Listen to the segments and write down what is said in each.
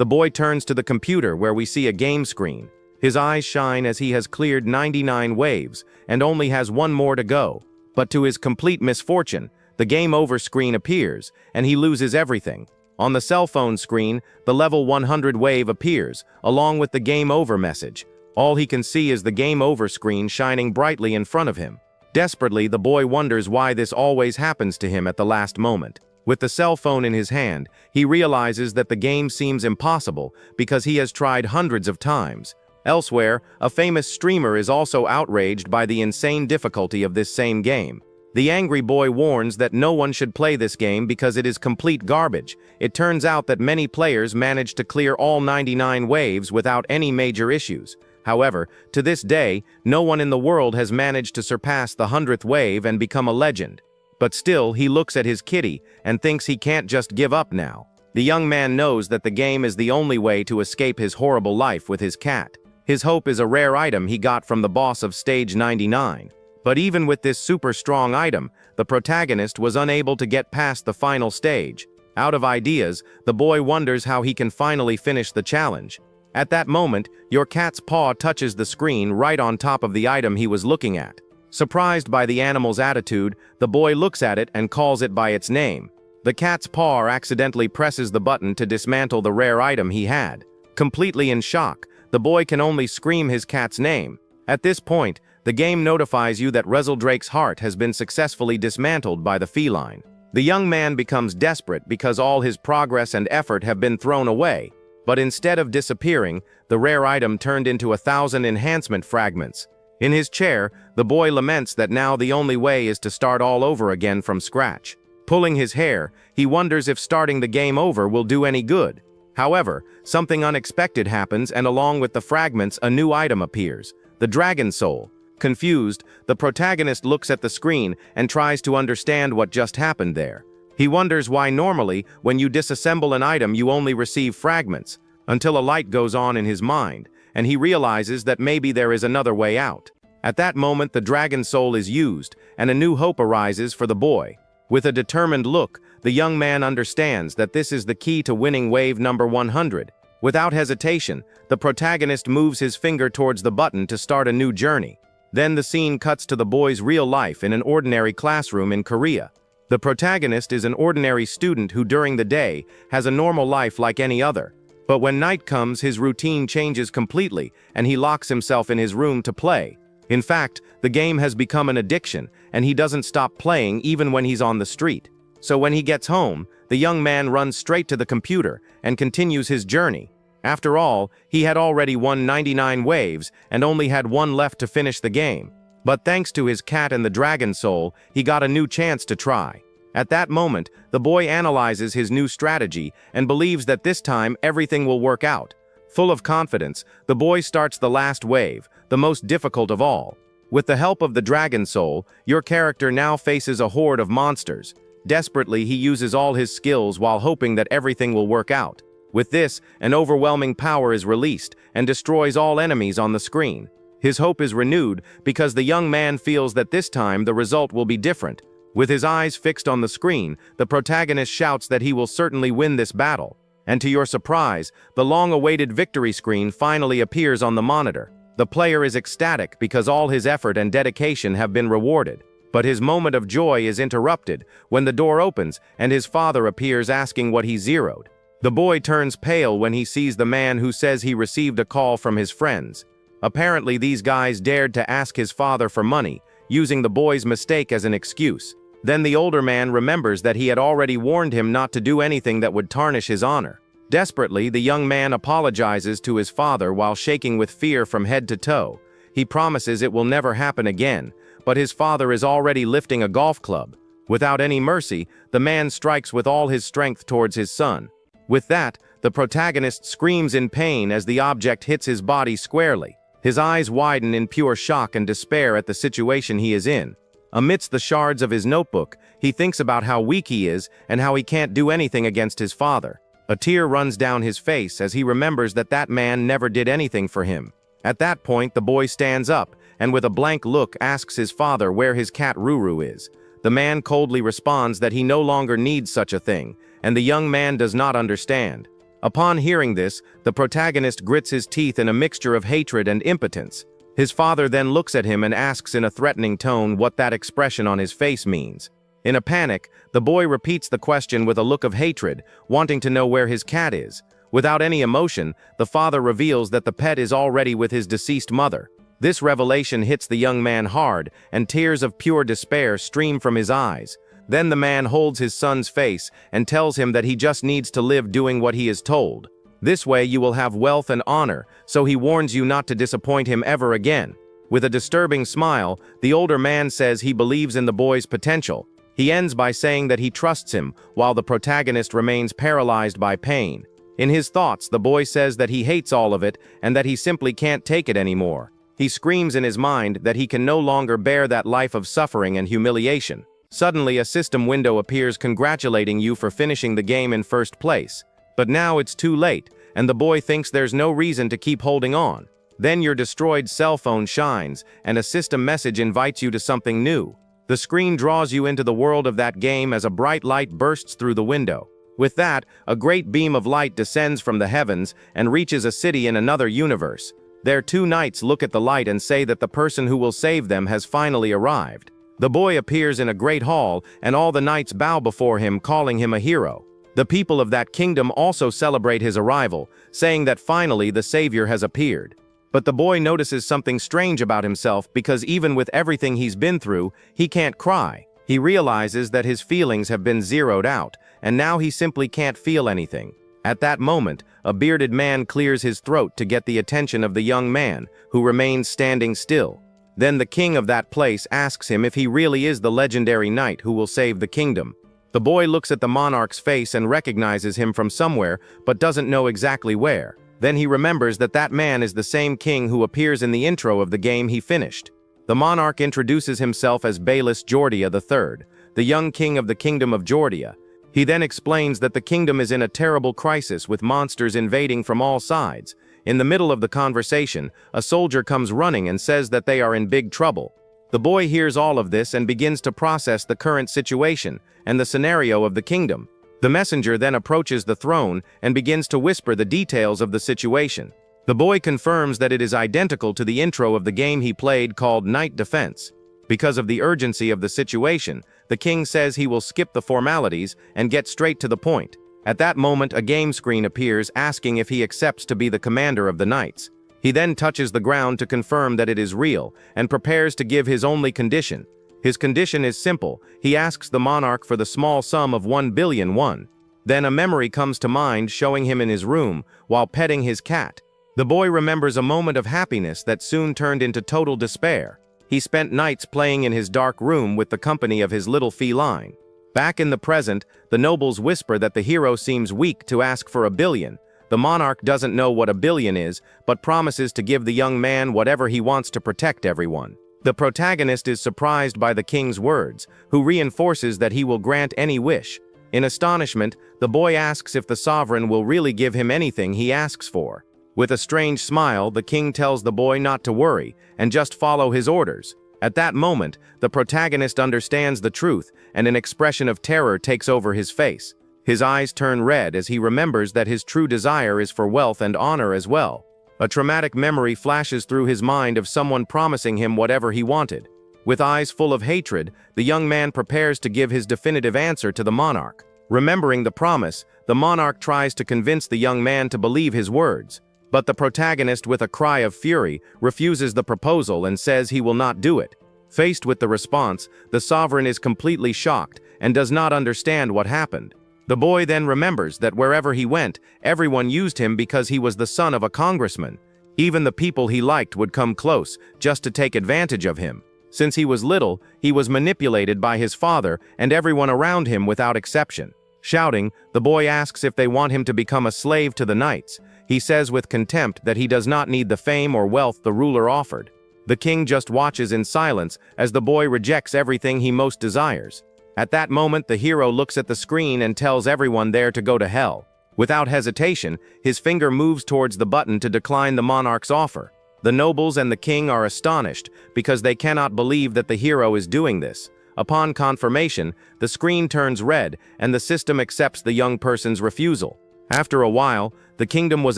the boy turns to the computer where we see a game screen. His eyes shine as he has cleared 99 waves and only has one more to go. But to his complete misfortune, the game over screen appears and he loses everything. On the cell phone screen, the level 100 wave appears, along with the game over message. All he can see is the game over screen shining brightly in front of him. Desperately, the boy wonders why this always happens to him at the last moment. With the cell phone in his hand, he realizes that the game seems impossible because he has tried hundreds of times. Elsewhere, a famous streamer is also outraged by the insane difficulty of this same game. The angry boy warns that no one should play this game because it is complete garbage. It turns out that many players manage to clear all 99 waves without any major issues. However, to this day, no one in the world has managed to surpass the 100th wave and become a legend. But still, he looks at his kitty and thinks he can't just give up now. The young man knows that the game is the only way to escape his horrible life with his cat. His hope is a rare item he got from the boss of stage 99. But even with this super strong item, the protagonist was unable to get past the final stage. Out of ideas, the boy wonders how he can finally finish the challenge. At that moment, your cat's paw touches the screen right on top of the item he was looking at. Surprised by the animal's attitude, the boy looks at it and calls it by its name. The cat's paw accidentally presses the button to dismantle the rare item he had. Completely in shock, the boy can only scream his cat's name. At this point, the game notifies you that Rezeldrake's heart has been successfully dismantled by the feline. The young man becomes desperate because all his progress and effort have been thrown away. But instead of disappearing, the rare item turned into 1,000 enhancement fragments. In his chair, the boy laments that now the only way is to start all over again from scratch. Pulling his hair, he wonders if starting the game over will do any good. However, something unexpected happens, and along with the fragments, a new item appears: the Dragon Soul. Confused, the protagonist looks at the screen and tries to understand what just happened there. He wonders why normally, when you disassemble an item, you only receive fragments, until a light goes on in his mind, and he realizes that maybe there is another way out. At that moment, the Dragon Soul is used, and a new hope arises for the boy. With a determined look, the young man understands that this is the key to winning wave number 100. Without hesitation, the protagonist moves his finger towards the button to start a new journey. Then the scene cuts to the boy's real life in an ordinary classroom in Korea. The protagonist is an ordinary student who during the day has a normal life like any other. But when night comes, his routine changes completely and he locks himself in his room to play. In fact, the game has become an addiction and he doesn't stop playing even when he's on the street. So when he gets home, the young man runs straight to the computer and continues his journey. After all, he had already won 99 waves and only had one left to finish the game. But thanks to his cat and the Dragon Soul, he got a new chance to try. At that moment, the boy analyzes his new strategy and believes that this time everything will work out. Full of confidence, the boy starts the last wave, the most difficult of all. With the help of the Dragon Soul, your character now faces a horde of monsters. Desperately, he uses all his skills while hoping that everything will work out. With this, an overwhelming power is released and destroys all enemies on the screen. His hope is renewed because the young man feels that this time the result will be different. With his eyes fixed on the screen, the protagonist shouts that he will certainly win this battle. And to your surprise, the long-awaited victory screen finally appears on the monitor. The player is ecstatic because all his effort and dedication have been rewarded. But his moment of joy is interrupted when the door opens and his father appears asking what he zeroed. The boy turns pale when he sees the man who says he received a call from his friends. Apparently, these guys dared to ask his father for money, using the boy's mistake as an excuse. Then the older man remembers that he had already warned him not to do anything that would tarnish his honor. Desperately, the young man apologizes to his father while shaking with fear from head to toe. He promises it will never happen again, but his father is already lifting a golf club. Without any mercy, the man strikes with all his strength towards his son. With that, the protagonist screams in pain as the object hits his body squarely. His eyes widen in pure shock and despair at the situation he is in. Amidst the shards of his notebook, he thinks about how weak he is and how he can't do anything against his father. A tear runs down his face as he remembers that that man never did anything for him. At that point, the boy stands up and with a blank look asks his father where his cat Ruru is. The man coldly responds that he no longer needs such a thing, and the young man does not understand. Upon hearing this, the protagonist grits his teeth in a mixture of hatred and impotence. His father then looks at him and asks in a threatening tone what that expression on his face means. In a panic, the boy repeats the question with a look of hatred, wanting to know where his cat is. Without any emotion, the father reveals that the pet is already with his deceased mother. This revelation hits the young man hard, and tears of pure despair stream from his eyes. Then the man holds his son's face and tells him that he just needs to live doing what he is told. This way you will have wealth and honor, so he warns you not to disappoint him ever again. With a disturbing smile, the older man says he believes in the boy's potential. He ends by saying that he trusts him, while the protagonist remains paralyzed by pain. In his thoughts, the boy says that he hates all of it and that he simply can't take it anymore. He screams in his mind that he can no longer bear that life of suffering and humiliation. Suddenly, a system window appears congratulating you for finishing the game in first place. But now it's too late, and the boy thinks there's no reason to keep holding on. Then your destroyed cell phone shines, and a system message invites you to something new. The screen draws you into the world of that game as a bright light bursts through the window. With that, a great beam of light descends from the heavens and reaches a city in another universe. There, two knights look at the light and say that the person who will save them has finally arrived. The boy appears in a great hall, and all the knights bow before him, calling him a hero. The people of that kingdom also celebrate his arrival, saying that finally the savior has appeared. But the boy notices something strange about himself because even with everything he's been through, he can't cry. He realizes that his feelings have been zeroed out, and now he simply can't feel anything. At that moment, a bearded man clears his throat to get the attention of the young man, who remains standing still. Then the king of that place asks him if he really is the legendary knight who will save the kingdom. The boy looks at the monarch's face and recognizes him from somewhere, but doesn't know exactly where. Then he remembers that that man is the same king who appears in the intro of the game he finished. The monarch introduces himself as Balis Jordia III, the young king of the kingdom of Jordia. He then explains that the kingdom is in a terrible crisis with monsters invading from all sides. In the middle of the conversation, a soldier comes running and says that they are in big trouble. The boy hears all of this and begins to process the current situation and the scenario of the kingdom. The messenger then approaches the throne and begins to whisper the details of the situation. The boy confirms that it is identical to the intro of the game he played called Knight Defense. Because of the urgency of the situation, the king says he will skip the formalities and get straight to the point. At that moment, a game screen appears asking if he accepts to be the commander of the knights. He then touches the ground to confirm that it is real and prepares to give his only condition. His condition is simple. He asks the monarch for the small sum of 1 billion won. Then a memory comes to mind showing him in his room while petting his cat. The boy remembers a moment of happiness that soon turned into total despair. He spent nights playing in his dark room with the company of his little feline. Back in the present, the nobles whisper that the hero seems weak to ask for 1 billion. The monarch doesn't know what 1 billion is, but promises to give the young man whatever he wants to protect everyone. The protagonist is surprised by the king's words, who reinforces that he will grant any wish. In astonishment, the boy asks if the sovereign will really give him anything he asks for. With a strange smile, the king tells the boy not to worry and just follow his orders. At that moment, the protagonist understands the truth, and an expression of terror takes over his face. His eyes turn red as he remembers that his true desire is for wealth and honor as well. A traumatic memory flashes through his mind of someone promising him whatever he wanted. With eyes full of hatred, the young man prepares to give his definitive answer to the monarch. Remembering the promise, the monarch tries to convince the young man to believe his words. But the protagonist, with a cry of fury, refuses the proposal and says he will not do it. Faced with the response, the sovereign is completely shocked and does not understand what happened. The boy then remembers that wherever he went, everyone used him because he was the son of a congressman. Even the people he liked would come close, just to take advantage of him. Since he was little, he was manipulated by his father and everyone around him without exception. Shouting, the boy asks if they want him to become a slave to the knights. He says with contempt that he does not need the fame or wealth the ruler offered. The king just watches in silence as the boy rejects everything he most desires. At that moment, the hero looks at the screen and tells everyone there to go to hell. Without hesitation, his finger moves towards the button to decline the monarch's offer. The nobles and the king are astonished because they cannot believe that the hero is doing this. Upon confirmation, the screen turns red and the system accepts the young person's refusal. After a while, the kingdom was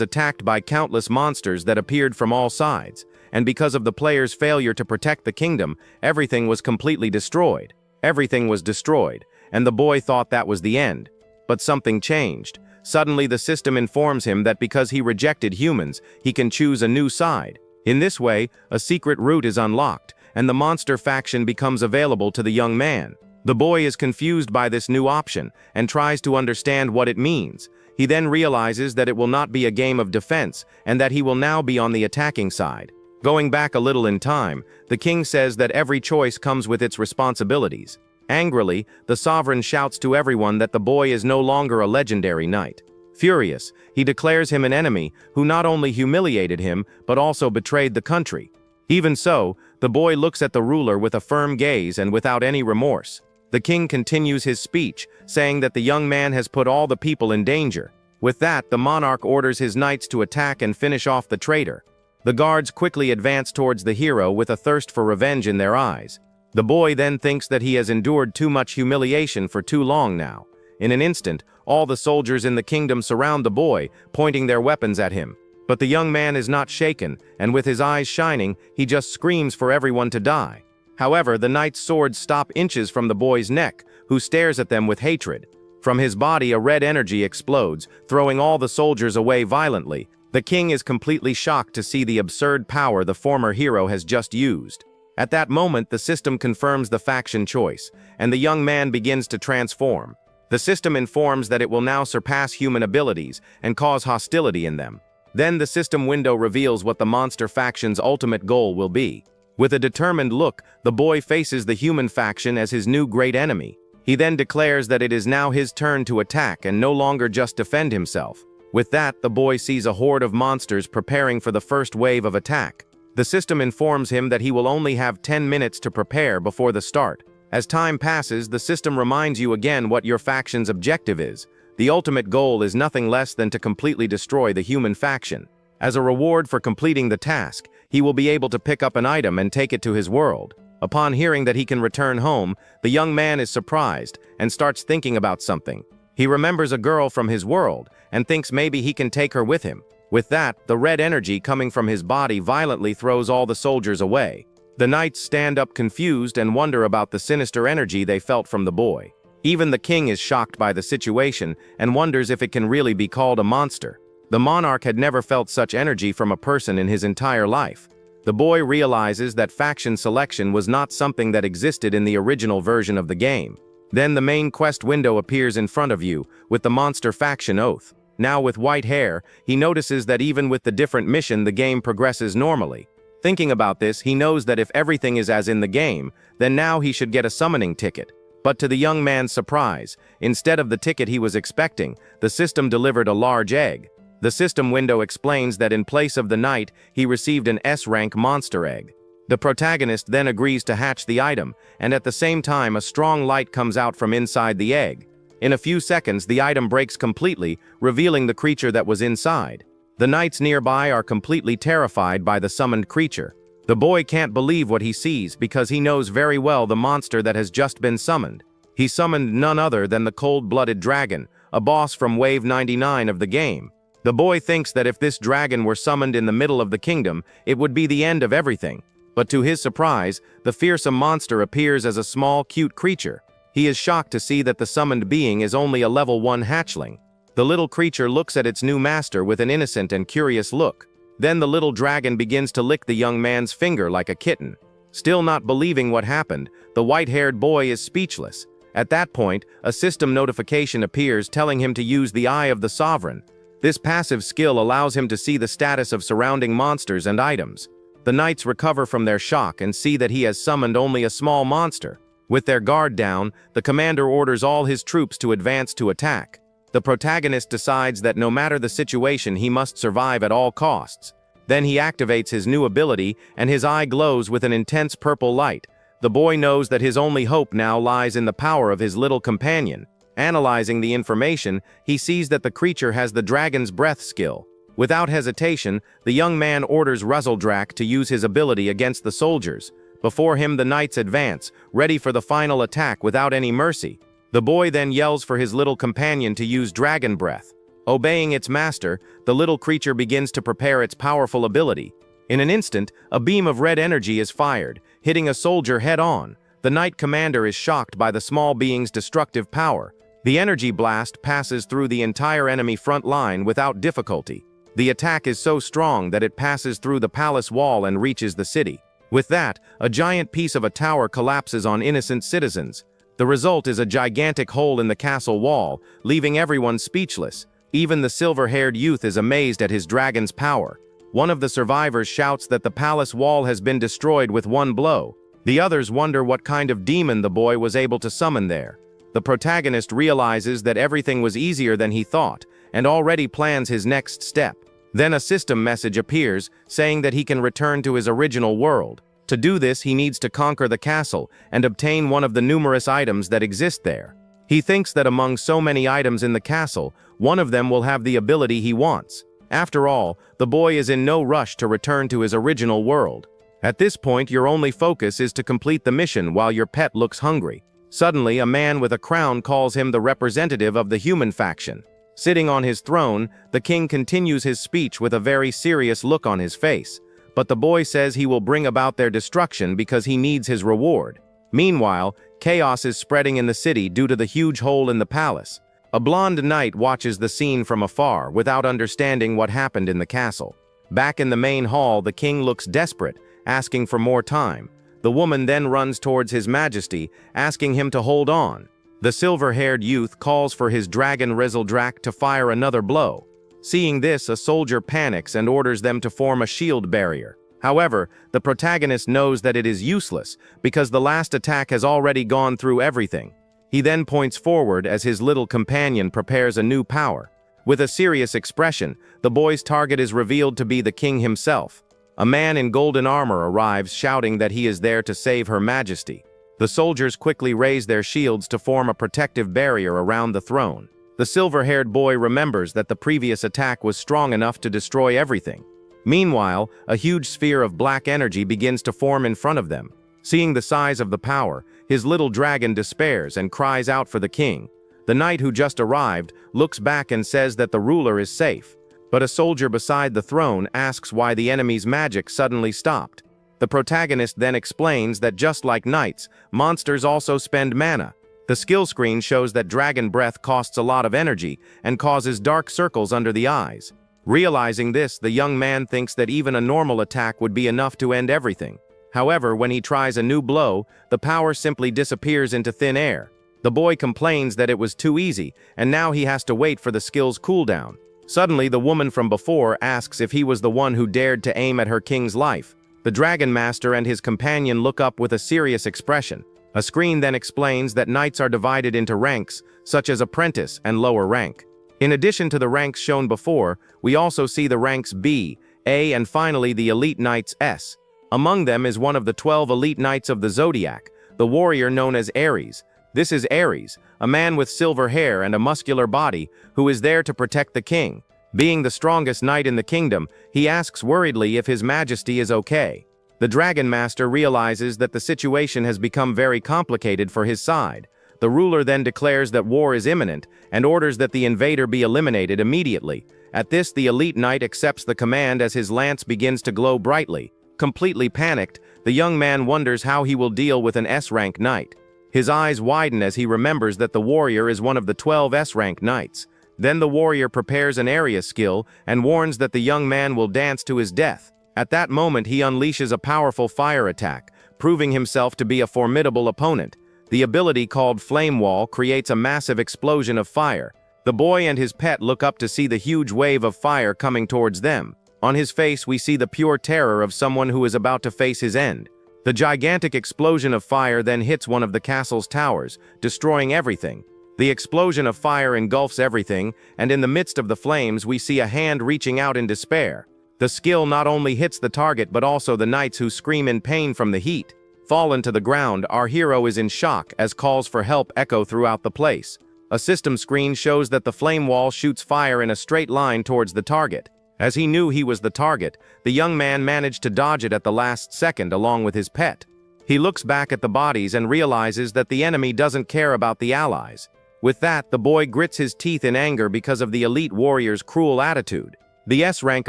attacked by countless monsters that appeared from all sides, and because of the player's failure to protect the kingdom, everything was completely destroyed. Everything was destroyed, and the boy thought that was the end. But something changed. Suddenly the system informs him that because he rejected humans, he can choose a new side. In this way, a secret route is unlocked, and the monster faction becomes available to the young man. The boy is confused by this new option, and tries to understand what it means. He then realizes that it will not be a game of defense, and that he will now be on the attacking side. Going back a little in time, the king says that every choice comes with its responsibilities. Angrily, the sovereign shouts to everyone that the boy is no longer a legendary knight. Furious, he declares him an enemy who not only humiliated him, but also betrayed the country. Even so, the boy looks at the ruler with a firm gaze and without any remorse. The king continues his speech, saying that the young man has put all the people in danger. With that, the monarch orders his knights to attack and finish off the traitor. The guards quickly advance towards the hero with a thirst for revenge in their eyes. The boy then thinks that he has endured too much humiliation for too long now. In an instant, all the soldiers in the kingdom surround the boy, pointing their weapons at him. But the young man is not shaken, and with his eyes shining, he just screams for everyone to die. However, the knight's swords stop inches from the boy's neck, who stares at them with hatred. From his body, a red energy explodes, throwing all the soldiers away violently. The king is completely shocked to see the absurd power the former hero has just used. At that moment, the system confirms the faction choice, and the young man begins to transform. The system informs that it will now surpass human abilities and cause hostility in them. Then the system window reveals what the monster faction's ultimate goal will be. With a determined look, the boy faces the human faction as his new great enemy. He then declares that it is now his turn to attack and no longer just defend himself. With that, the boy sees a horde of monsters preparing for the first wave of attack. The system informs him that he will only have 10 minutes to prepare before the start. As time passes, the system reminds you again what your faction's objective is. The ultimate goal is nothing less than to completely destroy the human faction. As a reward for completing the task, he will be able to pick up an item and take it to his world. Upon hearing that he can return home, the young man is surprised and starts thinking about something. He remembers a girl from his world and thinks maybe he can take her with him. With that, the red energy coming from his body violently throws all the soldiers away. The knights stand up confused and wonder about the sinister energy they felt from the boy. Even the king is shocked by the situation and wonders if it can really be called a monster. The monarch had never felt such energy from a person in his entire life. The boy realizes that faction selection was not something that existed in the original version of the game. Then the main quest window appears in front of you, with the monster faction oath. Now with white hair, he notices that even with the different mission, the game progresses normally. Thinking about this, he knows that if everything is as in the game, then now he should get a summoning ticket. But to the young man's surprise, instead of the ticket he was expecting, the system delivered a large egg. The system window explains that in place of the knight, he received an S-rank monster egg. The protagonist then agrees to hatch the item, and at the same time a strong light comes out from inside the egg. In a few seconds, the item breaks completely, revealing the creature that was inside. The knights nearby are completely terrified by the summoned creature. The boy can't believe what he sees because he knows very well the monster that has just been summoned. He summoned none other than the cold-blooded dragon, a boss from Wave 99 of the game. The boy thinks that if this dragon were summoned in the middle of the kingdom, it would be the end of everything. But to his surprise, the fearsome monster appears as a small, cute creature. He is shocked to see that the summoned being is only a level 1 hatchling. The little creature looks at its new master with an innocent and curious look. Then the little dragon begins to lick the young man's finger like a kitten. Still not believing what happened, the white-haired boy is speechless. At that point, a system notification appears telling him to use the Eye of the Sovereign. This passive skill allows him to see the status of surrounding monsters and items. The knights recover from their shock and see that he has summoned only a small monster. With their guard down, the commander orders all his troops to advance to attack. The protagonist decides that no matter the situation, he must survive at all costs. Then he activates his new ability, and his eye glows with an intense purple light. The boy knows that his only hope now lies in the power of his little companion. Analyzing the information, he sees that the creature has the dragon's breath skill. Without hesitation, the young man orders Ruzzledrak to use his ability against the soldiers. Before him, the knights advance, ready for the final attack without any mercy. The boy then yells for his little companion to use dragon breath. Obeying its master, the little creature begins to prepare its powerful ability. In an instant, a beam of red energy is fired, hitting a soldier head-on. The knight commander is shocked by the small being's destructive power. The energy blast passes through the entire enemy front line without difficulty. The attack is so strong that it passes through the palace wall and reaches the city. With that, a giant piece of a tower collapses on innocent citizens. The result is a gigantic hole in the castle wall, leaving everyone speechless. Even the silver-haired youth is amazed at his dragon's power. One of the survivors shouts that the palace wall has been destroyed with one blow. The others wonder what kind of demon the boy was able to summon there. The protagonist realizes that everything was easier than he thought, and already plans his next step. Then a system message appears, saying that he can return to his original world. To do this, he needs to conquer the castle and obtain one of the numerous items that exist there. He thinks that among so many items in the castle, one of them will have the ability he wants. After all, the boy is in no rush to return to his original world. At this point, your only focus is to complete the mission while your pet looks hungry. Suddenly, a man with a crown calls him the representative of the human faction. Sitting on his throne, the king continues his speech with a very serious look on his face. But the boy says he will bring about their destruction because he needs his reward. Meanwhile, chaos is spreading in the city due to the huge hole in the palace. A blonde knight watches the scene from afar without understanding what happened in the castle. Back in the main hall, the king looks desperate, asking for more time. The woman then runs towards His Majesty, asking him to hold on. The silver-haired youth calls for his dragon Rizaldrak to fire another blow. Seeing this, a soldier panics and orders them to form a shield barrier. However, the protagonist knows that it is useless, because the last attack has already gone through everything. He then points forward as his little companion prepares a new power. With a serious expression, the boy's target is revealed to be the king himself. A man in golden armor arrives shouting that he is there to save Her Majesty. The soldiers quickly raise their shields to form a protective barrier around the throne. The silver-haired boy remembers that the previous attack was strong enough to destroy everything. Meanwhile, a huge sphere of black energy begins to form in front of them. Seeing the size of the power, his little dragon despairs and cries out for the king. The knight who just arrived looks back and says that the ruler is safe. But a soldier beside the throne asks why the enemy's magic suddenly stopped. The protagonist then explains that just like knights, monsters also spend mana. The skill screen shows that dragon breath costs a lot of energy and causes dark circles under the eyes. Realizing this, the young man thinks that even a normal attack would be enough to end everything. However, when he tries a new blow, the power simply disappears into thin air. The boy complains that it was too easy, and now he has to wait for the skill's cooldown. Suddenly, the woman from before asks if he was the one who dared to aim at her king's life. The Dragon Master and his companion look up with a serious expression. A screen then explains that knights are divided into ranks, such as apprentice and lower rank. In addition to the ranks shown before, we also see the ranks B, A, and finally the elite knights S. Among them is one of the 12 elite knights of the Zodiac, the warrior known as Ares. This is Ares, a man with silver hair and a muscular body, who is there to protect the king. Being the strongest knight in the kingdom, he asks worriedly if His Majesty is okay. The Dragon Master realizes that the situation has become very complicated for his side. The ruler then declares that war is imminent and orders that the invader be eliminated immediately. At this, the elite knight accepts the command as his lance begins to glow brightly. Completely panicked, the young man wonders how he will deal with an S-rank knight. His eyes widen as he remembers that the warrior is one of the 12 S-rank knights. Then the warrior prepares an area skill and warns that the young man will dance to his death. At that moment, he unleashes a powerful fire attack, proving himself to be a formidable opponent. The ability called Flame Wall creates a massive explosion of fire. The boy and his pet look up to see the huge wave of fire coming towards them. On his face, we see the pure terror of someone who is about to face his end. The gigantic explosion of fire then hits one of the castle's towers, destroying everything. The explosion of fire engulfs everything, and in the midst of the flames, we see a hand reaching out in despair. The skill not only hits the target but also the knights who scream in pain from the heat. Fallen to the ground, our hero is in shock as calls for help echo throughout the place. A system screen shows that the flame wall shoots fire in a straight line towards the target. As he knew he was the target, the young man managed to dodge it at the last second along with his pet. He looks back at the bodies and realizes that the enemy doesn't care about the allies. With that, the boy grits his teeth in anger because of the elite warrior's cruel attitude. The S-rank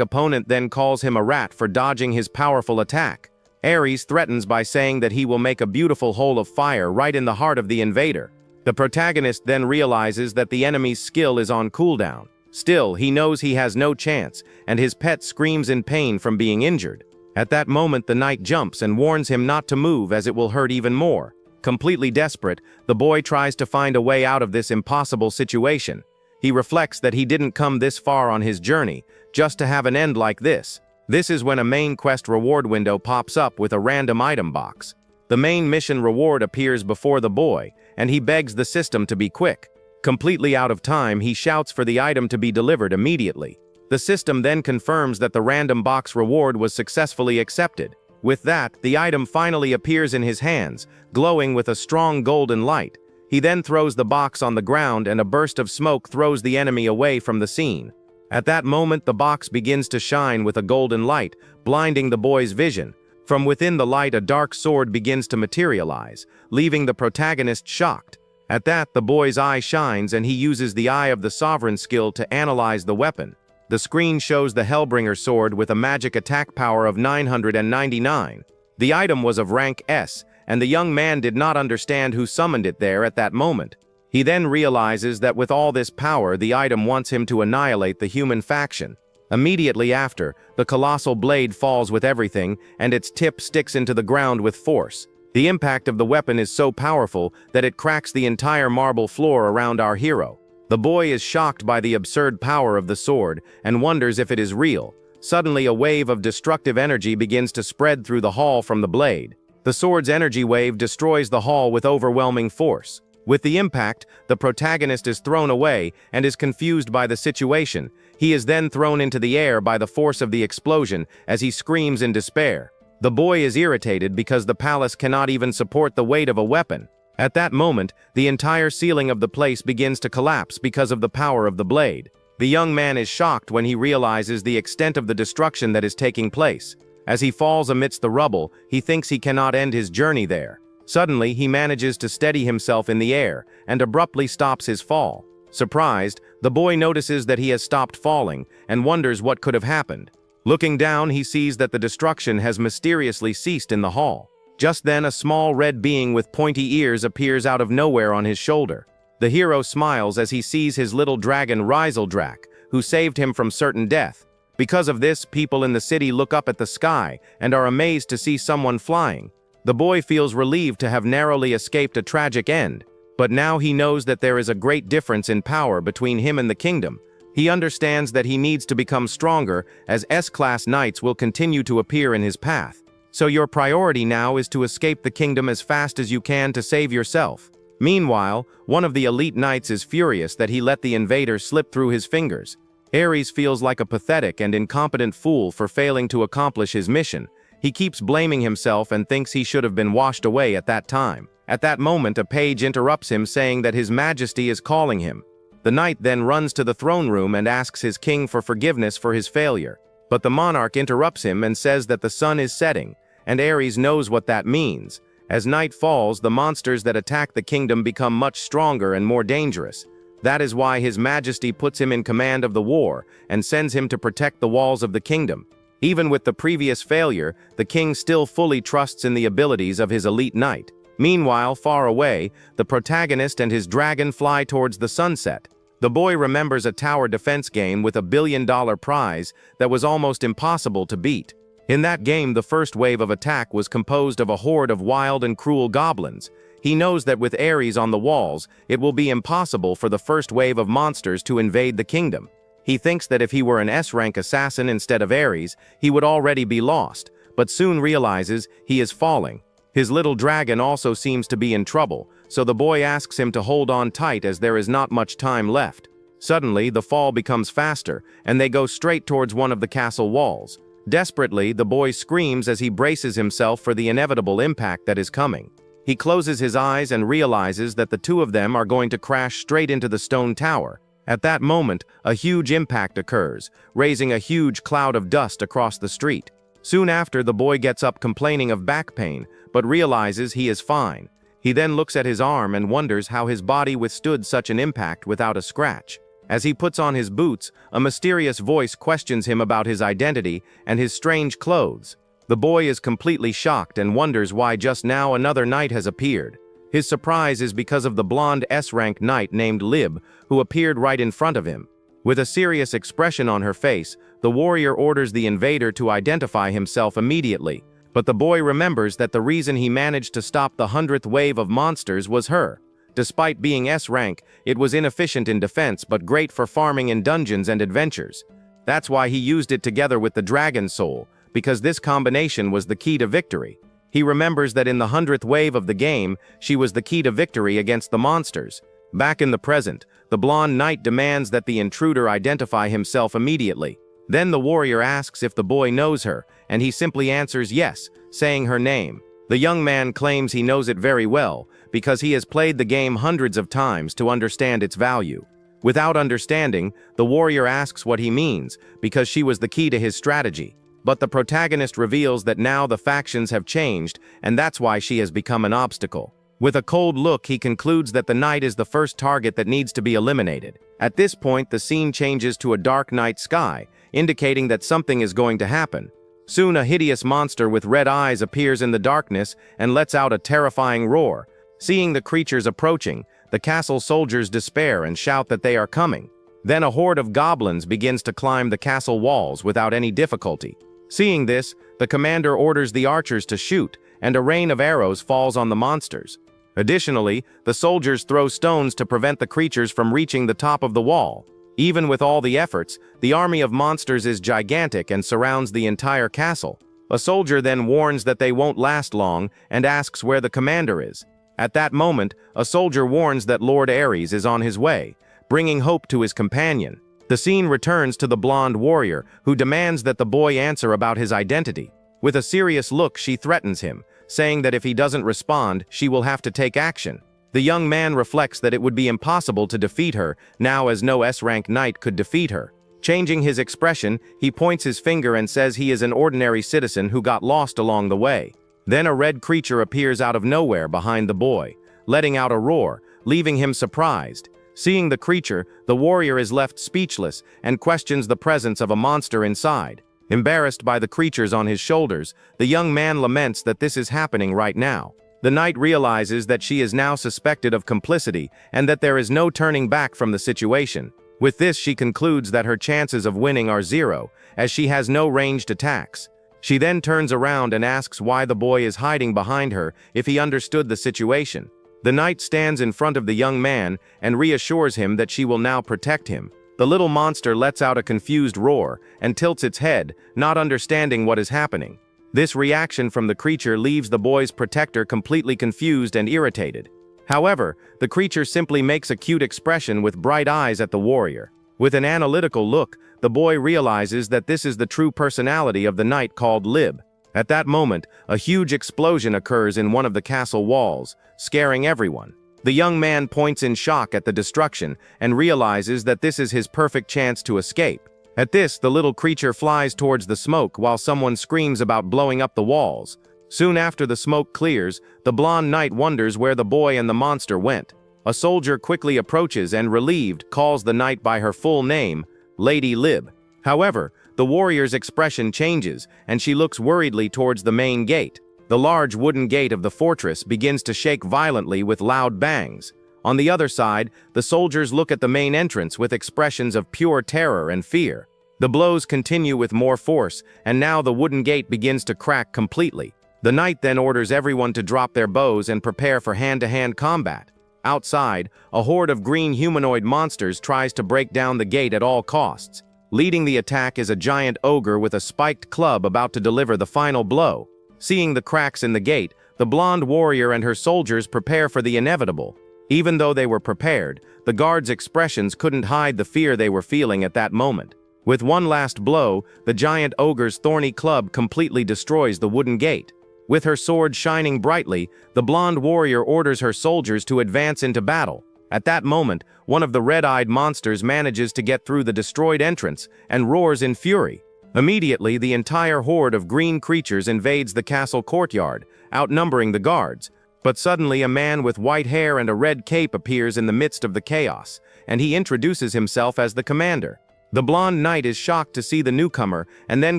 opponent then calls him a rat for dodging his powerful attack. Ares threatens by saying that he will make a beautiful hole of fire right in the heart of the invader. The protagonist then realizes that the enemy's skill is on cooldown. Still, he knows he has no chance, and his pet screams in pain from being injured. At that moment, the knight jumps and warns him not to move as it will hurt even more. Completely desperate, the boy tries to find a way out of this impossible situation. He reflects that he didn't come this far on his journey, just to have an end like this. This is when a main quest reward window pops up with a random item box. The main mission reward appears before the boy, and he begs the system to be quick. Completely out of time, he shouts for the item to be delivered immediately. The system then confirms that the random box reward was successfully accepted. With that, the item finally appears in his hands, glowing with a strong golden light. He then throws the box on the ground and a burst of smoke throws the enemy away from the scene. At that moment, the box begins to shine with a golden light, blinding the boy's vision. From within the light, a dark sword begins to materialize, leaving the protagonist shocked. At that, the boy's eye shines and he uses the Eye of the Sovereign skill to analyze the weapon. The screen shows the Hellbringer sword with a magic attack power of 999. The item was of rank S, and the young man did not understand who summoned it there at that moment. He then realizes that with all this power, the item wants him to annihilate the human faction. Immediately after, the colossal blade falls with everything, and its tip sticks into the ground with force. The impact of the weapon is so powerful that it cracks the entire marble floor around our hero. The boy is shocked by the absurd power of the sword and wonders if it is real. Suddenly, a wave of destructive energy begins to spread through the hall from the blade. The sword's energy wave destroys the hall with overwhelming force. With the impact, the protagonist is thrown away and is confused by the situation. He is then thrown into the air by the force of the explosion as he screams in despair. The boy is irritated because the palace cannot even support the weight of a weapon. At that moment, the entire ceiling of the place begins to collapse because of the power of the blade. The young man is shocked when he realizes the extent of the destruction that is taking place. As he falls amidst the rubble, he thinks he cannot end his journey there. Suddenly, he manages to steady himself in the air and abruptly stops his fall. Surprised, the boy notices that he has stopped falling and wonders what could have happened. Looking down, he sees that the destruction has mysteriously ceased in the hall. Just then, a small red being with pointy ears appears out of nowhere on his shoulder. The hero smiles as he sees his little dragon Rizeldrak, who saved him from certain death. Because of this, people in the city look up at the sky and are amazed to see someone flying. The boy feels relieved to have narrowly escaped a tragic end, but now he knows that there is a great difference in power between him and the kingdom. He understands that he needs to become stronger, as S-class knights will continue to appear in his path. So your priority now is to escape the kingdom as fast as you can to save yourself. Meanwhile, one of the elite knights is furious that he let the invader slip through his fingers. Ares feels like a pathetic and incompetent fool for failing to accomplish his mission. He keeps blaming himself and thinks he should have been washed away at that time. At that moment, a page interrupts him saying that His Majesty is calling him. The knight then runs to the throne room and asks his king for forgiveness for his failure. But the monarch interrupts him and says that the sun is setting, and Ares knows what that means. As night falls, the monsters that attack the kingdom become much stronger and more dangerous. That is why His Majesty puts him in command of the war and sends him to protect the walls of the kingdom. Even with the previous failure, the king still fully trusts in the abilities of his elite knight. Meanwhile, far away, the protagonist and his dragon fly towards the sunset. The boy remembers a tower defense game with $1 billion prize that was almost impossible to beat. In that game, the first wave of attack was composed of a horde of wild and cruel goblins. He knows that with Ares on the walls, it will be impossible for the first wave of monsters to invade the kingdom. He thinks that if he were an S-rank assassin instead of Ares, he would already be lost, but soon realizes he is falling. His little dragon also seems to be in trouble, so the boy asks him to hold on tight as there is not much time left. Suddenly, the fall becomes faster, and they go straight towards one of the castle walls. Desperately, the boy screams as he braces himself for the inevitable impact that is coming. He closes his eyes and realizes that the two of them are going to crash straight into the stone tower. At that moment, a huge impact occurs, raising a huge cloud of dust across the street. Soon after, the boy gets up complaining of back pain, but realizes he is fine. He then looks at his arm and wonders how his body withstood such an impact without a scratch. As he puts on his boots, a mysterious voice questions him about his identity and his strange clothes. The boy is completely shocked and wonders why just now another knight has appeared. His surprise is because of the blonde S-rank knight named Lib, who appeared right in front of him. With a serious expression on her face, the warrior orders the invader to identify himself immediately. But the boy remembers that the reason he managed to stop the 100th wave of monsters was her. Despite being S-rank, it was inefficient in defense but great for farming in dungeons and adventures. That's why he used it together with the dragon soul, because this combination was the key to victory. He remembers that in the 100th wave of the game, she was the key to victory against the monsters. Back in the present, the blonde knight demands that the intruder identify himself immediately. Then the warrior asks if the boy knows her, and he simply answers yes, saying her name. The young man claims he knows it very well, because he has played the game hundreds of times to understand its value. Without understanding, the warrior asks what he means, because she was the key to his strategy. But the protagonist reveals that now the factions have changed, and that's why she has become an obstacle. With a cold look, he concludes that the knight is the first target that needs to be eliminated. At this point, the scene changes to a dark night sky, indicating that something is going to happen. Soon a hideous monster with red eyes appears in the darkness and lets out a terrifying roar. Seeing the creatures approaching, the castle soldiers despair and shout that they are coming. Then a horde of goblins begins to climb the castle walls without any difficulty. Seeing this, the commander orders the archers to shoot, and a rain of arrows falls on the monsters. Additionally, the soldiers throw stones to prevent the creatures from reaching the top of the wall. Even with all the efforts, the army of monsters is gigantic and surrounds the entire castle. A soldier then warns that they won't last long and asks where the commander is. At that moment, a soldier warns that Lord Ares is on his way, bringing hope to his companion. The scene returns to the blonde warrior, who demands that the boy answer about his identity. With a serious look, she threatens him, saying that if he doesn't respond, she will have to take action. The young man reflects that it would be impossible to defeat her, now as no S-rank knight could defeat her. Changing his expression, he points his finger and says he is an ordinary citizen who got lost along the way. Then a red creature appears out of nowhere behind the boy, letting out a roar, leaving him surprised. Seeing the creature, the warrior is left speechless and questions the presence of a monster inside. Embarrassed by the creatures on his shoulders, the young man laments that this is happening right now. The knight realizes that she is now suspected of complicity and that there is no turning back from the situation. With this, she concludes that her chances of winning are zero, as she has no ranged attacks. She then turns around and asks why the boy is hiding behind her if he understood the situation. The knight stands in front of the young man and reassures him that she will now protect him. The little monster lets out a confused roar and tilts its head, not understanding what is happening. This reaction from the creature leaves the boy's protector completely confused and irritated. However, the creature simply makes a cute expression with bright eyes at the warrior. With an analytical look, the boy realizes that this is the true personality of the knight called Lib. At that moment, a huge explosion occurs in one of the castle walls, scaring everyone. The young man points in shock at the destruction and realizes that this is his perfect chance to escape. At this, the little creature flies towards the smoke while someone screams about blowing up the walls. Soon after the smoke clears, the blonde knight wonders where the boy and the monster went. A soldier quickly approaches and, relieved, calls the knight by her full name, Lady Lib. However, the warrior's expression changes, and she looks worriedly towards the main gate. The large wooden gate of the fortress begins to shake violently with loud bangs. On the other side, the soldiers look at the main entrance with expressions of pure terror and fear. The blows continue with more force, and now the wooden gate begins to crack completely. The knight then orders everyone to drop their bows and prepare for hand-to-hand combat. Outside, a horde of green humanoid monsters tries to break down the gate at all costs. Leading the attack is a giant ogre with a spiked club about to deliver the final blow. Seeing the cracks in the gate, the blonde warrior and her soldiers prepare for the inevitable. Even though they were prepared, the guards' expressions couldn't hide the fear they were feeling at that moment. With one last blow, the giant ogre's thorny club completely destroys the wooden gate. With her sword shining brightly, the blonde warrior orders her soldiers to advance into battle. At that moment, one of the red-eyed monsters manages to get through the destroyed entrance and roars in fury. Immediately, the entire horde of green creatures invades the castle courtyard, outnumbering the guards. But suddenly a man with white hair and a red cape appears in the midst of the chaos, and he introduces himself as the commander. The blonde knight is shocked to see the newcomer and then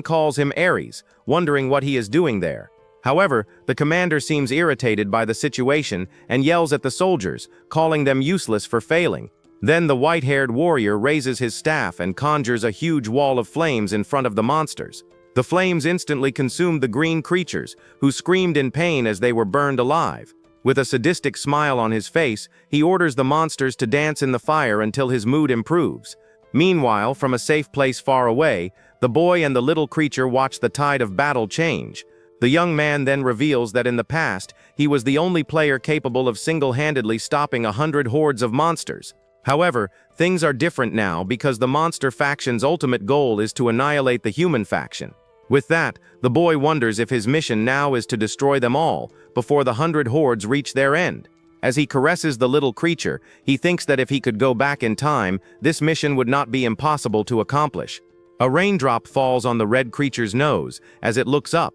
calls him Ares, wondering what he is doing there. However, the commander seems irritated by the situation and yells at the soldiers, calling them useless for failing. Then the white-haired warrior raises his staff and conjures a huge wall of flames in front of the monsters. The flames instantly consumed the green creatures, who screamed in pain as they were burned alive. With a sadistic smile on his face, he orders the monsters to dance in the fire until his mood improves. Meanwhile, from a safe place far away, the boy and the little creature watch the tide of battle change. The young man then reveals that in the past, he was the only player capable of single-handedly stopping 100 hordes of monsters. However, things are different now because the monster faction's ultimate goal is to annihilate the human faction. With that, the boy wonders if his mission now is to destroy them all before the 100 hordes reach their end. As he caresses the little creature, he thinks that if he could go back in time, this mission would not be impossible to accomplish. A raindrop falls on the red creature's nose as it looks up.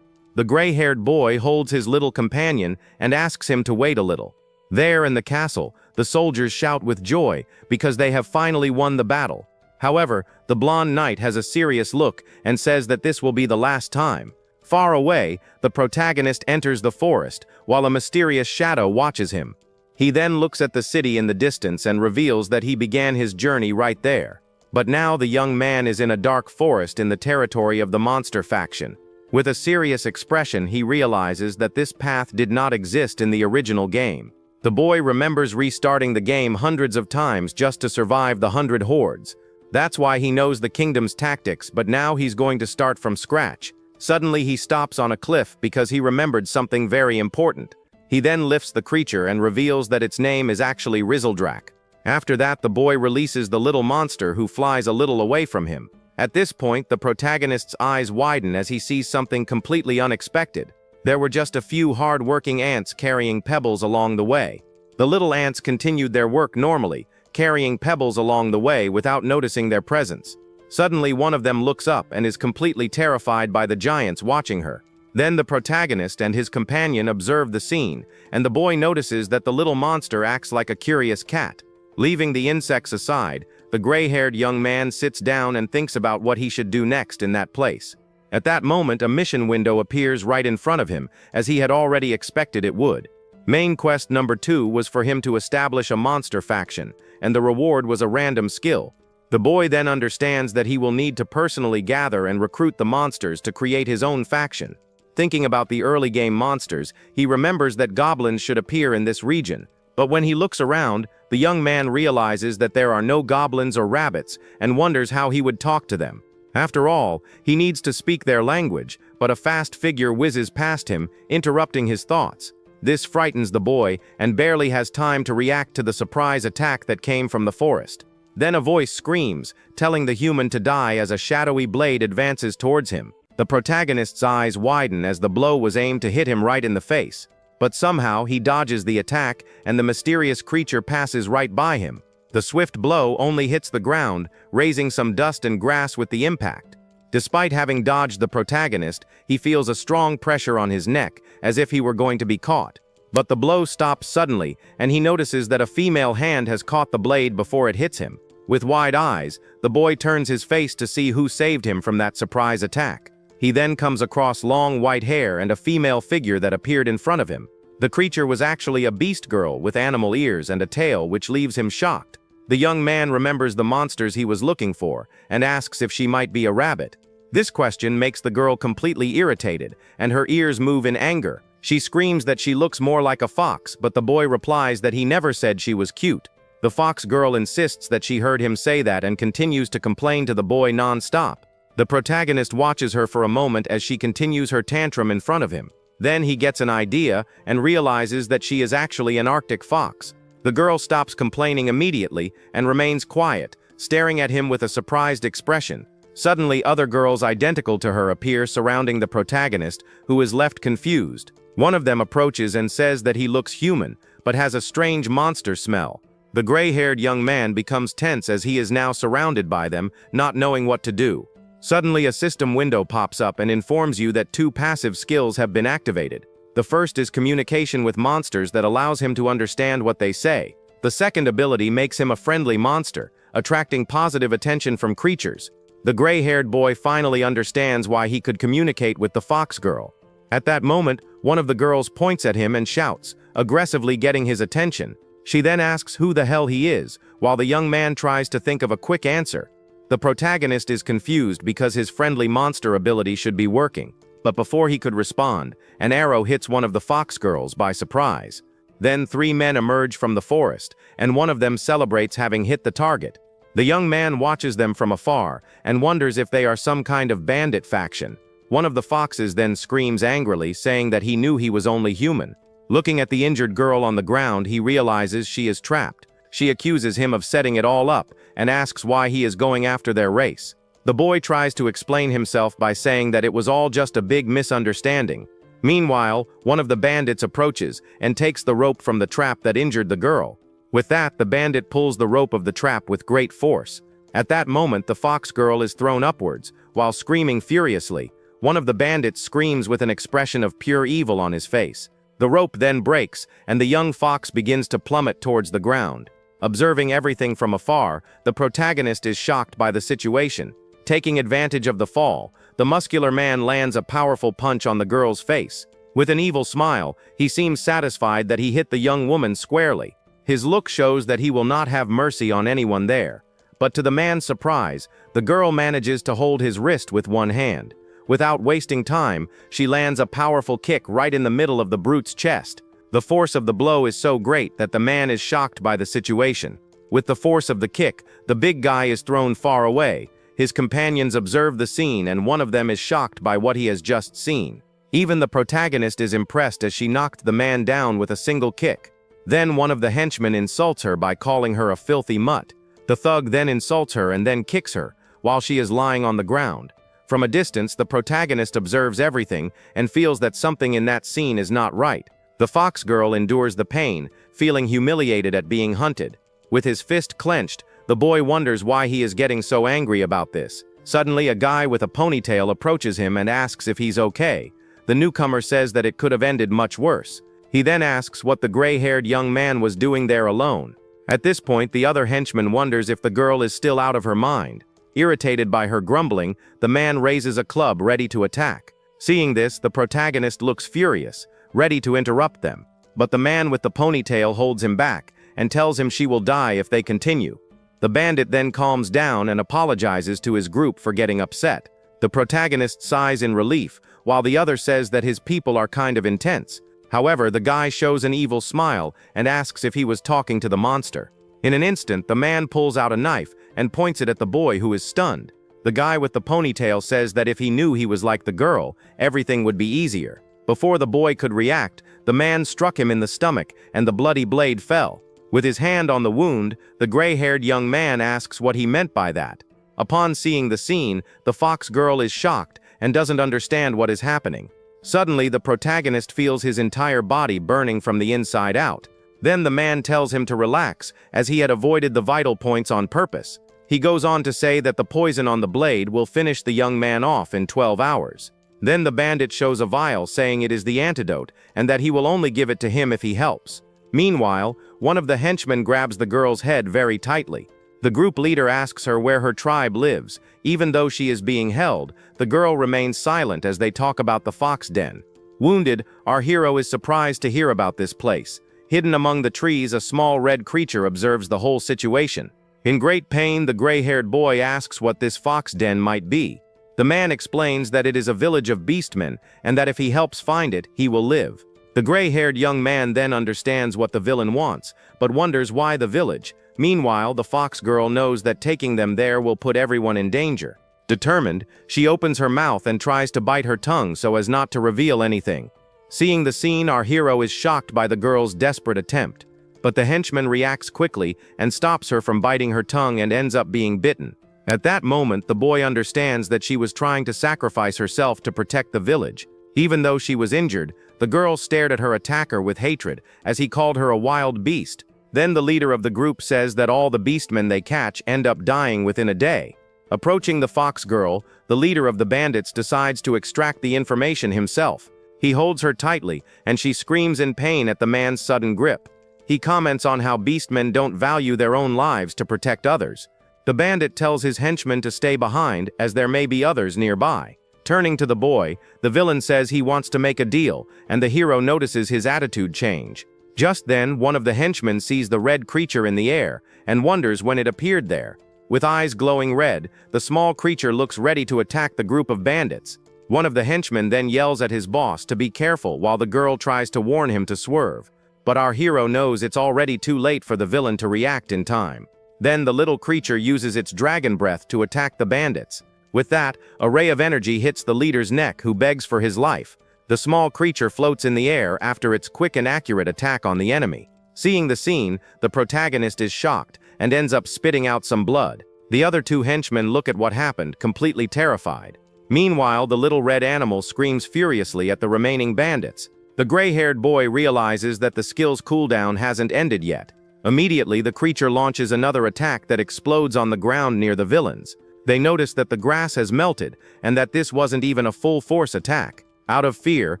The gray-haired boy holds his little companion and asks him to wait a little. There in the castle, the soldiers shout with joy because they have finally won the battle. However, the blonde knight has a serious look and says that this will be the last time. Far away, the protagonist enters the forest, while a mysterious shadow watches him. He then looks at the city in the distance and reveals that he began his journey right there. But now the young man is in a dark forest in the territory of the monster faction. With a serious expression, he realizes that this path did not exist in the original game. The boy remembers restarting the game hundreds of times just to survive the 100 hordes. That's why he knows the kingdom's tactics, but now he's going to start from scratch. Suddenly he stops on a cliff because he remembered something very important. He then lifts the creature and reveals that its name is actually Rizzledrak. After that, the boy releases the little monster who flies a little away from him. At this point, the protagonist's eyes widen as he sees something completely unexpected. There were just a few hard-working ants carrying pebbles along the way. The little ants continued their work normally, carrying pebbles along the way without noticing their presence. Suddenly, one of them looks up and is completely terrified by the giants watching her. Then the protagonist and his companion observe the scene, and the boy notices that the little monster acts like a curious cat. Leaving the insects aside, the gray-haired young man sits down and thinks about what he should do next in that place. At that moment, a mission window appears right in front of him, as he had already expected it would. Main quest number 2 was for him to establish a monster faction, and the reward was a random skill. The boy then understands that he will need to personally gather and recruit the monsters to create his own faction. Thinking about the early game monsters, he remembers that goblins should appear in this region. But when he looks around, the young man realizes that there are no goblins or rabbits and wonders how he would talk to them. After all, he needs to speak their language, but a fast figure whizzes past him, interrupting his thoughts. This frightens the boy and barely has time to react to the surprise attack that came from the forest. Then a voice screams, telling the human to die as a shadowy blade advances towards him. The protagonist's eyes widen as the blow was aimed to hit him right in the face. But somehow he dodges the attack and the mysterious creature passes right by him. The swift blow only hits the ground, raising some dust and grass with the impact. Despite having dodged the protagonist, he feels a strong pressure on his neck, as if he were going to be caught. But the blow stops suddenly, and he notices that a female hand has caught the blade before it hits him. With wide eyes, the boy turns his face to see who saved him from that surprise attack. He then comes across long white hair and a female figure that appeared in front of him. The creature was actually a beast girl with animal ears and a tail, which leaves him shocked. The young man remembers the monsters he was looking for and asks if she might be a rabbit. This question makes the girl completely irritated, and her ears move in anger. She screams that she looks more like a fox, but the boy replies that he never said she was cute. The fox girl insists that she heard him say that and continues to complain to the boy non-stop. The protagonist watches her for a moment as she continues her tantrum in front of him. Then he gets an idea and realizes that she is actually an Arctic fox. The girl stops complaining immediately and remains quiet, staring at him with a surprised expression. Suddenly, other girls identical to her appear surrounding the protagonist, who is left confused. One of them approaches and says that he looks human, but has a strange monster smell. The gray-haired young man becomes tense as he is now surrounded by them, not knowing what to do. Suddenly, a system window pops up and informs you that 2 passive skills have been activated. The first is communication with monsters that allows him to understand what they say. The second ability makes him a friendly monster, attracting positive attention from creatures. The gray-haired boy finally understands why he could communicate with the fox girl. At that moment, one of the girls points at him and shouts, aggressively getting his attention. She then asks who the hell he is, while the young man tries to think of a quick answer. The protagonist is confused because his friendly monster ability should be working. But before he could respond, an arrow hits one of the fox girls by surprise. Then 3 men emerge from the forest, and one of them celebrates having hit the target. The young man watches them from afar and wonders if they are some kind of bandit faction. One of the foxes then screams angrily, saying that he knew he was only human. Looking at the injured girl on the ground, he realizes she is trapped. She accuses him of setting it all up and asks why he is going after their race. The boy tries to explain himself by saying that it was all just a big misunderstanding. Meanwhile, one of the bandits approaches and takes the rope from the trap that injured the girl. With that, the bandit pulls the rope of the trap with great force. At that moment, the fox girl is thrown upwards, while screaming furiously. One of the bandits screams with an expression of pure evil on his face. The rope then breaks, and the young fox begins to plummet towards the ground. Observing everything from afar, the protagonist is shocked by the situation. Taking advantage of the fall, the muscular man lands a powerful punch on the girl's face. With an evil smile, he seems satisfied that he hit the young woman squarely. His look shows that he will not have mercy on anyone there. But to the man's surprise, the girl manages to hold his wrist with one hand. Without wasting time, she lands a powerful kick right in the middle of the brute's chest. The force of the blow is so great that the man is shocked by the situation. With the force of the kick, the big guy is thrown far away. His companions observe the scene, and one of them is shocked by what he has just seen. Even the protagonist is impressed as she knocked the man down with a single kick. Then one of the henchmen insults her by calling her a filthy mutt. The thug then insults her and then kicks her, while she is lying on the ground. From a distance, the protagonist observes everything and feels that something in that scene is not right. The fox girl endures the pain, feeling humiliated at being hunted. With his fist clenched, the boy wonders why he is getting so angry about this. Suddenly, a guy with a ponytail approaches him and asks if he's okay. The newcomer says that it could have ended much worse. He then asks what the gray-haired young man was doing there alone. At this point, the other henchman wonders if the girl is still out of her mind. Irritated by her grumbling, the man raises a club ready to attack. Seeing this, the protagonist looks furious, ready to interrupt them. But the man with the ponytail holds him back and tells him she will die if they continue. The bandit then calms down and apologizes to his group for getting upset. The protagonist sighs in relief, while the other says that his people are kind of intense. However, the guy shows an evil smile and asks if he was talking to the monster. In an instant, the man pulls out a knife and points it at the boy, who is stunned. The guy with the ponytail says that if he knew he was like the girl, everything would be easier. Before the boy could react, the man struck him in the stomach and the bloody blade fell. With his hand on the wound, the gray-haired young man asks what he meant by that. Upon seeing the scene, the fox girl is shocked and doesn't understand what is happening. Suddenly, the protagonist feels his entire body burning from the inside out. Then the man tells him to relax, as he had avoided the vital points on purpose. He goes on to say that the poison on the blade will finish the young man off in 12 hours. Then the bandit shows a vial, saying it is the antidote, and that he will only give it to him if he helps. Meanwhile, one of the henchmen grabs the girl's head very tightly. The group leader asks her where her tribe lives. Even though she is being held, the girl remains silent as they talk about the fox den. Wounded, our hero is surprised to hear about this place. Hidden among the trees, a small red creature observes the whole situation. In great pain, the gray-haired boy asks what this fox den might be. The man explains that it is a village of beastmen, and that if he helps find it, he will live. The gray-haired young man then understands what the villain wants, but wonders why the village. Meanwhile, the fox girl knows that taking them there will put everyone in danger. Determined, she opens her mouth and tries to bite her tongue so as not to reveal anything. Seeing the scene, our hero is shocked by the girl's desperate attempt. But the henchman reacts quickly and stops her from biting her tongue and ends up being bitten. At that moment, the boy understands that she was trying to sacrifice herself to protect the village. Even though she was injured, the girl stared at her attacker with hatred, as he called her a wild beast. Then the leader of the group says that all the beastmen they catch end up dying within a day. Approaching the fox girl, the leader of the bandits decides to extract the information himself. He holds her tightly, and she screams in pain at the man's sudden grip. He comments on how beastmen don't value their own lives to protect others. The bandit tells his henchmen to stay behind, as there may be others nearby. Turning to the boy, the villain says he wants to make a deal, and the hero notices his attitude change. Just then, one of the henchmen sees the red creature in the air, and wonders when it appeared there. With eyes glowing red, the small creature looks ready to attack the group of bandits. One of the henchmen then yells at his boss to be careful while the girl tries to warn him to swerve. But our hero knows it's already too late for the villain to react in time. Then the little creature uses its dragon breath to attack the bandits. With that, a ray of energy hits the leader's neck, who begs for his life. The small creature floats in the air after its quick and accurate attack on the enemy. Seeing the scene, the protagonist is shocked and ends up spitting out some blood. The other two henchmen look at what happened, completely terrified. Meanwhile, the little red animal screams furiously at the remaining bandits. The gray-haired boy realizes that the skill's cooldown hasn't ended yet. Immediately, the creature launches another attack that explodes on the ground near the villains. They notice that the grass has melted, and that this wasn't even a full-force attack. Out of fear,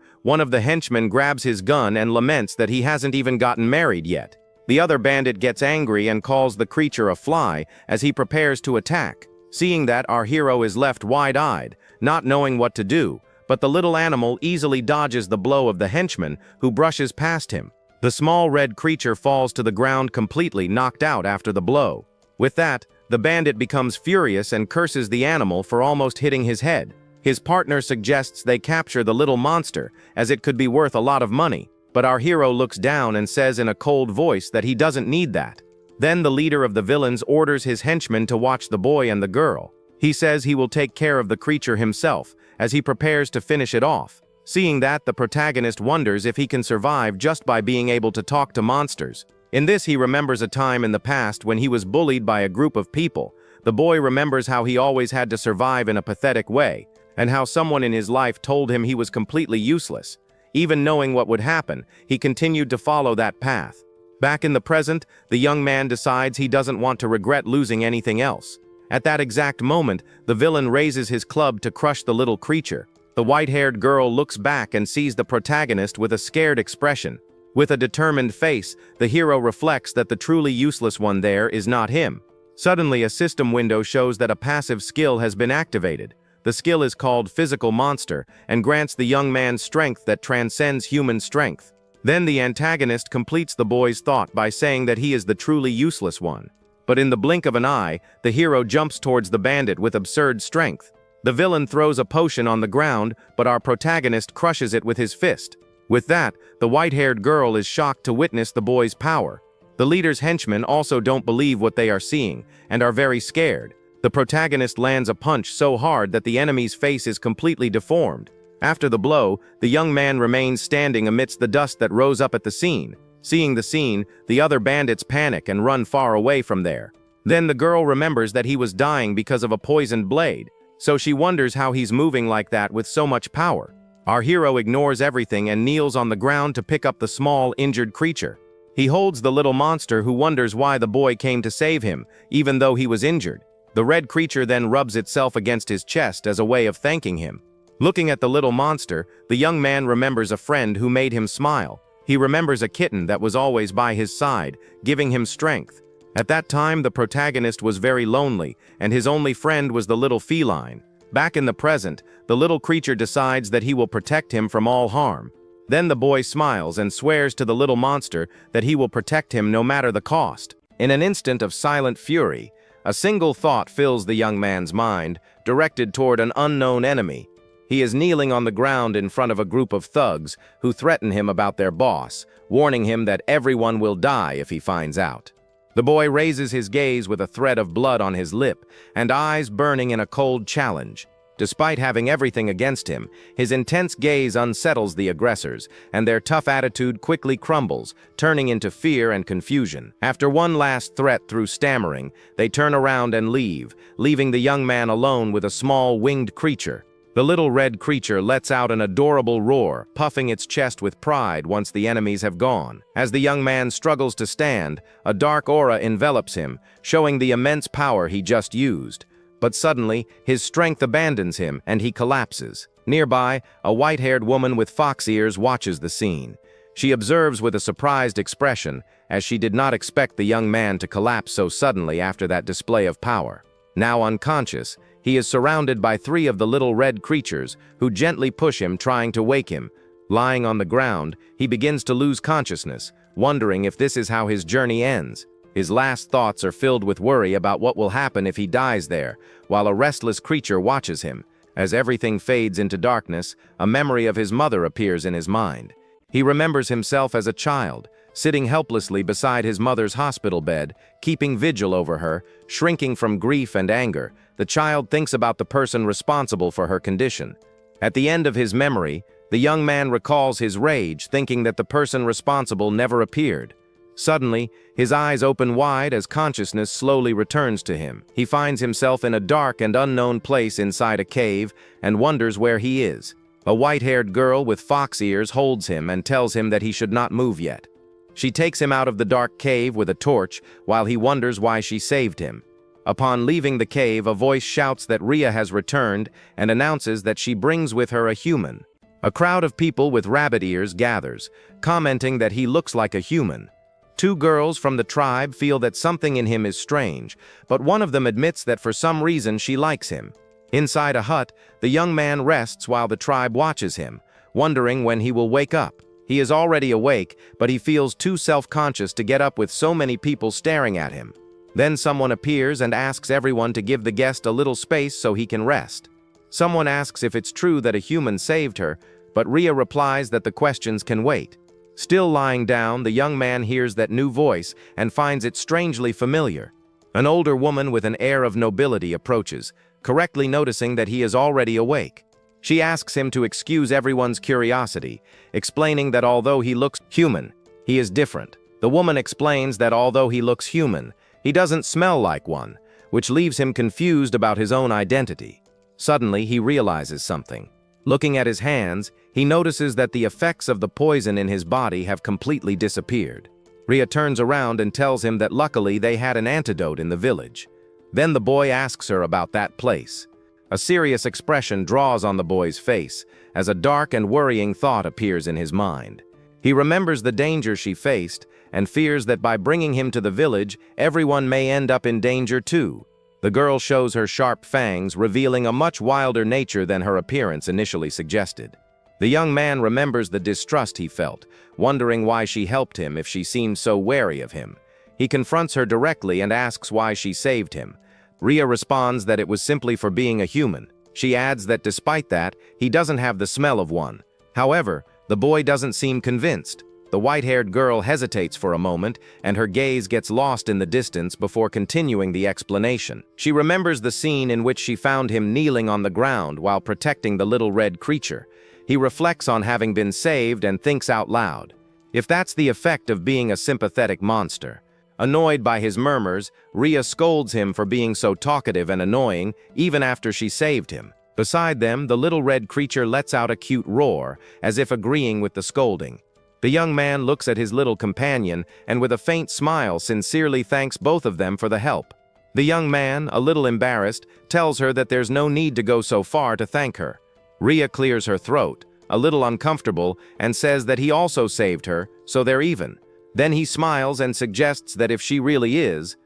one of the henchmen grabs his gun and laments that he hasn't even gotten married yet. The other bandit gets angry and calls the creature a fly as he prepares to attack. Seeing that, our hero is left wide-eyed, not knowing what to do, but the little animal easily dodges the blow of the henchman, who brushes past him. The small red creature falls to the ground completely knocked out after the blow. With that, the bandit becomes furious and curses the animal for almost hitting his head. His partner suggests they capture the little monster, as it could be worth a lot of money, but our hero looks down and says in a cold voice that he doesn't need that. Then the leader of the villains orders his henchmen to watch the boy and the girl. He says he will take care of the creature himself, as he prepares to finish it off. Seeing that, the protagonist wonders if he can survive just by being able to talk to monsters. In this, he remembers a time in the past when he was bullied by a group of people. The boy remembers how he always had to survive in a pathetic way, and how someone in his life told him he was completely useless. Even knowing what would happen, he continued to follow that path. Back in the present, the young man decides he doesn't want to regret losing anything else. At that exact moment, the villain raises his club to crush the little creature. The white-haired girl looks back and sees the protagonist with a scared expression. With a determined face, the hero reflects that the truly useless one there is not him. Suddenly, a system window shows that a passive skill has been activated. The skill is called Physical Monster and grants the young man strength that transcends human strength. Then the antagonist completes the boy's thought by saying that he is the truly useless one. But in the blink of an eye, the hero jumps towards the bandit with absurd strength. The villain throws a potion on the ground, but our protagonist crushes it with his fist. With that, the white-haired girl is shocked to witness the boy's power. The leader's henchmen also don't believe what they are seeing, and are very scared. The protagonist lands a punch so hard that the enemy's face is completely deformed. After the blow, the young man remains standing amidst the dust that rose up at the scene. Seeing the scene, the other bandits panic and run far away from there. Then the girl remembers that he was dying because of a poisoned blade, so she wonders how he's moving like that with so much power. Our hero ignores everything and kneels on the ground to pick up the small, injured creature. He holds the little monster, who wonders why the boy came to save him, even though he was injured. The red creature then rubs itself against his chest as a way of thanking him. Looking at the little monster, the young man remembers a friend who made him smile. He remembers a kitten that was always by his side, giving him strength. At that time, the protagonist was very lonely, and his only friend was the little feline. Back in the present, the little creature decides that he will protect him from all harm. Then the boy smiles and swears to the little monster that he will protect him no matter the cost. In an instant of silent fury, a single thought fills the young man's mind, directed toward an unknown enemy. He is kneeling on the ground in front of a group of thugs who threaten him about their boss, warning him that everyone will die if he finds out. The boy raises his gaze with a thread of blood on his lip and eyes burning in a cold challenge. Despite having everything against him, his intense gaze unsettles the aggressors, and their tough attitude quickly crumbles, turning into fear and confusion. After one last threat through stammering, they turn around and leave, leaving the young man alone with a small winged creature. The little red creature lets out an adorable roar, puffing its chest with pride once the enemies have gone. As the young man struggles to stand, a dark aura envelops him, showing the immense power he just used. But suddenly, his strength abandons him and he collapses. Nearby, a white-haired woman with fox ears watches the scene. She observes with a surprised expression, as she did not expect the young man to collapse so suddenly after that display of power. Now unconscious, he is surrounded by 3 of the little red creatures who gently push him, trying to wake him. Lying on the ground, he begins to lose consciousness, wondering if this is how his journey ends. His last thoughts are filled with worry about what will happen if he dies there, while a restless creature watches him. As everything fades into darkness, a memory of his mother appears in his mind. He remembers himself as a child, sitting helplessly beside his mother's hospital bed, keeping vigil over her, shrinking from grief and anger. The child thinks about the person responsible for her condition. At the end of his memory, the young man recalls his rage, thinking that the person responsible never appeared. Suddenly, his eyes open wide as consciousness slowly returns to him. He finds himself in a dark and unknown place inside a cave and wonders where he is. A white-haired girl with fox ears holds him and tells him that he should not move yet. She takes him out of the dark cave with a torch while he wonders why she saved him. Upon leaving the cave, a voice shouts that Rhea has returned and announces that she brings with her a human. A crowd of people with rabbit ears gathers, commenting that he looks like a human. 2 girls from the tribe feel that something in him is strange, but one of them admits that for some reason she likes him. Inside a hut, the young man rests while the tribe watches him, wondering when he will wake up. He is already awake, but he feels too self-conscious to get up with so many people staring at him. Then someone appears and asks everyone to give the guest a little space so he can rest. Someone asks if it's true that a human saved her, but Rhea replies that the questions can wait. Still lying down, the young man hears that new voice and finds it strangely familiar. An older woman with an air of nobility approaches, correctly noticing that he is already awake. She asks him to excuse everyone's curiosity, explaining that although he looks human, he is different. The woman explains that although he looks human, he doesn't smell like one, which leaves him confused about his own identity. Suddenly, he realizes something. Looking at his hands, he notices that the effects of the poison in his body have completely disappeared. Rhea turns around and tells him that luckily they had an antidote in the village. Then the boy asks her about that place. A serious expression draws on the boy's face, as a dark and worrying thought appears in his mind. He remembers the danger she faced, and fears that by bringing him to the village, everyone may end up in danger too. The girl shows her sharp fangs, revealing a much wilder nature than her appearance initially suggested. The young man remembers the distrust he felt, wondering why she helped him if she seemed so wary of him. He confronts her directly and asks why she saved him. Rhea responds that it was simply for being a human. She adds that despite that, he doesn't have the smell of one. However, the boy doesn't seem convinced. The white-haired girl hesitates for a moment, and her gaze gets lost in the distance before continuing the explanation. She remembers the scene in which she found him kneeling on the ground while protecting the little red creature. He reflects on having been saved and thinks out loud. If that's the effect of being a sympathetic monster. Annoyed by his murmurs, Rhea scolds him for being so talkative and annoying, even after she saved him. Beside them, the little red creature lets out a cute roar, as if agreeing with the scolding. The young man looks at his little companion and with a faint smile sincerely thanks both of them for the help. The young man, a little embarrassed, tells her that there's no need to go so far to thank her. Rhea clears her throat, a little uncomfortable, and says that he also saved her, so they're even. Then he smiles and suggests that if she really is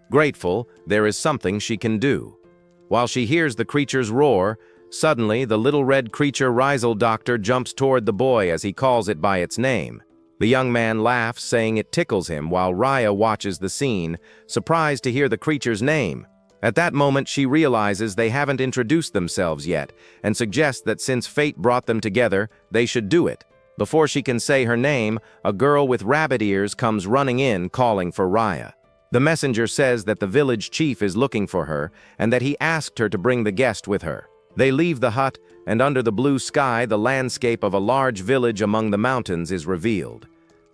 grateful, there is something she can do. While she hears the creature's roar, suddenly, the little red creature Rizal Doctor jumps toward the boy as he calls it by its name. The young man laughs, saying it tickles him, while Rhea watches the scene, surprised to hear the creature's name. At that moment, she realizes they haven't introduced themselves yet, and suggests that since fate brought them together, they should do it. Before she can say her name, a girl with rabbit ears comes running in, calling for Rhea. The messenger says that the village chief is looking for her, and that he asked her to bring the guest with her. They leave the hut, and under the blue sky, the landscape of a large village among the mountains is revealed.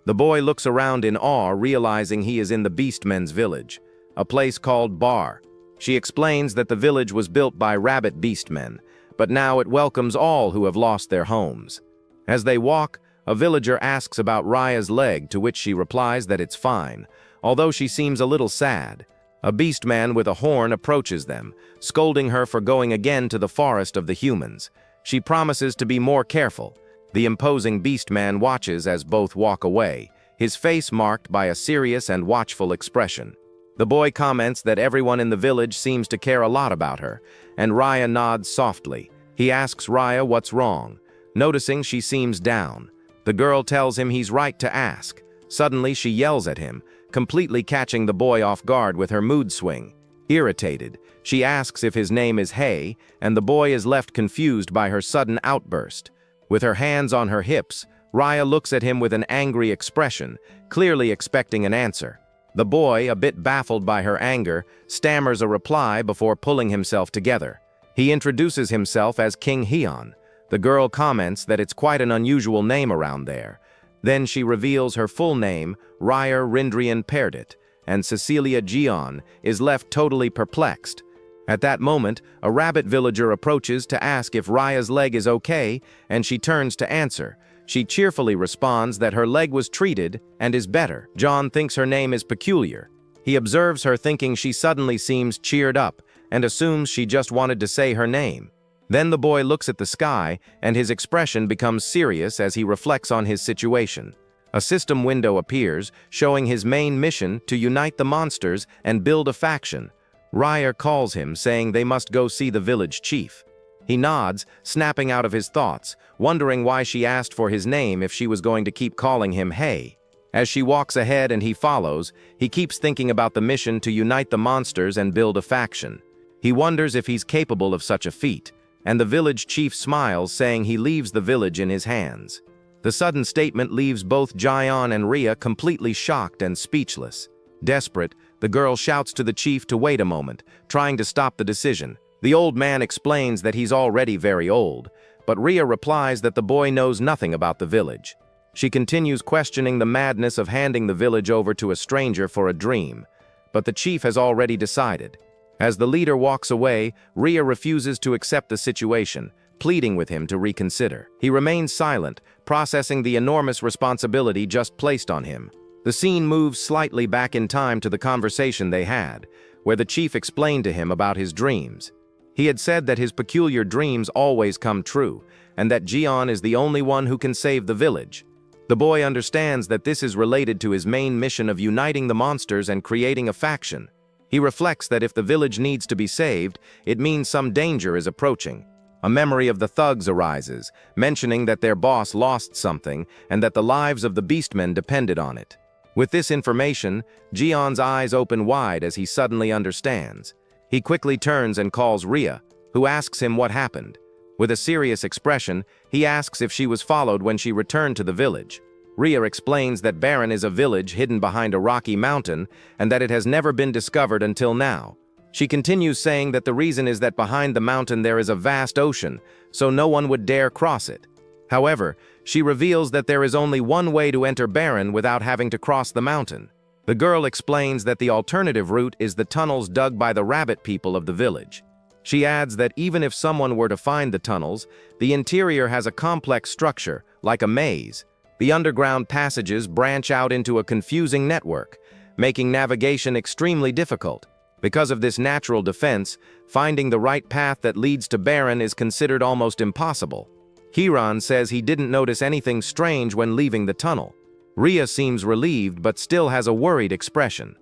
The boy looks around in awe, realizing he is in the Beastmen's village, a place called Bar. She explains that the village was built by rabbit beastmen, but now it welcomes all who have lost their homes. As they walk, a villager asks about Rhea's leg, to which she replies that it's fine, although she seems a little sad. A beastman with a horn approaches them, scolding her for going again to the forest of the humans. She promises to be more careful. The imposing beast man watches as both walk away, his face marked by a serious and watchful expression. The boy comments that everyone in the village seems to care a lot about her, and Raya nods softly. He asks Raya what's wrong. Noticing she seems down, the girl tells him he's right to ask. Suddenly she yells at him, completely catching the boy off guard with her mood swing. Irritated, she asks if his name is Hey, and the boy is left confused by her sudden outburst. With her hands on her hips, Raya looks at him with an angry expression, clearly expecting an answer. The boy, a bit baffled by her anger, stammers a reply before pulling himself together. He introduces himself as King Heian. The girl comments that it's quite an unusual name around there. Then she reveals her full name, Ryer Rindrian Perdit, and Cecilia Gion is left totally perplexed. At that moment, a rabbit villager approaches to ask if Raya's leg is okay, and she turns to answer. She cheerfully responds that her leg was treated and is better. John thinks her name is peculiar. He observes her thinking she suddenly seems cheered up and assumes she just wanted to say her name. Then the boy looks at the sky, and his expression becomes serious as he reflects on his situation. A system window appears, showing his main mission to unite the monsters and build a faction. Ryer calls him, saying they must go see the village chief. He nods, snapping out of his thoughts, wondering why she asked for his name if she was going to keep calling him Hey. As she walks ahead and he follows, he keeps thinking about the mission to unite the monsters and build a faction. He wonders if he's capable of such a feat, and the village chief smiles, saying he leaves the village in his hands. The sudden statement leaves both Jian and Rhea completely shocked and speechless. Desperate, the girl shouts to the chief to wait a moment, trying to stop the decision. The old man explains that he's already very old, but Rhea replies that the boy knows nothing about the village. She continues questioning the madness of handing the village over to a stranger for a dream, but the chief has already decided. As the leader walks away, Rhea refuses to accept the situation, pleading with him to reconsider. He remains silent, processing the enormous responsibility just placed on him. The scene moves slightly back in time to the conversation they had, where the chief explained to him about his dreams. He had said that his peculiar dreams always come true, and that Jian is the only one who can save the village. The boy understands that this is related to his main mission of uniting the monsters and creating a faction. He reflects that if the village needs to be saved, it means some danger is approaching. A memory of the thugs arises, mentioning that their boss lost something and that the lives of the beastmen depended on it. With this information, Jian's eyes open wide as he suddenly understands. He quickly turns and calls Rhea, who asks him what happened. With a serious expression, he asks if she was followed when she returned to the village. Rhea explains that Baron is a village hidden behind a rocky mountain and that it has never been discovered until now. She continues saying that the reason is that behind the mountain there is a vast ocean, so no one would dare cross it. However, she reveals that there is only one way to enter Baron without having to cross the mountain. The girl explains that the alternative route is the tunnels dug by the rabbit people of the village. She adds that even if someone were to find the tunnels, the interior has a complex structure, like a maze. The underground passages branch out into a confusing network, making navigation extremely difficult. Because of this natural defense, finding the right path that leads to Baron is considered almost impossible. Hiran says he didn't notice anything strange when leaving the tunnel. Rhea seems relieved but still has a worried expression.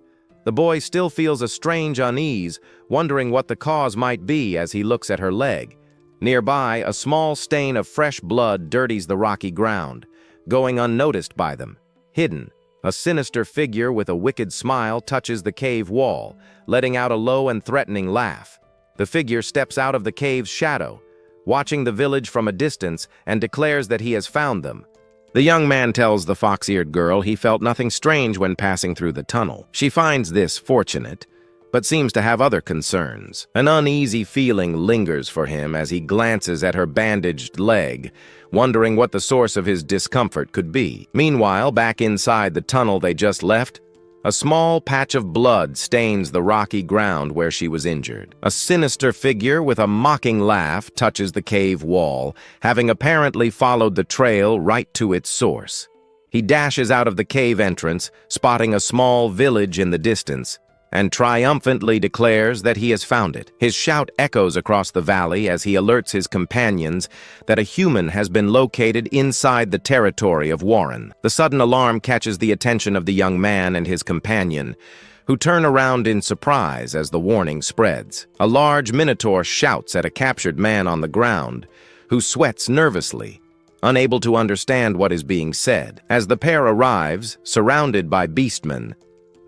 The boy still feels a strange unease, wondering what the cause might be as he looks at her leg. Nearby, a small stain of fresh blood dirties the rocky ground, going unnoticed by them. Hidden, a sinister figure with a wicked smile touches the cave wall, letting out a low and threatening laugh. The figure steps out of the cave's shadow, watching the village from a distance, and declares that he has found them. The young man tells the fox-eared girl he felt nothing strange when passing through the tunnel. She finds this fortunate, but seems to have other concerns. An uneasy feeling lingers for him as he glances at her bandaged leg, wondering what the source of his discomfort could be. Meanwhile, back inside the tunnel they just left, a small patch of blood stains the rocky ground where she was injured. A sinister figure with a mocking laugh touches the cave wall, having apparently followed the trail right to its source. He dashes out of the cave entrance, spotting a small village in the distance. and triumphantly declares that he has found it. His shout echoes across the valley as he alerts his companions that a human has been located inside the territory of Warren. The sudden alarm catches the attention of the young man and his companion, who turn around in surprise as the warning spreads. A large minotaur shouts at a captured man on the ground, who sweats nervously, unable to understand what is being said. As the pair arrives, surrounded by beastmen,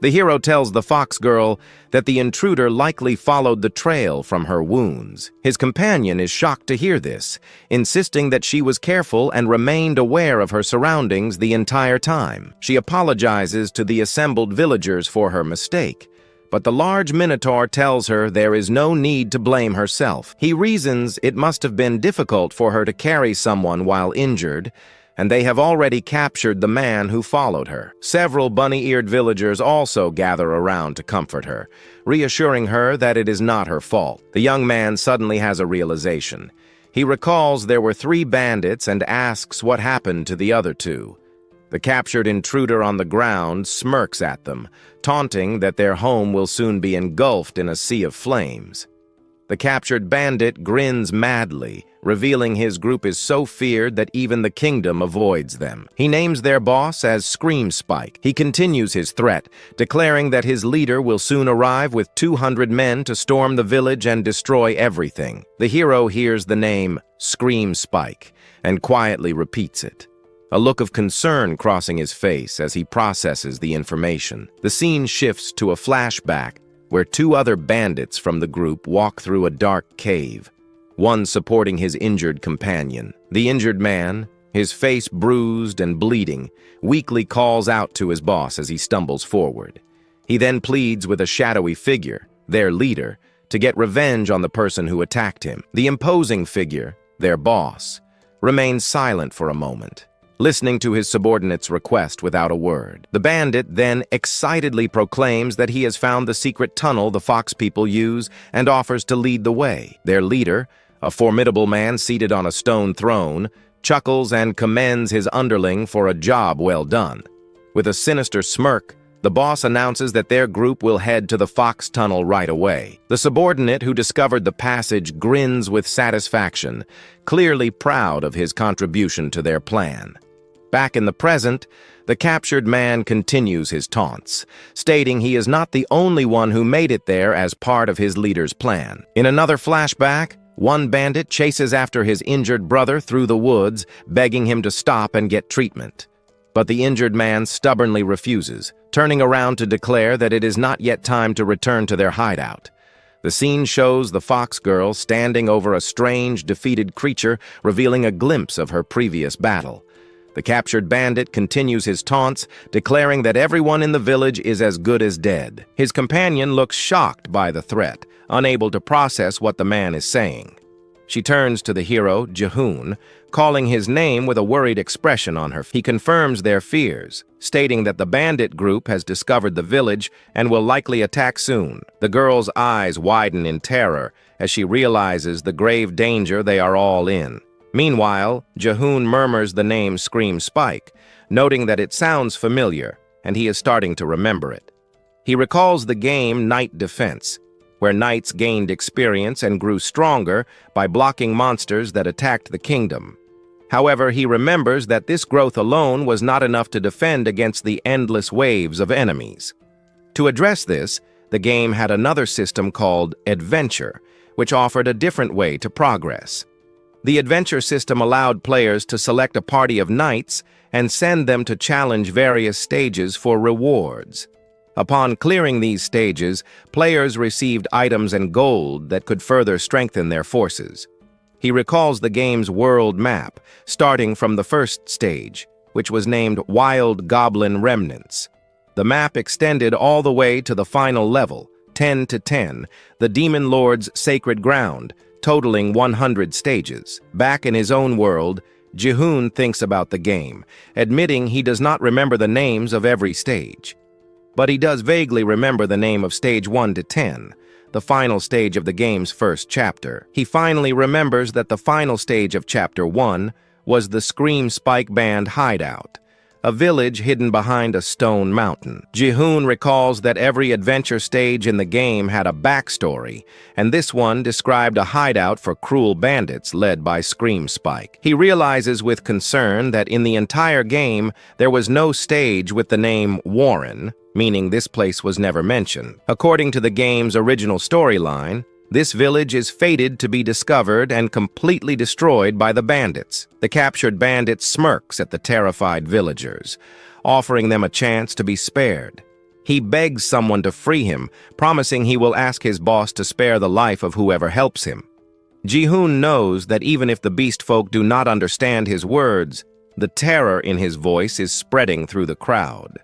the hero tells the fox girl that the intruder likely followed the trail from her wounds. His companion is shocked to hear this, insisting that she was careful and remained aware of her surroundings the entire time. She apologizes to the assembled villagers for her mistake, but the large minotaur tells her there is no need to blame herself. He reasons it must have been difficult for her to carry someone while injured, and they have already captured the man who followed her. Several bunny-eared villagers also gather around to comfort her, reassuring her that it is not her fault. The young man suddenly has a realization. He recalls there were 3 bandits and asks what happened to the other 2. The captured intruder on the ground smirks at them, taunting that their home will soon be engulfed in a sea of flames. The captured bandit grins madly, revealing his group is so feared that even the kingdom avoids them. He names their boss as Scream Spike. He continues his threat, declaring that his leader will soon arrive with 200 men to storm the village and destroy everything. The hero hears the name Scream Spike and quietly repeats it, a look of concern crossing his face as he processes the information. The scene shifts to a flashback where 2 other bandits from the group walk through a dark cave, one supporting his injured companion. The injured man, his face bruised and bleeding, weakly calls out to his boss as he stumbles forward. He then pleads with a shadowy figure, their leader, to get revenge on the person who attacked him. The imposing figure, their boss, remains silent for a moment, listening to his subordinate's request without a word. The bandit then excitedly proclaims that he has found the secret tunnel the fox people use and offers to lead the way. Their leader, a formidable man seated on a stone throne, chuckles and commends his underling for a job well done. With a sinister smirk, the boss announces that their group will head to the fox tunnel right away. The subordinate who discovered the passage grins with satisfaction, clearly proud of his contribution to their plan. Back in the present, the captured man continues his taunts, stating he is not the only one who made it there as part of his leader's plan. In another flashback, one bandit chases after his injured brother through the woods, begging him to stop and get treatment. But the injured man stubbornly refuses, turning around to declare that it is not yet time to return to their hideout. The scene shows the fox girl standing over a strange, defeated creature, revealing a glimpse of her previous battle. The captured bandit continues his taunts, declaring that everyone in the village is as good as dead. His companion looks shocked by the threat, unable to process what the man is saying. She turns to the hero, Jahoon, calling his name with a worried expression on her face. He confirms their fears, stating that the bandit group has discovered the village and will likely attack soon. The girl's eyes widen in terror as she realizes the grave danger they are all in. Meanwhile, Jahoon murmurs the name Scream Spike, noting that it sounds familiar, and he is starting to remember it. He recalls the game Knight Defense, where knights gained experience and grew stronger by blocking monsters that attacked the kingdom. However, he remembers that this growth alone was not enough to defend against the endless waves of enemies. To address this, the game had another system called Adventure, which offered a different way to progress. The adventure system allowed players to select a party of knights and send them to challenge various stages for rewards. Upon clearing these stages, players received items and gold that could further strengthen their forces. He recalls the game's world map, starting from the first stage, which was named Wild Goblin Remnants. The map extended all the way to the final level, 10 to 10, the Demon Lord's Sacred Ground, totaling 100 stages. Back in his own world, Jahoon thinks about the game, admitting he does not remember the names of every stage. But he does vaguely remember the name of stage 1 to 10, the final stage of the game's first chapter. He finally remembers that the final stage of chapter 1 was the Scream Spike Band hideout, a village hidden behind a stone mountain. Ji-hoon recalls that every adventure stage in the game had a backstory, and this one described a hideout for cruel bandits led by Scream Spike. He realizes with concern that in the entire game, there was no stage with the name Warren, meaning this place was never mentioned. According to the game's original storyline, this village is fated to be discovered and completely destroyed by the bandits. The captured bandit smirks at the terrified villagers, offering them a chance to be spared. He begs someone to free him, promising he will ask his boss to spare the life of whoever helps him. Ji-hoon knows that even if the beast folk do not understand his words, the terror in his voice is spreading through the crowd.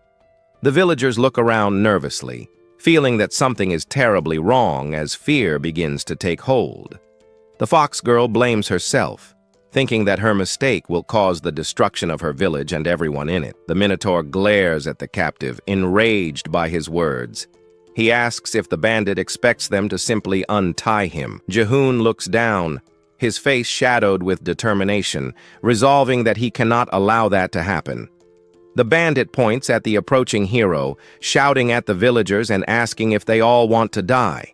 The villagers look around nervously, feeling that something is terribly wrong as fear begins to take hold. The fox girl blames herself, thinking that her mistake will cause the destruction of her village and everyone in it. The Minotaur glares at the captive, enraged by his words. He asks if the bandit expects them to simply untie him. Ji-hoon looks down, his face shadowed with determination, resolving that he cannot allow that to happen. The bandit points at the approaching hero, shouting at the villagers and asking if they all want to die.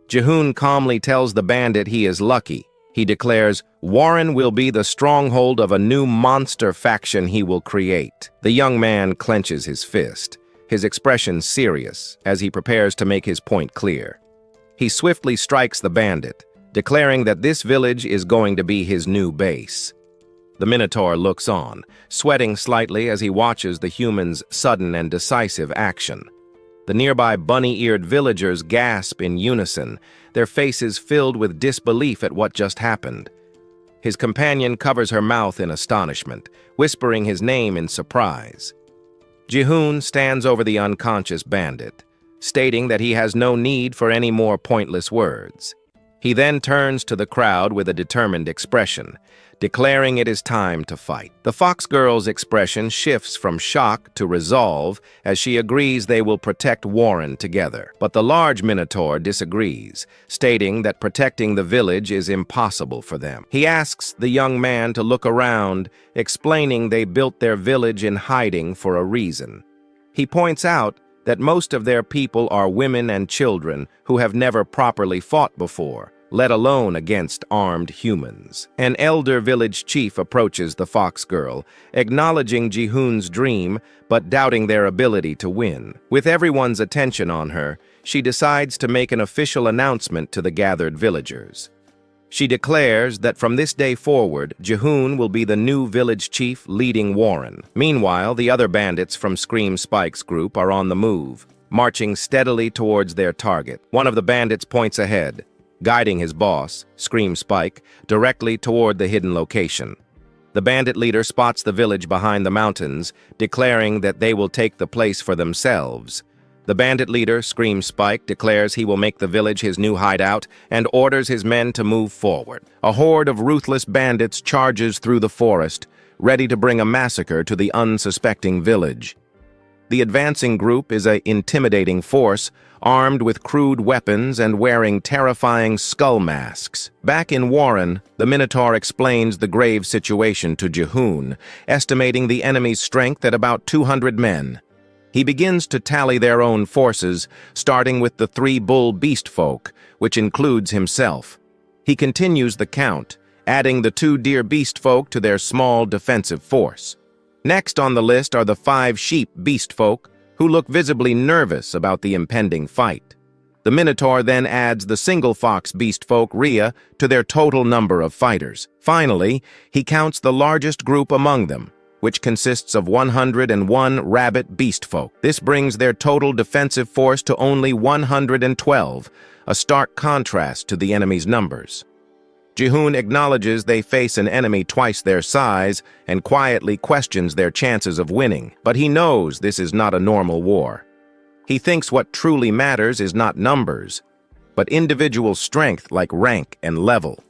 Ji-hoon calmly tells the bandit he is lucky. He declares, Warren will be the stronghold of a new monster faction he will create. The young man clenches his fist, his expression serious, as he prepares to make his point clear. He swiftly strikes the bandit, declaring that this village is going to be his new base. The Minotaur looks on, sweating slightly as he watches the human's sudden and decisive action. The nearby bunny-eared villagers gasp in unison, their faces filled with disbelief at what just happened. His companion covers her mouth in astonishment, whispering his name in surprise. Ji-hoon stands over the unconscious bandit, stating that he has no need for any more pointless words. He then turns to the crowd with a determined expression, declaring it is time to fight. The fox girl's expression shifts from shock to resolve as she agrees they will protect Warren together. But the large Minotaur disagrees, stating that protecting the village is impossible for them. He asks the young man to look around, explaining they built their village in hiding for a reason. He points out that most of their people are women and children who have never properly fought before, let alone against armed humans. An elder village chief approaches the fox girl, acknowledging Ji-hoon's dream, but doubting their ability to win. With everyone's attention on her, she decides to make an official announcement to the gathered villagers. She declares that from this day forward, Ji-hoon will be the new village chief leading Warren. Meanwhile, the other bandits from Scream Spike's group are on the move, marching steadily towards their target. One of the bandits points ahead, guiding his boss, Scream Spike, directly toward the hidden location. The bandit leader spots the village behind the mountains, declaring that they will take the place for themselves. The bandit leader, Scream Spike, declares he will make the village his new hideout and orders his men to move forward. A horde of ruthless bandits charges through the forest, ready to bring a massacre to the unsuspecting village. The advancing group is an intimidating force, armed with crude weapons and wearing terrifying skull masks. Back in Warren, the Minotaur explains the grave situation to Ji-hoon, estimating the enemy's strength at about 200 men. He begins to tally their own forces, starting with the 3 bull beast folk, which includes himself. He continues the count, adding the 2 deer beast folk to their small defensive force. Next on the list are the 5 sheep beast folk, who look visibly nervous about the impending fight. The Minotaur then adds the single fox beast folk, Rhea, to their total number of fighters. Finally, he counts the largest group among them, which consists of 101 rabbit beast folk. This brings their total defensive force to only 112, a stark contrast to the enemy's numbers. Ji-hoon acknowledges they face an enemy twice their size and quietly questions their chances of winning, but he knows this is not a normal war. He thinks what truly matters is not numbers, but individual strength like rank and level.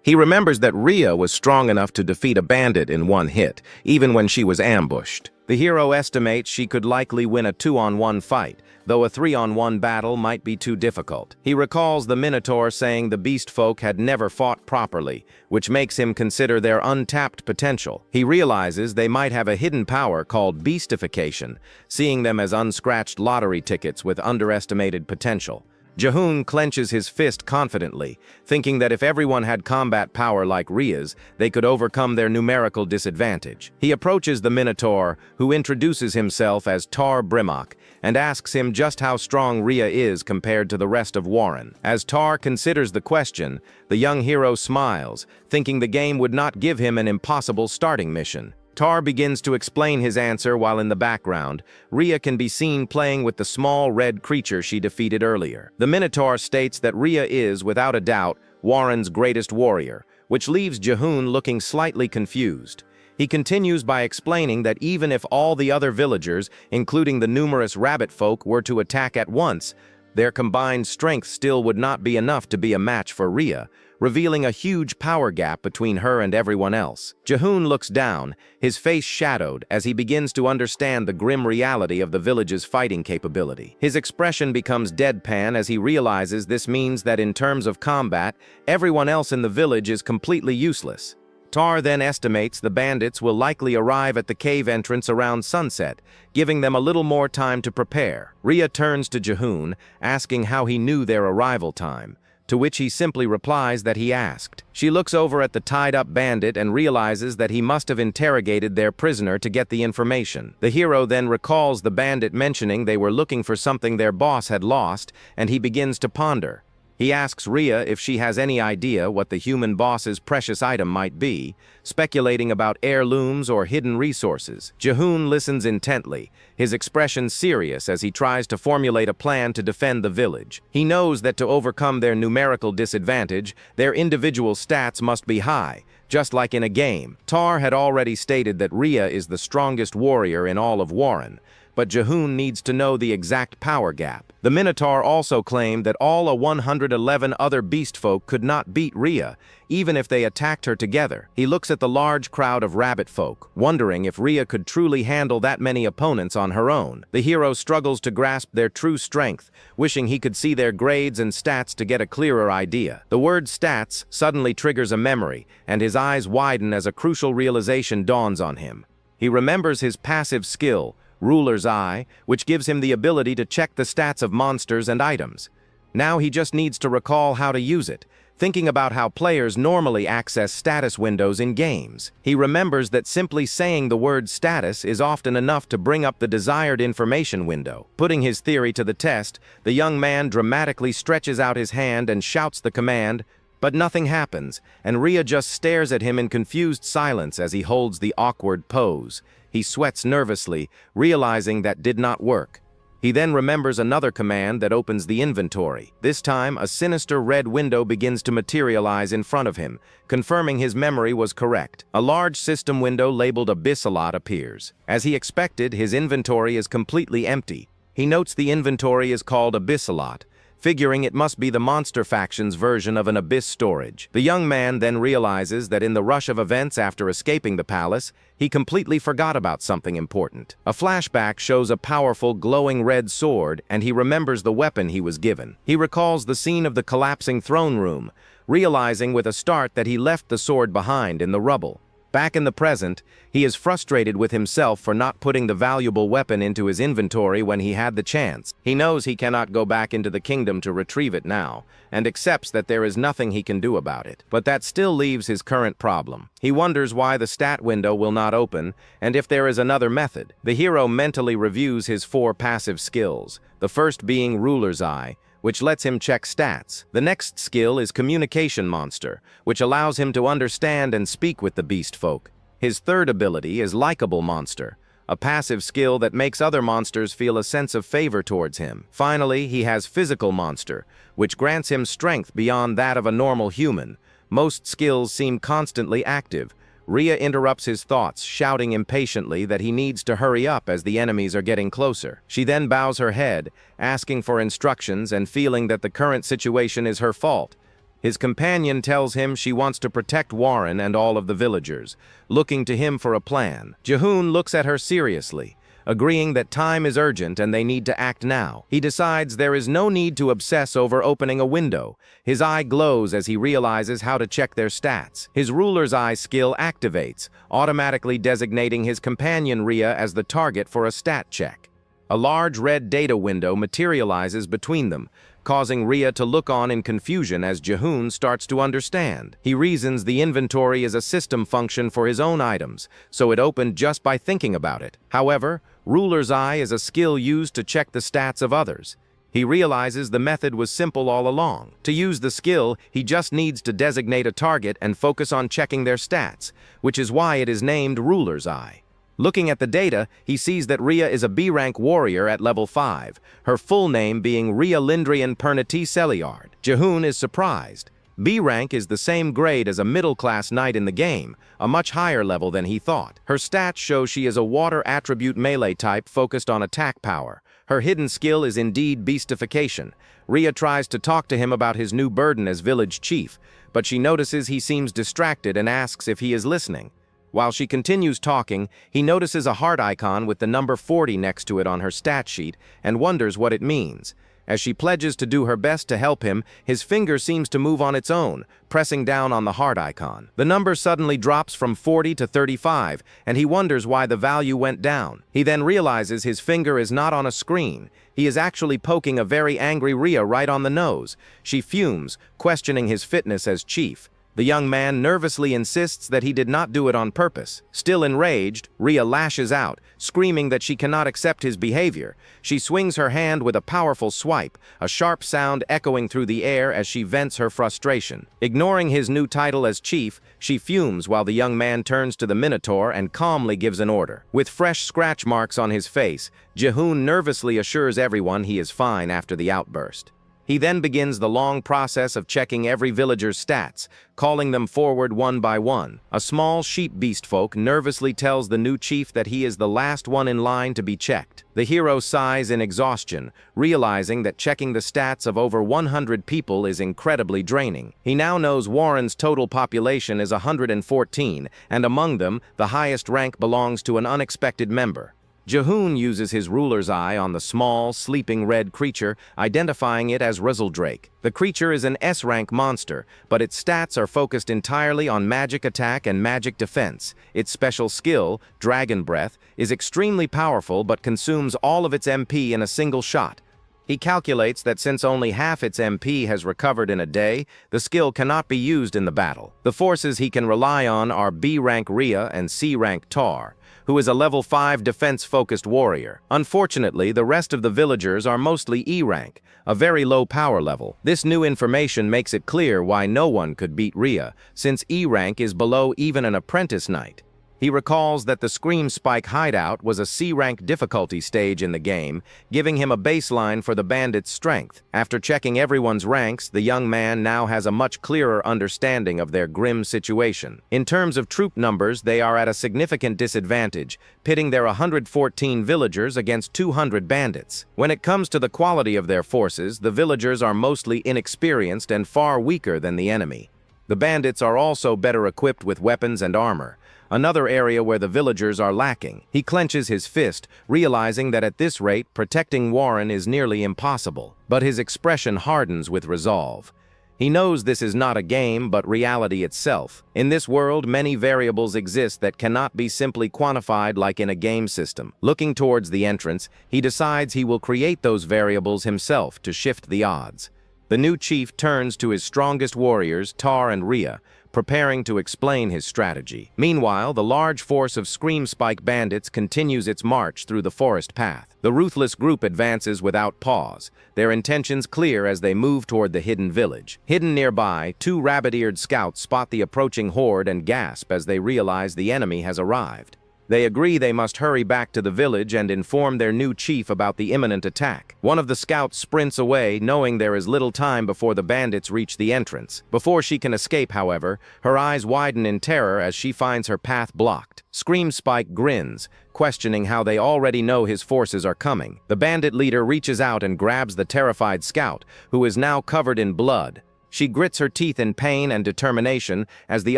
He remembers that Rhea was strong enough to defeat a bandit in one hit, even when she was ambushed. The hero estimates she could likely win a 2-on-1 fight, though a 3-on-1 battle might be too difficult. He recalls the Minotaur saying the beast folk had never fought properly, which makes him consider their untapped potential. He realizes they might have a hidden power called beastification, seeing them as unscratched lottery tickets with underestimated potential. Jahoon clenches his fist confidently, thinking that if everyone had combat power like Rhea's, they could overcome their numerical disadvantage. He approaches the Minotaur, who introduces himself as Tar Brimmock, and asks him just how strong Rhea is compared to the rest of Warren. As Tar considers the question, the young hero smiles, thinking the game would not give him an impossible starting mission. Tar begins to explain his answer while in the background. Rhea can be seen playing with the small red creature she defeated earlier. The Minotaur states that Rhea is, without a doubt, Warren's greatest warrior, which leaves Jahoon looking slightly confused. He continues by explaining that even if all the other villagers, including the numerous rabbit folk, were to attack at once, their combined strength still would not be enough to be a match for Rhea, revealing a huge power gap between her and everyone else. Jahoon looks down, his face shadowed as he begins to understand the grim reality of the village's fighting capability. His expression becomes deadpan as he realizes this means that in terms of combat, everyone else in the village is completely useless. Tar then estimates the bandits will likely arrive at the cave entrance around sunset, giving them a little more time to prepare. Rhea turns to Jahoon, asking how he knew their arrival time, to which he simply replies that he asked. She looks over at the tied-up bandit and realizes that he must have interrogated their prisoner to get the information. The hero then recalls the bandit mentioning they were looking for something their boss had lost, and he begins to ponder. He asks Rhea if she has any idea what the human boss's precious item might be, speculating about heirlooms or hidden resources. Jahoon listens intently, his expression serious as he tries to formulate a plan to defend the village. He knows that to overcome their numerical disadvantage, their individual stats must be high, just like in a game. Tar had already stated that Rhea is the strongest warrior in all of Warren, but Jahoon needs to know the exact power gap. The Minotaur also claimed that all 111 other beast folk could not beat Rhea, even if they attacked her together. He looks at the large crowd of rabbit folk, wondering if Rhea could truly handle that many opponents on her own. The hero struggles to grasp their true strength, wishing he could see their grades and stats to get a clearer idea. The word stats suddenly triggers a memory, and his eyes widen as a crucial realization dawns on him. He remembers his passive skill, Ruler's Eye, which gives him the ability to check the stats of monsters and items. Now he just needs to recall how to use it, thinking about how players normally access status windows in games. He remembers that simply saying the word status is often enough to bring up the desired information window. Putting his theory to the test, the young man dramatically stretches out his hand and shouts the command, but nothing happens, and Rhea just stares at him in confused silence as he holds the awkward pose. He sweats nervously, realizing that did not work. He then remembers another command that opens the inventory. This time, a sinister red window begins to materialize in front of him, confirming his memory was correct. A large system window labeled Abyssalot appears. As he expected, his inventory is completely empty. He notes the inventory is called Abyssalot, figuring it must be the monster faction's version of an abyss storage. The young man then realizes that in the rush of events after escaping the palace, he completely forgot about something important. A flashback shows a powerful glowing red sword, and he remembers the weapon he was given. He recalls the scene of the collapsing throne room, realizing with a start that he left the sword behind in the rubble. Back in the present, he is frustrated with himself for not putting the valuable weapon into his inventory when he had the chance. He knows he cannot go back into the kingdom to retrieve it now, and accepts that there is nothing he can do about it. But that still leaves his current problem. He wonders why the stat window will not open, and if there is another method. The hero mentally reviews his 4 passive skills, the first being Ruler's Eye, which lets him check stats. The next skill is Communication Monster, which allows him to understand and speak with the beast folk. His third ability is Likeable Monster, a passive skill that makes other monsters feel a sense of favor towards him. Finally, he has Physical Monster, which grants him strength beyond that of a normal human. Most skills seem constantly active. Rhea interrupts his thoughts, shouting impatiently that he needs to hurry up as the enemies are getting closer. She then bows her head, asking for instructions and feeling that the current situation is her fault. His companion tells him she wants to protect Warren and all of the villagers, looking to him for a plan. Jahoon looks at her seriously, agreeing that time is urgent and they need to act now. He decides there is no need to obsess over opening a window. His eye glows as he realizes how to check their stats. His ruler's eye skill activates, automatically designating his companion Rhea as the target for a stat check. A large red data window materializes between them, causing Rhea to look on in confusion as Jahoon starts to understand. He reasons the inventory is a system function for his own items, so it opened just by thinking about it. However, Ruler's Eye is a skill used to check the stats of others. He realizes the method was simple all along. To use the skill, he just needs to designate a target and focus on checking their stats, which is why it is named Ruler's Eye. Looking at the data, he sees that Rhea is a B-rank warrior at level 5, her full name being Rhea Lindrian Pernati Celiard. Jahoon is surprised. B-rank is the same grade as a middle-class knight in the game, a much higher level than he thought. Her stats show she is a water attribute melee type focused on attack power. Her hidden skill is indeed beastification. Rhea tries to talk to him about his new burden as village chief, but she notices he seems distracted and asks if he is listening. While she continues talking, he notices a heart icon with the number 40 next to it on her stat sheet and wonders what it means. As she pledges to do her best to help him, his finger seems to move on its own, pressing down on the heart icon. The number suddenly drops from 40 to 35, and he wonders why the value went down. He then realizes his finger is not on a screen. He is actually poking a very angry Rhea right on the nose. She fumes, questioning his fitness as chief. The young man nervously insists that he did not do it on purpose. Still enraged, Rhea lashes out, screaming that she cannot accept his behavior. She swings her hand with a powerful swipe, a sharp sound echoing through the air as she vents her frustration. Ignoring his new title as chief, she fumes while the young man turns to the Minotaur and calmly gives an order. With fresh scratch marks on his face, Jahoon nervously assures everyone he is fine after the outburst. He then begins the long process of checking every villager's stats, calling them forward one by one. A small sheep beast folk nervously tells the new chief that he is the last one in line to be checked. The hero sighs in exhaustion, realizing that checking the stats of over 100 people is incredibly draining. He now knows Warren's total population is 114, and among them, the highest rank belongs to an unexpected member. Jahoon uses his ruler's eye on the small, sleeping red creature, identifying it as Rizzledrake. The creature is an S-rank monster, but its stats are focused entirely on magic attack and magic defense. Its special skill, Dragon Breath, is extremely powerful but consumes all of its MP in a single shot. He calculates that since only half its MP has recovered in a day, the skill cannot be used in the battle. The forces he can rely on are B-rank Rhea and C-rank Tar, who is a level 5 defense-focused warrior. Unfortunately, the rest of the villagers are mostly E-rank, a very low power level. This new information makes it clear why no one could beat Rhea, since E-rank is below even an apprentice knight. He recalls that the Scream Spike hideout was a C-rank difficulty stage in the game, giving him a baseline for the bandits' strength. After checking everyone's ranks, the young man now has a much clearer understanding of their grim situation. In terms of troop numbers, they are at a significant disadvantage, pitting their 114 villagers against 200 bandits. When it comes to the quality of their forces, the villagers are mostly inexperienced and far weaker than the enemy. The bandits are also better equipped with weapons and armor, another area where the villagers are lacking. He clenches his fist, realizing that at this rate, protecting Warren is nearly impossible. But his expression hardens with resolve. He knows this is not a game, but reality itself. In this world, many variables exist that cannot be simply quantified like in a game system. Looking towards the entrance, he decides he will create those variables himself to shift the odds. The new chief turns to his strongest warriors, Tar and Rhea, preparing to explain his strategy. Meanwhile, the large force of Scream Spike bandits continues its march through the forest path. The ruthless group advances without pause, their intentions clear as they move toward the hidden village. Hidden nearby, two rabbit-eared scouts spot the approaching horde and gasp as they realize the enemy has arrived. They agree they must hurry back to the village and inform their new chief about the imminent attack. One of the scouts sprints away, knowing there is little time before the bandits reach the entrance. Before she can escape, however, her eyes widen in terror as she finds her path blocked. Scream Spike grins, questioning how they already know his forces are coming. The bandit leader reaches out and grabs the terrified scout, who is now covered in blood. She grits her teeth in pain and determination as the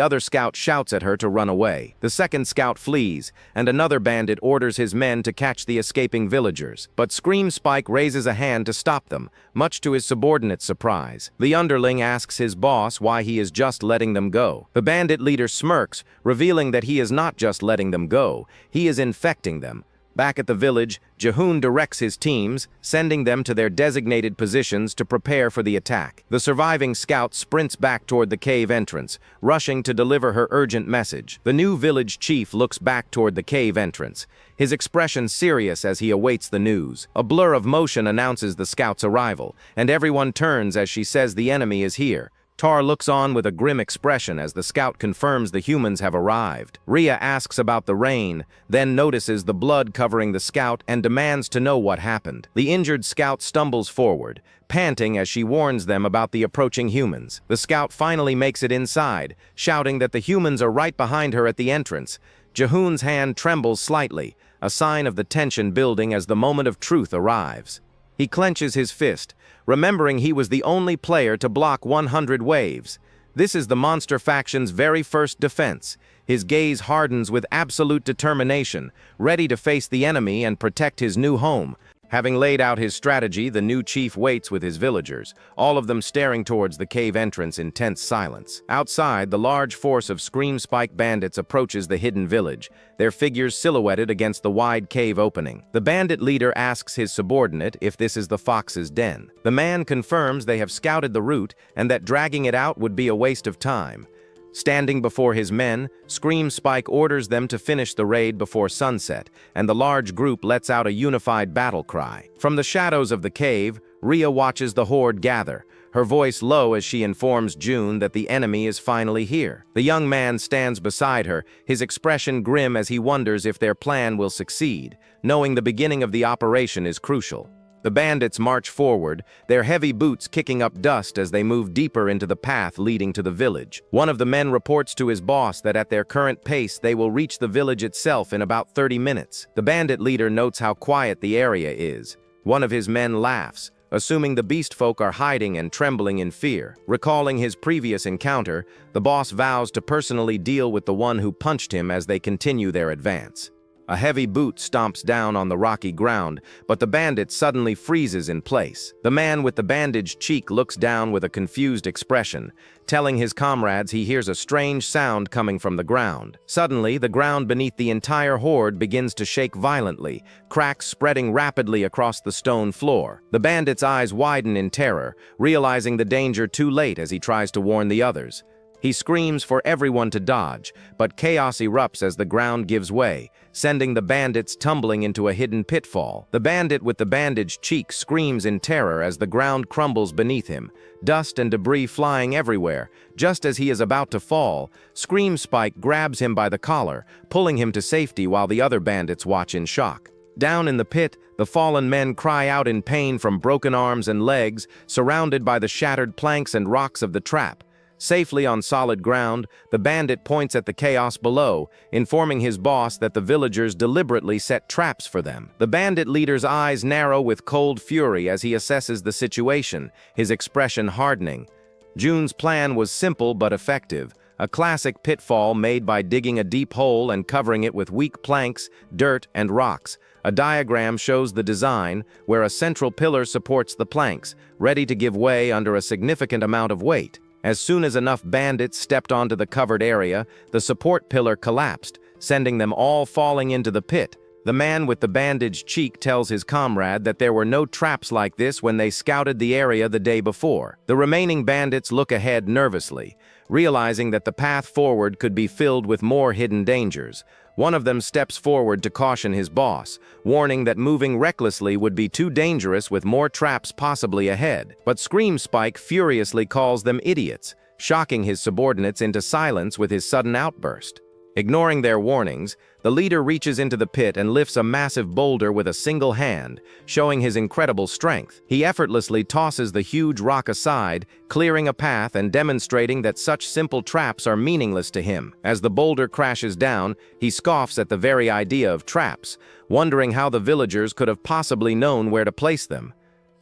other scout shouts at her to run away. The second scout flees, and another bandit orders his men to catch the escaping villagers. But Scream Spike raises a hand to stop them, much to his subordinate's surprise. The underling asks his boss why he is just letting them go. The bandit leader smirks, revealing that he is not just letting them go, he is infecting them. Back at the village, Jahoon directs his teams, sending them to their designated positions to prepare for the attack. The surviving scout sprints back toward the cave entrance, rushing to deliver her urgent message. The new village chief looks back toward the cave entrance, his expression serious as he awaits the news. A blur of motion announces the scout's arrival, and everyone turns as she says the enemy is here. Tar looks on with a grim expression as the scout confirms the humans have arrived. Rhea asks about the rain, then notices the blood covering the scout and demands to know what happened. The injured scout stumbles forward, panting as she warns them about the approaching humans. The scout finally makes it inside, shouting that the humans are right behind her at the entrance. Jahoon's hand trembles slightly, a sign of the tension building as the moment of truth arrives. He clenches his fist, remembering he was the only player to block 100 waves. This is the monster faction's very first defense. His gaze hardens with absolute determination, ready to face the enemy and protect his new home. Having laid out his strategy, the new chief waits with his villagers, all of them staring towards the cave entrance in tense silence. Outside, the large force of Scream Spike bandits approaches the hidden village, their figures silhouetted against the wide cave opening. The bandit leader asks his subordinate if this is the fox's den. The man confirms they have scouted the route and that dragging it out would be a waste of time. Standing before his men, Scream Spike orders them to finish the raid before sunset, and the large group lets out a unified battle cry. From the shadows of the cave, Rhea watches the horde gather, her voice low as she informs June that the enemy is finally here. The young man stands beside her, his expression grim as he wonders if their plan will succeed, knowing the beginning of the operation is crucial. The bandits march forward, their heavy boots kicking up dust as they move deeper into the path leading to the village. One of the men reports to his boss that at their current pace they will reach the village itself in about 30 minutes. The bandit leader notes how quiet the area is. One of his men laughs, assuming the beast folk are hiding and trembling in fear. Recalling his previous encounter, the boss vows to personally deal with the one who punched him as they continue their advance. A heavy boot stomps down on the rocky ground, but the bandit suddenly freezes in place. The man with the bandaged cheek looks down with a confused expression, telling his comrades he hears a strange sound coming from the ground. Suddenly, the ground beneath the entire horde begins to shake violently, cracks spreading rapidly across the stone floor. The bandit's eyes widen in terror, realizing the danger too late as he tries to warn the others. He screams for everyone to dodge, but chaos erupts as the ground gives way, sending the bandits tumbling into a hidden pitfall. The bandit with the bandaged cheek screams in terror as the ground crumbles beneath him, dust and debris flying everywhere. Just as he is about to fall, Scream Spike grabs him by the collar, pulling him to safety while the other bandits watch in shock. Down in the pit, the fallen men cry out in pain from broken arms and legs, surrounded by the shattered planks and rocks of the trap. Safely on solid ground, the bandit points at the chaos below, informing his boss that the villagers deliberately set traps for them. The bandit leader's eyes narrow with cold fury as he assesses the situation, his expression hardening. June's plan was simple but effective, a classic pitfall made by digging a deep hole and covering it with weak planks, dirt, and rocks. A diagram shows the design, where a central pillar supports the planks, ready to give way under a significant amount of weight. As soon as enough bandits stepped onto the covered area, the support pillar collapsed, sending them all falling into the pit. The man with the bandaged cheek tells his comrade that there were no traps like this when they scouted the area the day before. The remaining bandits look ahead nervously, realizing that the path forward could be filled with more hidden dangers. One of them steps forward to caution his boss, warning that moving recklessly would be too dangerous with more traps possibly ahead. But Scream Spike furiously calls them idiots, shocking his subordinates into silence with his sudden outburst. Ignoring their warnings, the leader reaches into the pit and lifts a massive boulder with a single hand, showing his incredible strength. He effortlessly tosses the huge rock aside, clearing a path and demonstrating that such simple traps are meaningless to him. As the boulder crashes down, he scoffs at the very idea of traps, wondering how the villagers could have possibly known where to place them.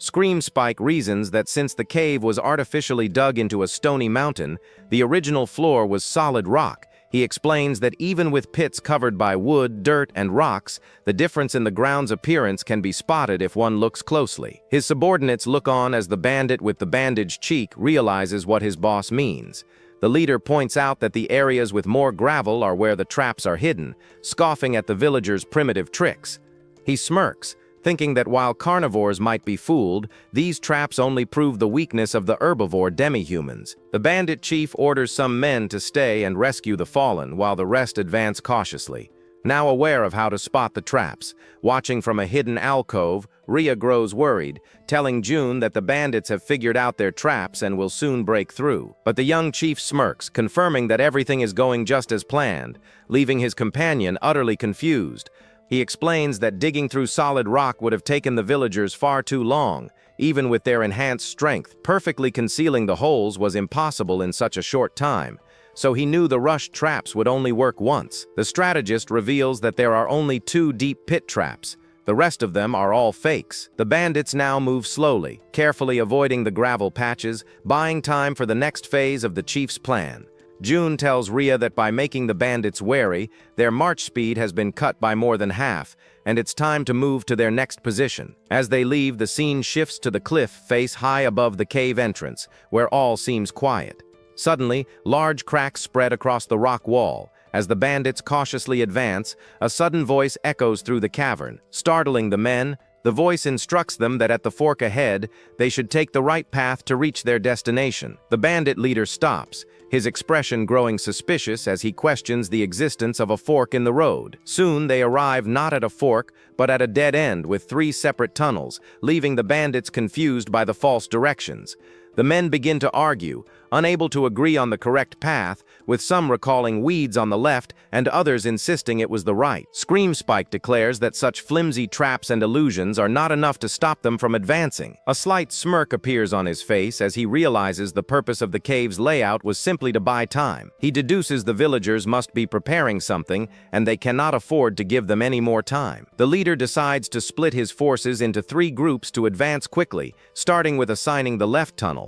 Spike reasons that since the cave was artificially dug into a stony mountain, the original floor was solid rock. He explains that even with pits covered by wood, dirt, and rocks, the difference in the ground's appearance can be spotted if one looks closely. His subordinates look on as the bandit with the bandaged cheek realizes what his boss means. The leader points out that the areas with more gravel are where the traps are hidden, scoffing at the villagers' primitive tricks. He smirks, thinking that while carnivores might be fooled, these traps only prove the weakness of the herbivore demi-humans. The bandit chief orders some men to stay and rescue the fallen, while the rest advance cautiously. Now aware of how to spot the traps, watching from a hidden alcove, Rhea grows worried, telling June that the bandits have figured out their traps and will soon break through. But the young chief smirks, confirming that everything is going just as planned, leaving his companion utterly confused. He explains that digging through solid rock would have taken the villagers far too long. Even with their enhanced strength, perfectly concealing the holes was impossible in such a short time. So he knew the rushed traps would only work once. The strategist reveals that there are only 2 deep pit traps. The rest of them are all fakes. The bandits now move slowly, carefully avoiding the gravel patches, buying time for the next phase of the chief's plan. June tells Rhea that by making the bandits wary, their march speed has been cut by more than half, and it's time to move to their next position. As they leave, the scene shifts to the cliff face high above the cave entrance, where all seems quiet. Suddenly, large cracks spread across the rock wall. As the bandits cautiously advance, a sudden voice echoes through the cavern, startling the men. The voice instructs them that at the fork ahead, they should take the right path to reach their destination. The bandit leader stops, his expression growing suspicious as he questions the existence of a fork in the road. Soon they arrive not at a fork, but at a dead end with 3 separate tunnels, leaving the bandits confused by the false directions. The men begin to argue, unable to agree on the correct path, with some recalling weeds on the left and others insisting it was the right. Spike declares that such flimsy traps and illusions are not enough to stop them from advancing. A slight smirk appears on his face as he realizes the purpose of the cave's layout was simply to buy time. He deduces the villagers must be preparing something, and they cannot afford to give them any more time. The leader decides to split his forces into 3 groups to advance quickly, starting with assigning the left tunnel.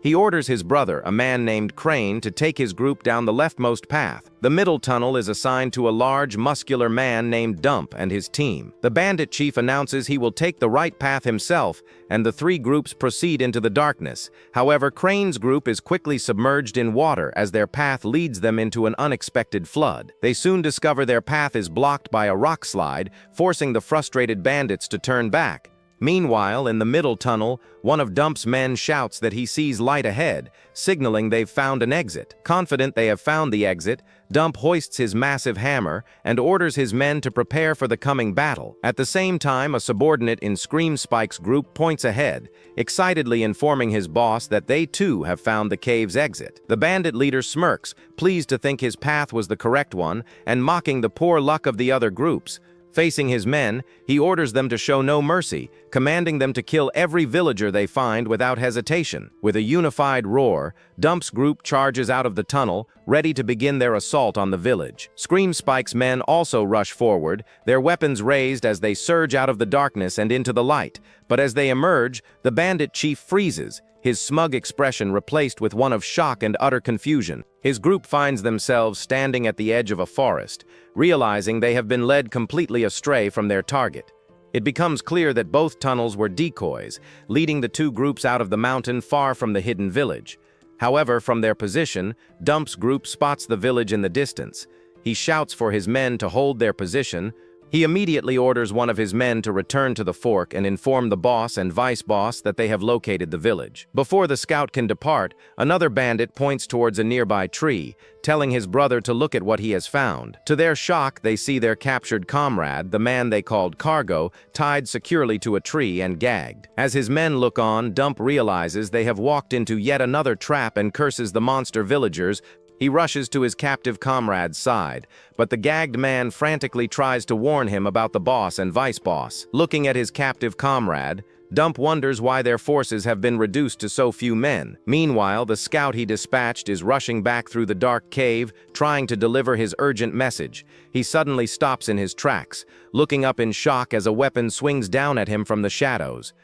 He orders his brother, a man named Crane, to take his group down the leftmost path. The middle tunnel is assigned to a large, muscular man named Dump and his team. The bandit chief announces he will take the right path himself, and the 3 groups proceed into the darkness. However, Crane's group is quickly submerged in water as their path leads them into an unexpected flood. They soon discover their path is blocked by a rock slide, forcing the frustrated bandits to turn back. Meanwhile, in the middle tunnel, one of Dump's men shouts that he sees light ahead, signaling they've found an exit. Confident they have found the exit, Dump hoists his massive hammer and orders his men to prepare for the coming battle. At the same time, a subordinate in Spike's group points ahead, excitedly informing his boss that they too have found the cave's exit. The bandit leader smirks, pleased to think his path was the correct one, and mocking the poor luck of the other groups. Facing his men, he orders them to show no mercy, commanding them to kill every villager they find without hesitation. With a unified roar, Dump's group charges out of the tunnel, ready to begin their assault on the village. Spike's men also rush forward, their weapons raised as they surge out of the darkness and into the light. But as they emerge, the bandit chief freezes, his smug expression replaced with one of shock and utter confusion. His group finds themselves standing at the edge of a forest, realizing they have been led completely astray from their target. It becomes clear that both tunnels were decoys, leading the 2 groups out of the mountain far from the hidden village. However, from their position, Dump's group spots the village in the distance. He shouts for his men to hold their position. He immediately orders one of his men to return to the fork and inform the boss and vice-boss that they have located the village. Before the scout can depart, another bandit points towards a nearby tree, telling his brother to look at what he has found. To their shock, they see their captured comrade, the man they called Cargo, tied securely to a tree and gagged. As his men look on, Dump realizes they have walked into yet another trap and curses the monster villagers. He rushes to his captive comrade's side, but the gagged man frantically tries to warn him about the boss and vice-boss. Looking at his captive comrade, Dump wonders why their forces have been reduced to so few men. Meanwhile, the scout he dispatched is rushing back through the dark cave, trying to deliver his urgent message. He suddenly stops in his tracks, looking up in shock as a weapon swings down at him from the shadows.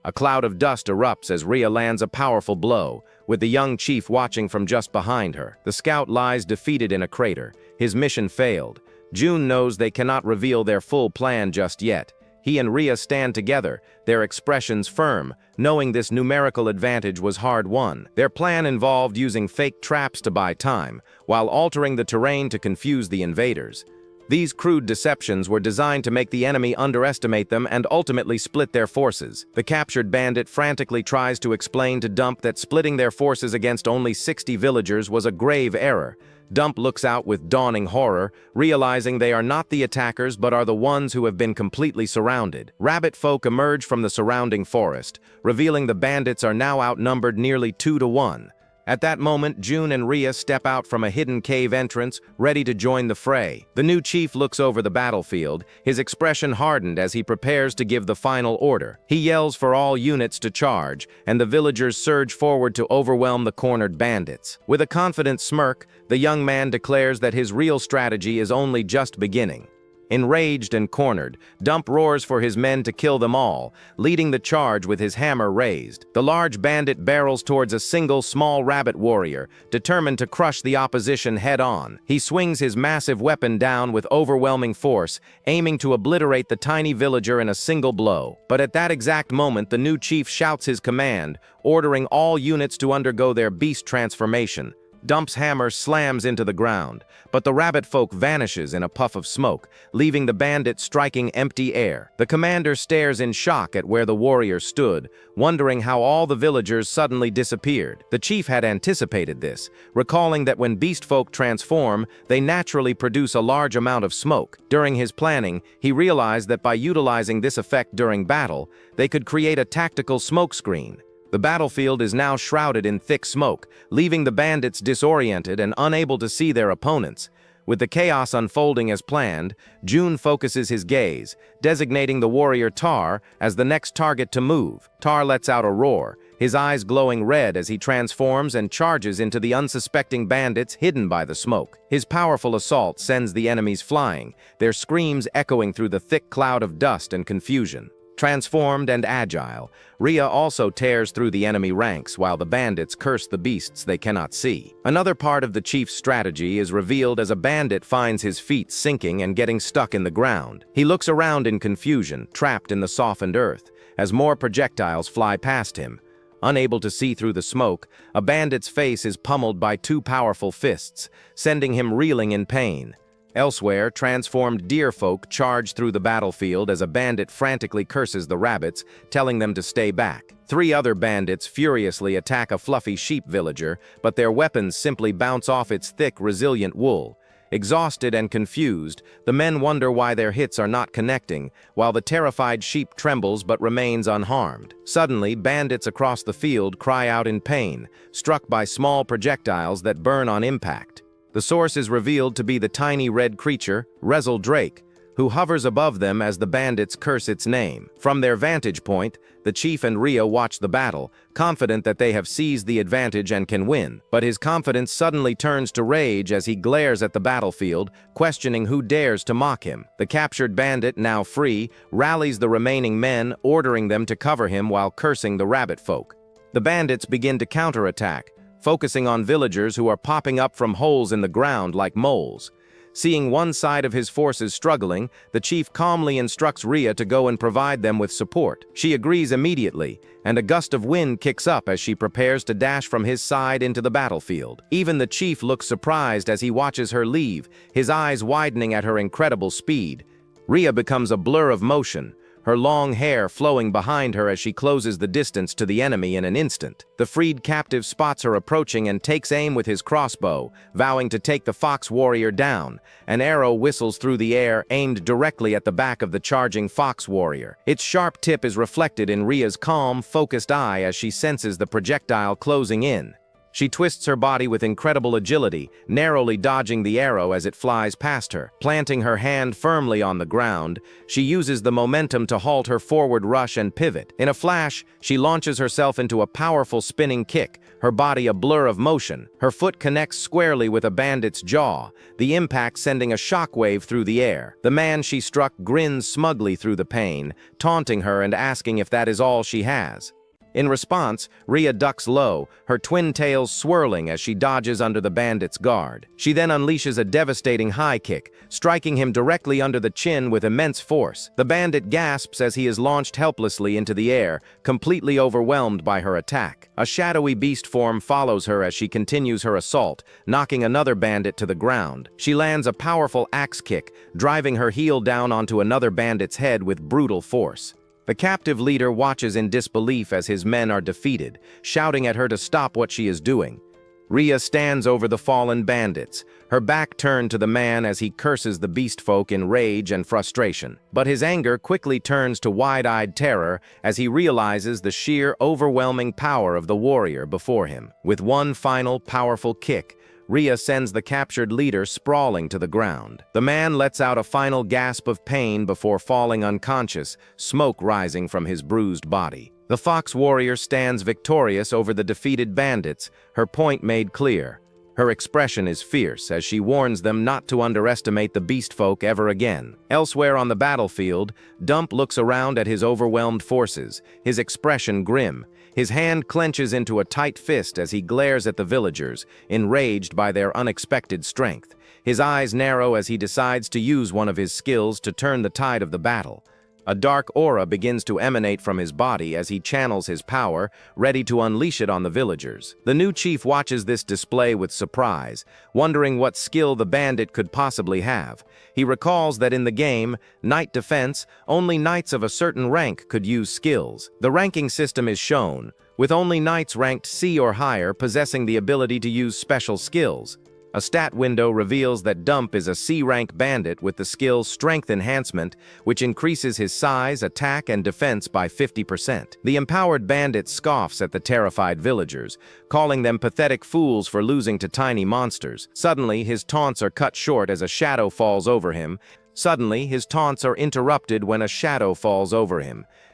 A cloud of dust erupts as Rhea lands a powerful blow, with the young chief watching from just behind her. The scout lies defeated in a crater. His mission failed. June knows they cannot reveal their full plan just yet. He and Rhea stand together, their expressions firm, knowing this numerical advantage was hard-won. Their plan involved using fake traps to buy time, while altering the terrain to confuse the invaders. These crude deceptions were designed to make the enemy underestimate them and ultimately split their forces. The captured bandit frantically tries to explain to Dump that splitting their forces against only 60 villagers was a grave error. Dump looks out with dawning horror, realizing they are not the attackers but are the ones who have been completely surrounded. Rabbit folk emerge from the surrounding forest, revealing the bandits are now outnumbered nearly 2-to-1. At that moment, June and Rhea step out from a hidden cave entrance, ready to join the fray. The new chief looks over the battlefield, his expression hardened as he prepares to give the final order. He yells for all units to charge, and the villagers surge forward to overwhelm the cornered bandits. With a confident smirk, the young man declares that his real strategy is only just beginning. Enraged and cornered, Dump roars for his men to kill them all, leading the charge with his hammer raised. The large bandit barrels towards a single small rabbit warrior, determined to crush the opposition head-on. He swings his massive weapon down with overwhelming force, aiming to obliterate the tiny villager in a single blow. But at that exact moment, the new chief shouts his command, ordering all units to undergo their beast transformation. Dump's hammer slams into the ground, but the rabbit folk vanishes in a puff of smoke, leaving the bandit striking empty air. The commander stares in shock at where the warrior stood, wondering how all the villagers suddenly disappeared. The chief had anticipated this, recalling that when beast folk transform, they naturally produce a large amount of smoke. During his planning, he realized that by utilizing this effect during battle, they could create a tactical smoke screen. The battlefield is now shrouded in thick smoke, leaving the bandits disoriented and unable to see their opponents. With the chaos unfolding as planned, June focuses his gaze, designating the warrior Tar as the next target to move. Tar lets out a roar, his eyes glowing red as he transforms and charges into the unsuspecting bandits hidden by the smoke. His powerful assault sends the enemies flying, their screams echoing through the thick cloud of dust and confusion. Transformed and agile, Rhea also tears through the enemy ranks while the bandits curse the beasts they cannot see. Another part of the chief's strategy is revealed as a bandit finds his feet sinking and getting stuck in the ground. He looks around in confusion, trapped in the softened earth, as more projectiles fly past him. Unable to see through the smoke, a bandit's face is pummeled by two powerful fists, sending him reeling in pain. Elsewhere, transformed deer folk charge through the battlefield as a bandit frantically curses the rabbits, telling them to stay back. 3 other bandits furiously attack a fluffy sheep villager, but their weapons simply bounce off its thick, resilient wool. Exhausted and confused, the men wonder why their hits are not connecting, while the terrified sheep trembles but remains unharmed. Suddenly, bandits across the field cry out in pain, struck by small projectiles that burn on impact. The source is revealed to be the tiny red creature, Rezel Drake, who hovers above them as the bandits curse its name. From their vantage point, the chief and Rhea watch the battle, confident that they have seized the advantage and can win. But his confidence suddenly turns to rage as he glares at the battlefield, questioning who dares to mock him. The captured bandit, now free, rallies the remaining men, ordering them to cover him while cursing the rabbit folk. The bandits begin to counterattack, focusing on villagers who are popping up from holes in the ground like moles. Seeing one side of his forces struggling, the chief calmly instructs Rhea to go and provide them with support. She agrees immediately, and a gust of wind kicks up as she prepares to dash from his side into the battlefield. Even the chief looks surprised as he watches her leave, his eyes widening at her incredible speed. Rhea becomes a blur of motion, her long hair flowing behind her as she closes the distance to the enemy in an instant. The freed captive spots her approaching and takes aim with his crossbow, vowing to take the fox warrior down. An arrow whistles through the air, aimed directly at the back of the charging fox warrior. Its sharp tip is reflected in Rhea's calm, focused eye as she senses the projectile closing in. She twists her body with incredible agility, narrowly dodging the arrow as it flies past her. Planting her hand firmly on the ground, she uses the momentum to halt her forward rush and pivot. In a flash, she launches herself into a powerful spinning kick, her body a blur of motion. Her foot connects squarely with a bandit's jaw, the impact sending a shockwave through the air. The man she struck grins smugly through the pain, taunting her and asking if that is all she has. In response, Rhea ducks low, her twin tails swirling as she dodges under the bandit's guard. She then unleashes a devastating high kick, striking him directly under the chin with immense force. The bandit gasps as he is launched helplessly into the air, completely overwhelmed by her attack. A shadowy beast form follows her as she continues her assault, knocking another bandit to the ground. She lands a powerful axe kick, driving her heel down onto another bandit's head with brutal force. The captive leader watches in disbelief as his men are defeated, shouting at her to stop what she is doing. Rhea stands over the fallen bandits, her back turned to the man as he curses the beast folk in rage and frustration. But his anger quickly turns to wide-eyed terror as he realizes the sheer, overwhelming power of the warrior before him. With one final, powerful kick, Rhea sends the captured leader sprawling to the ground. The man lets out a final gasp of pain before falling unconscious, smoke rising from his bruised body. The fox warrior stands victorious over the defeated bandits, her point made clear. Her expression is fierce as she warns them not to underestimate the beast folk ever again. Elsewhere on the battlefield, Dump looks around at his overwhelmed forces, his expression grim. His hand clenches into a tight fist as he glares at the villagers, enraged by their unexpected strength. His eyes narrow as he decides to use one of his skills to turn the tide of the battle. A dark aura begins to emanate from his body as he channels his power, ready to unleash it on the villagers. The new chief watches this display with surprise, wondering what skill the bandit could possibly have. He recalls that in the game, Knight Defense, only knights of a certain rank could use skills. The ranking system is shown, with only knights ranked C or higher possessing the ability to use special skills. A stat window reveals that Dump is a C-rank bandit with the skill Strength Enhancement, which increases his size, attack, and defense by 50%. The empowered bandit scoffs at the terrified villagers, calling them pathetic fools for losing to tiny monsters. Suddenly, his taunts are cut short as a shadow falls over him.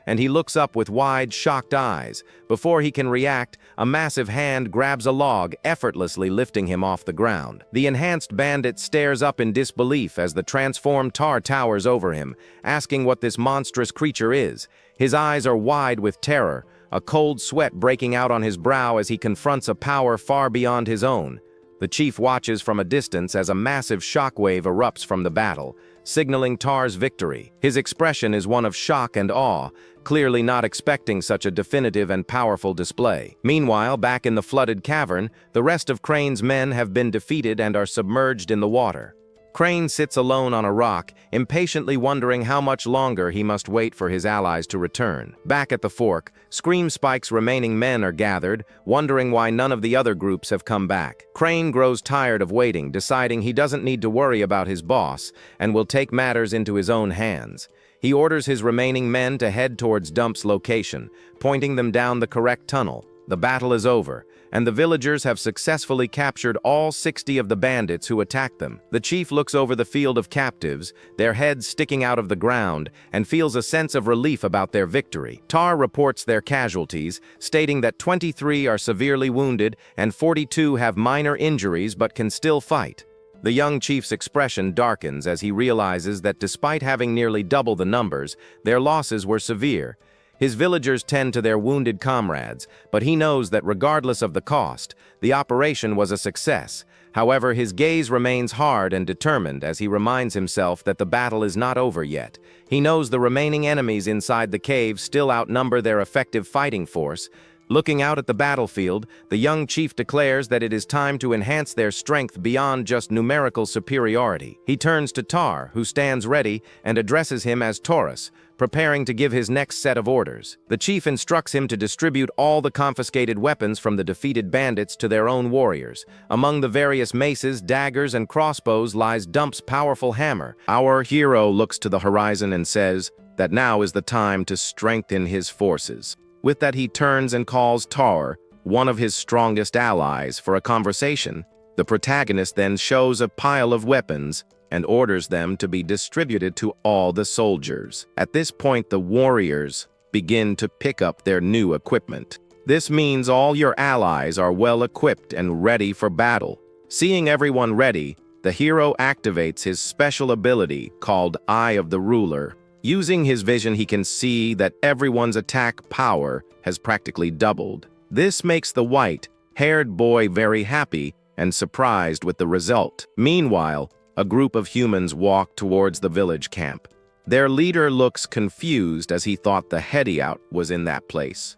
And he looks up with wide, shocked eyes. Before he can react, a massive hand grabs a log, effortlessly lifting him off the ground. The enhanced bandit stares up in disbelief as the transformed tar towers over him, asking what this monstrous creature is. His eyes are wide with terror, a cold sweat breaking out on his brow as he confronts a power far beyond his own. The chief watches from a distance as a massive shockwave erupts from the battle, signaling Tar's victory. His expression is one of shock and awe, clearly not expecting such a definitive and powerful display. Meanwhile, back in the flooded cavern, the rest of Crane's men have been defeated and are submerged in the water. Crane sits alone on a rock, impatiently wondering how much longer he must wait for his allies to return. Back at the fork, Scream Spike's remaining men are gathered, wondering why none of the other groups have come back. Crane grows tired of waiting, deciding he doesn't need to worry about his boss, and will take matters into his own hands. He orders his remaining men to head towards Dump's location, pointing them down the correct tunnel. The battle is over, and the villagers have successfully captured all 60 of the bandits who attacked them. The chief looks over the field of captives, their heads sticking out of the ground, and feels a sense of relief about their victory. Tar reports their casualties, stating that 23 are severely wounded and 42 have minor injuries but can still fight. The young chief's expression darkens as he realizes that despite having nearly double the numbers, their losses were severe. His villagers tend to their wounded comrades, but he knows that regardless of the cost, the operation was a success. However, his gaze remains hard and determined as he reminds himself that the battle is not over yet. He knows the remaining enemies inside the cave still outnumber their effective fighting force. Looking out at the battlefield, the young chief declares that it is time to enhance their strength beyond just numerical superiority. He turns to Tar, who stands ready, and addresses him as Taurus, preparing to give his next set of orders. The chief instructs him to distribute all the confiscated weapons from the defeated bandits to their own warriors. Among the various maces, daggers, and crossbows lies Dump's powerful hammer. Our hero looks to the horizon and says that now is the time to strengthen his forces. With that, he turns and calls Tar, one of his strongest allies, for a conversation. The protagonist then shows a pile of weapons and orders them to be distributed to all the soldiers. At this point, the warriors begin to pick up their new equipment. This means all your allies are well equipped and ready for battle. Seeing everyone ready, the hero activates his special ability called Eye of the Ruler. Using his vision, he can see that everyone's attack power has practically doubled. This makes the white-haired boy very happy and surprised with the result. Meanwhile, a group of humans walk towards the village camp. Their leader looks confused as he thought the hideout was in that place.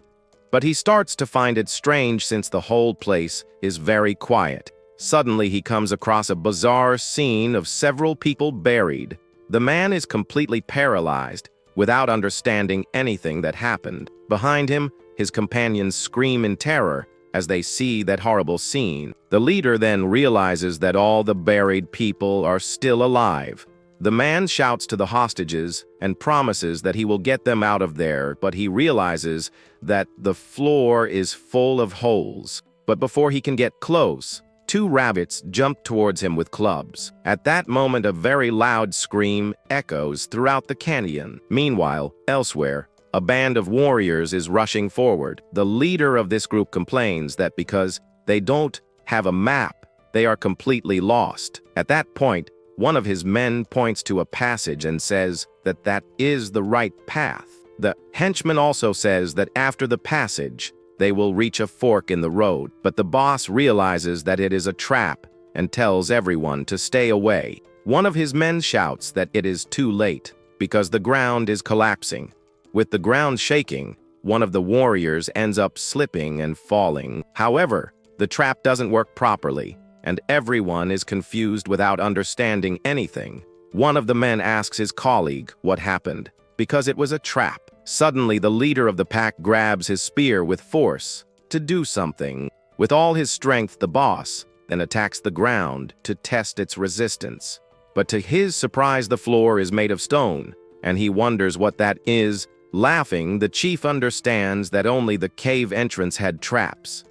But he starts to find it strange since the whole place is very quiet. Suddenly, he comes across a bizarre scene of several people buried. The man is completely paralyzed, without understanding anything that happened. Behind him, his companions scream in terror as they see that horrible scene. The leader then realizes that all the buried people are still alive. The man shouts to the hostages and promises that he will get them out of there, but he realizes that the floor is full of holes. But before he can get close, two rabbits jump towards him with clubs. At that moment, a very loud scream echoes throughout the canyon. Meanwhile, elsewhere, a band of warriors is rushing forward. The leader of this group complains that because they don't have a map, they are completely lost. At that point, one of his men points to a passage and says that that is the right path. The henchman also says that after the passage, they will reach a fork in the road, but the boss realizes that it is a trap and tells everyone to stay away. One of his men shouts that it is too late because the ground is collapsing. With the ground shaking, one of the warriors ends up slipping and falling. However, the trap doesn't work properly, and everyone is confused without understanding anything. One of the men asks his colleague what happened, because it was a trap. Suddenly, the leader of the pack grabs his spear with force to do something. With all his strength, the boss then attacks the ground to test its resistance. But to his surprise, the floor is made of stone, and he wonders what that is. Laughing, the chief understands that only the cave entrance had traps.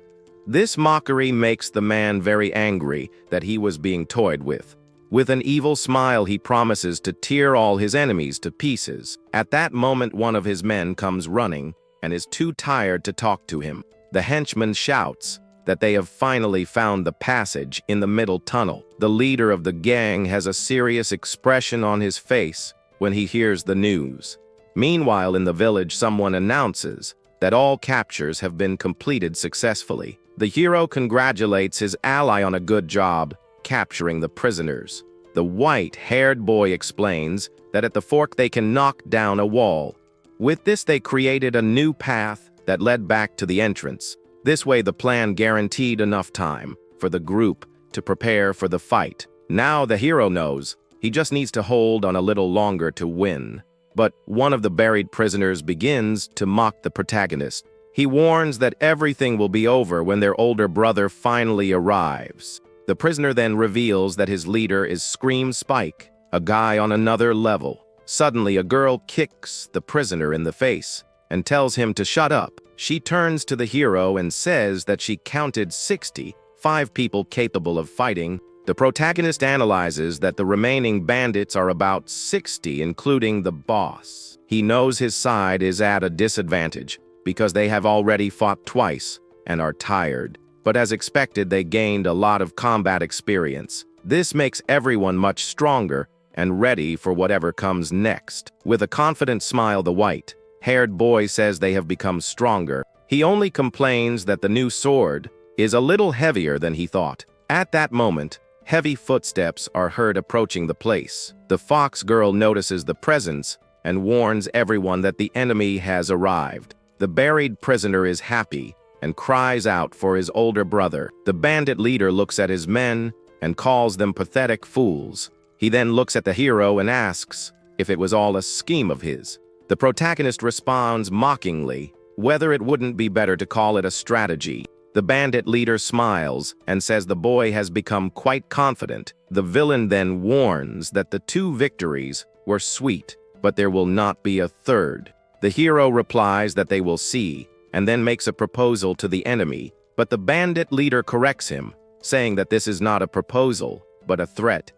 This mockery makes the man very angry that he was being toyed with. With an evil smile, he promises to tear all his enemies to pieces. At that moment, one of his men comes running and is too tired to talk to him. The henchman shouts that they have finally found the passage in the middle tunnel. The leader of the gang has a serious expression on his face when he hears the news. Meanwhile, in the village, someone announces that all captures have been completed successfully. The hero congratulates his ally on a good job capturing the prisoners. The white-haired boy explains that at the fork they can knock down a wall. With this, they created a new path that led back to the entrance. This way, the plan guaranteed enough time for the group to prepare for the fight. Now the hero knows he just needs to hold on a little longer to win. But one of the buried prisoners begins to mock the protagonist. He warns that everything will be over when their older brother finally arrives. The prisoner then reveals that his leader is Scream Spike, a guy on another level. Suddenly, a girl kicks the prisoner in the face and tells him to shut up. She turns to the hero and says that she counted 65 people capable of fighting. The protagonist analyzes that the remaining bandits are about 60, including the boss. He knows his side is at a disadvantage because they have already fought twice and are tired. But as expected, they gained a lot of combat experience. This makes everyone much stronger and ready for whatever comes next. With a confident smile, the white-haired boy says they have become stronger. He only complains that the new sword is a little heavier than he thought. At that moment, heavy footsteps are heard approaching the place. The fox girl notices the presence and warns everyone that the enemy has arrived. The buried prisoner is happy and cries out for his older brother. The bandit leader looks at his men and calls them pathetic fools. He then looks at the hero and asks if it was all a scheme of his. The protagonist responds mockingly whether it wouldn't be better to call it a strategy. The bandit leader smiles and says the boy has become quite confident. The villain then warns that the 2 victories were sweet, but there will not be a third. The hero replies that they will see, and then makes a proposal to the enemy But the bandit leader corrects him, saying that this is not a proposal, but a threat.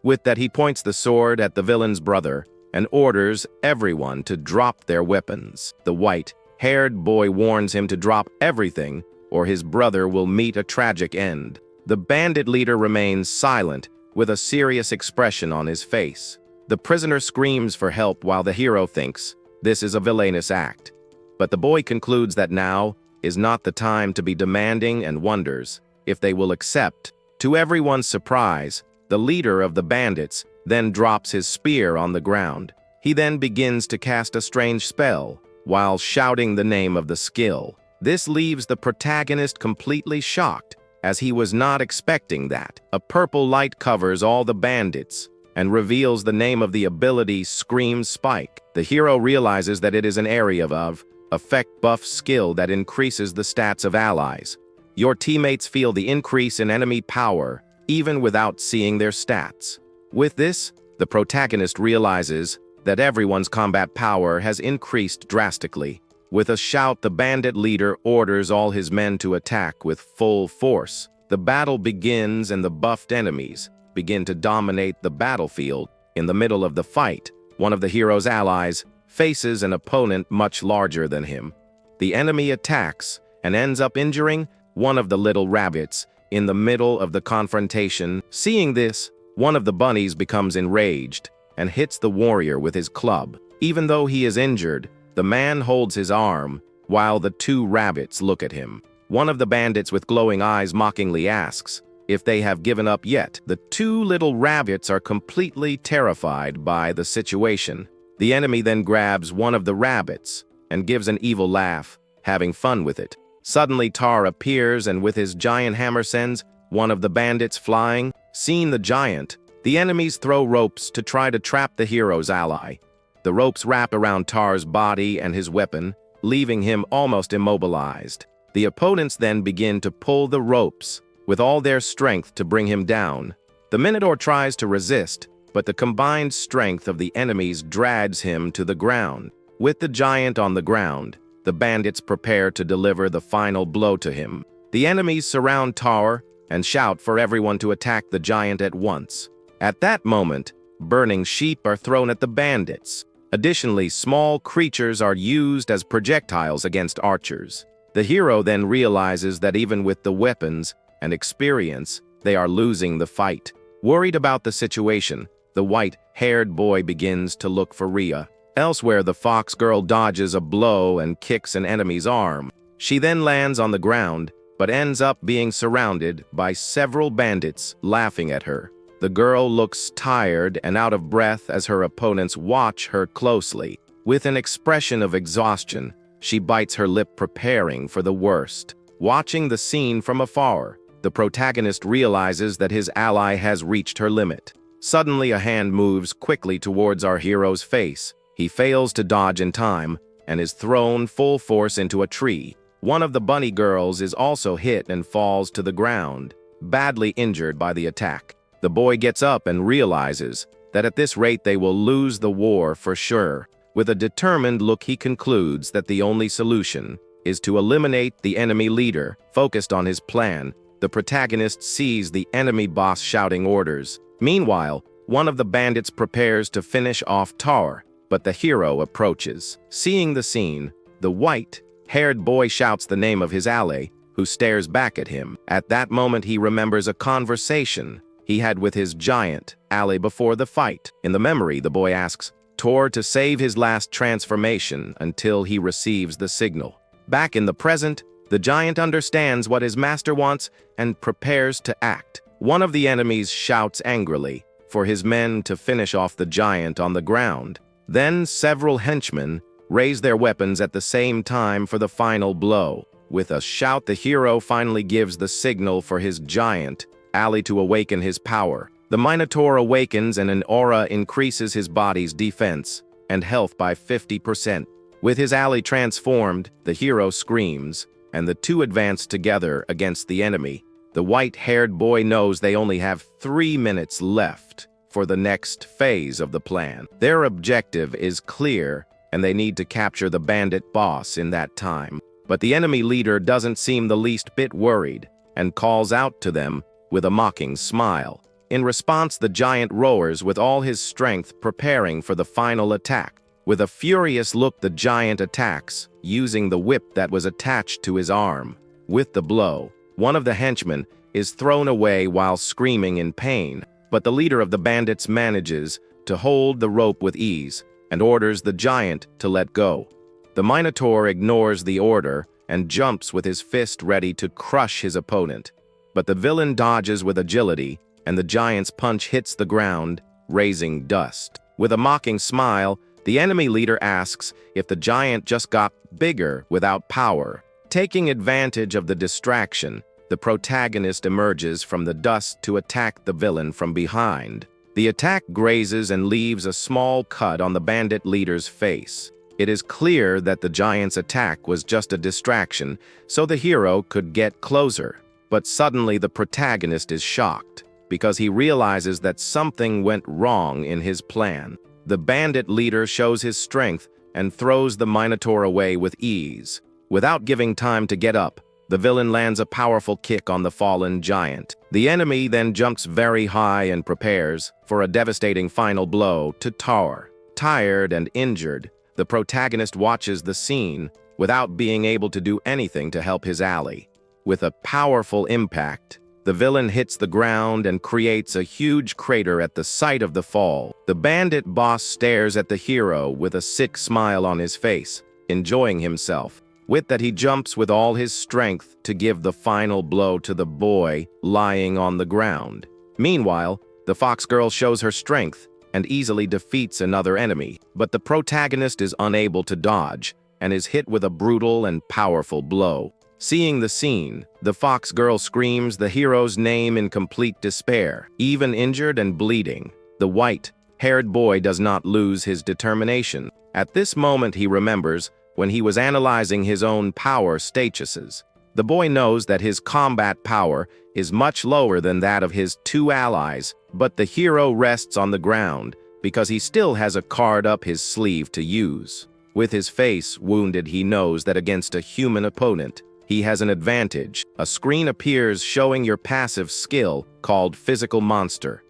With that, he points the sword at the villain's brother and orders everyone to drop their weapons. The white-haired boy warns him to drop everything, or his brother will meet a tragic end. The bandit leader remains silent, with a serious expression on his face. The prisoner screams for help while the hero thinks this is a villainous act. But the boy concludes that now is not the time to be demanding and wonders if they will accept. To everyone's surprise, the leader of the bandits then drops his spear on the ground. He then begins to cast a strange spell while shouting the name of the skill. This leaves the protagonist completely shocked, as he was not expecting that. A purple light covers all the bandits and reveals the name of the ability Scream Spike. The hero realizes that it is an area of effect buff skill that increases the stats of allies. Your teammates feel the increase in enemy power even without seeing their stats. With this, the protagonist realizes that everyone's combat power has increased drastically. With a shout, the bandit leader orders all his men to attack with full force. The battle begins and the buffed enemies begin to dominate the battlefield. In the middle of the fight, one of the hero's allies faces an opponent much larger than him. The enemy attacks and ends up injuring one of the little rabbits in the middle of the confrontation. Seeing this, one of the bunnies becomes enraged and hits the warrior with his club. Even though he is injured, the man holds his arm while the two rabbits look at him. One of the bandits with glowing eyes mockingly asks if they have given up yet. The two little rabbits are completely terrified by the situation. The enemy then grabs one of the rabbits and gives an evil laugh, having fun with it. Suddenly Tar appears and with his giant hammer sends one of the bandits flying. Seeing the giant, the enemies throw ropes to try to trap the hero's ally. The ropes wrap around Tar's body and his weapon, leaving him almost immobilized. The opponents then begin to pull the ropes with all their strength to bring him down. The Minotaur tries to resist, but the combined strength of the enemies drags him to the ground. With the giant on the ground, the bandits prepare to deliver the final blow to him. The enemies surround Tar and shout for everyone to attack the giant at once. At that moment, burning sheep are thrown at the bandits. Additionally, small creatures are used as projectiles against archers. The hero then realizes that even with the weapons and experience, they are losing the fight. Worried about the situation, the white-haired boy begins to look for Rhea. Elsewhere, the fox girl dodges a blow and kicks an enemy's arm. She then lands on the ground, but ends up being surrounded by several bandits laughing at her. The girl looks tired and out of breath as her opponents watch her closely. With an expression of exhaustion, she bites her lip, preparing for the worst. Watching the scene from afar, the protagonist realizes that his ally has reached her limit. Suddenly, a hand moves quickly towards our hero's face. He fails to dodge in time and is thrown full force into a tree. One of the bunny girls is also hit and falls to the ground, badly injured by the attack. The boy gets up and realizes that at this rate they will lose the war for sure. With a determined look, he concludes that the only solution is to eliminate the enemy leader. Focused on his plan, the protagonist sees the enemy boss shouting orders. Meanwhile, one of the bandits prepares to finish off Tar, but the hero approaches. Seeing the scene, the white-haired boy shouts the name of his ally, who stares back at him. At that moment, he remembers a conversation he had with his giant ally before the fight. In the memory, the boy asks Tor to save his last transformation until he receives the signal. Back in the present, the giant understands what his master wants and prepares to act. One of the enemies shouts angrily for his men to finish off the giant on the ground. Then several henchmen raise their weapons at the same time for the final blow. With a shout, the hero finally gives the signal for his giant ally to awaken his power. The Minotaur awakens and an aura increases his body's defense and health by 50%. With his ally transformed, the hero screams, and the two advance together against the enemy. The white-haired boy knows they only have 3 minutes left for the next phase of the plan. Their objective is clear, and they need to capture the bandit boss in that time. But the enemy leader doesn't seem the least bit worried and calls out to them with a mocking smile. In response, the giant roars with all his strength, preparing for the final attack. With a furious look, the giant attacks, using the whip that was attached to his arm. With the blow, one of the henchmen is thrown away while screaming in pain, but the leader of the bandits manages to hold the rope with ease and orders the giant to let go. The Minotaur ignores the order and jumps with his fist ready to crush his opponent. But the villain dodges with agility, and the giant's punch hits the ground, raising dust. With a mocking smile, the enemy leader asks if the giant just got bigger without power. Taking advantage of the distraction, the protagonist emerges from the dust to attack the villain from behind. The attack grazes and leaves a small cut on the bandit leader's face. It is clear that the giant's attack was just a distraction, so the hero could get closer. But suddenly the protagonist is shocked, because he realizes that something went wrong in his plan. The bandit leader shows his strength and throws the Minotaur away with ease. Without giving time to get up, the villain lands a powerful kick on the fallen giant. The enemy then jumps very high and prepares for a devastating final blow to Tar. Tired and injured, the protagonist watches the scene without being able to do anything to help his ally. With a powerful impact, the villain hits the ground and creates a huge crater at the site of the fall. The bandit boss stares at the hero with a sick smile on his face, enjoying himself. With that, he jumps with all his strength to give the final blow to the boy lying on the ground. Meanwhile, the fox girl shows her strength and easily defeats another enemy, but the protagonist is unable to dodge and is hit with a brutal and powerful blow. Seeing the scene, the fox girl screams the hero's name in complete despair. Even injured and bleeding, the white-haired boy does not lose his determination. At this moment, he remembers when he was analyzing his own power statuses. The boy knows that his combat power is much lower than that of his two allies, but the hero rests on the ground because he still has a card up his sleeve to use. With his face wounded, he knows that against a human opponent, he has an advantage. A screen appears showing your passive skill called Physical Monster.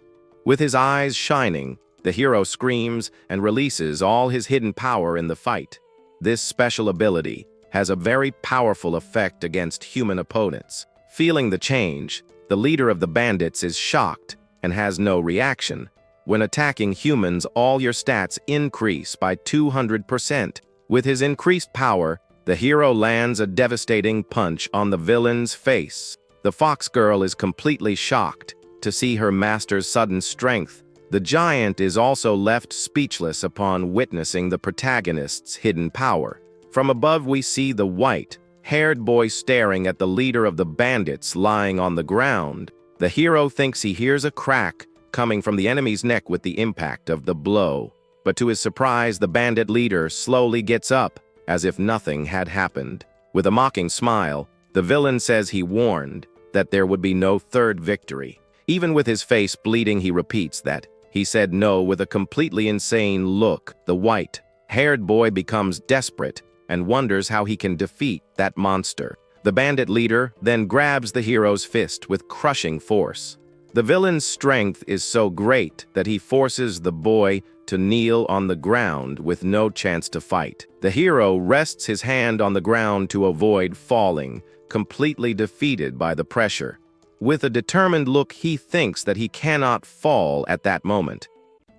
With his eyes shining, the hero screams and releases all his hidden power in the fight. This special ability has a very powerful effect against human opponents. Feeling the change, the leader of the bandits is shocked and has no reaction. When attacking humans, all your stats increase by 200%. With his increased power, the hero lands a devastating punch on the villain's face. The fox girl is completely shocked to see her master's sudden strength. The giant is also left speechless upon witnessing the protagonist's hidden power. From above, we see the white-haired boy staring at the leader of the bandits lying on the ground. The hero thinks he hears a crack coming from the enemy's neck with the impact of the blow. But to his surprise, the bandit leader slowly gets up, as if nothing had happened. With a mocking smile, the villain says he warned that there would be no third victory. Even with his face bleeding, he repeats that he said no with a completely insane look. The white-haired boy becomes desperate and wonders how he can defeat that monster. The bandit leader then grabs the hero's fist with crushing force. The villain's strength is so great that he forces the boy to kneel on the ground with no chance to fight. The hero rests his hand on the ground to avoid falling, completely defeated by the pressure. With a determined look, he thinks that he cannot fall at that moment.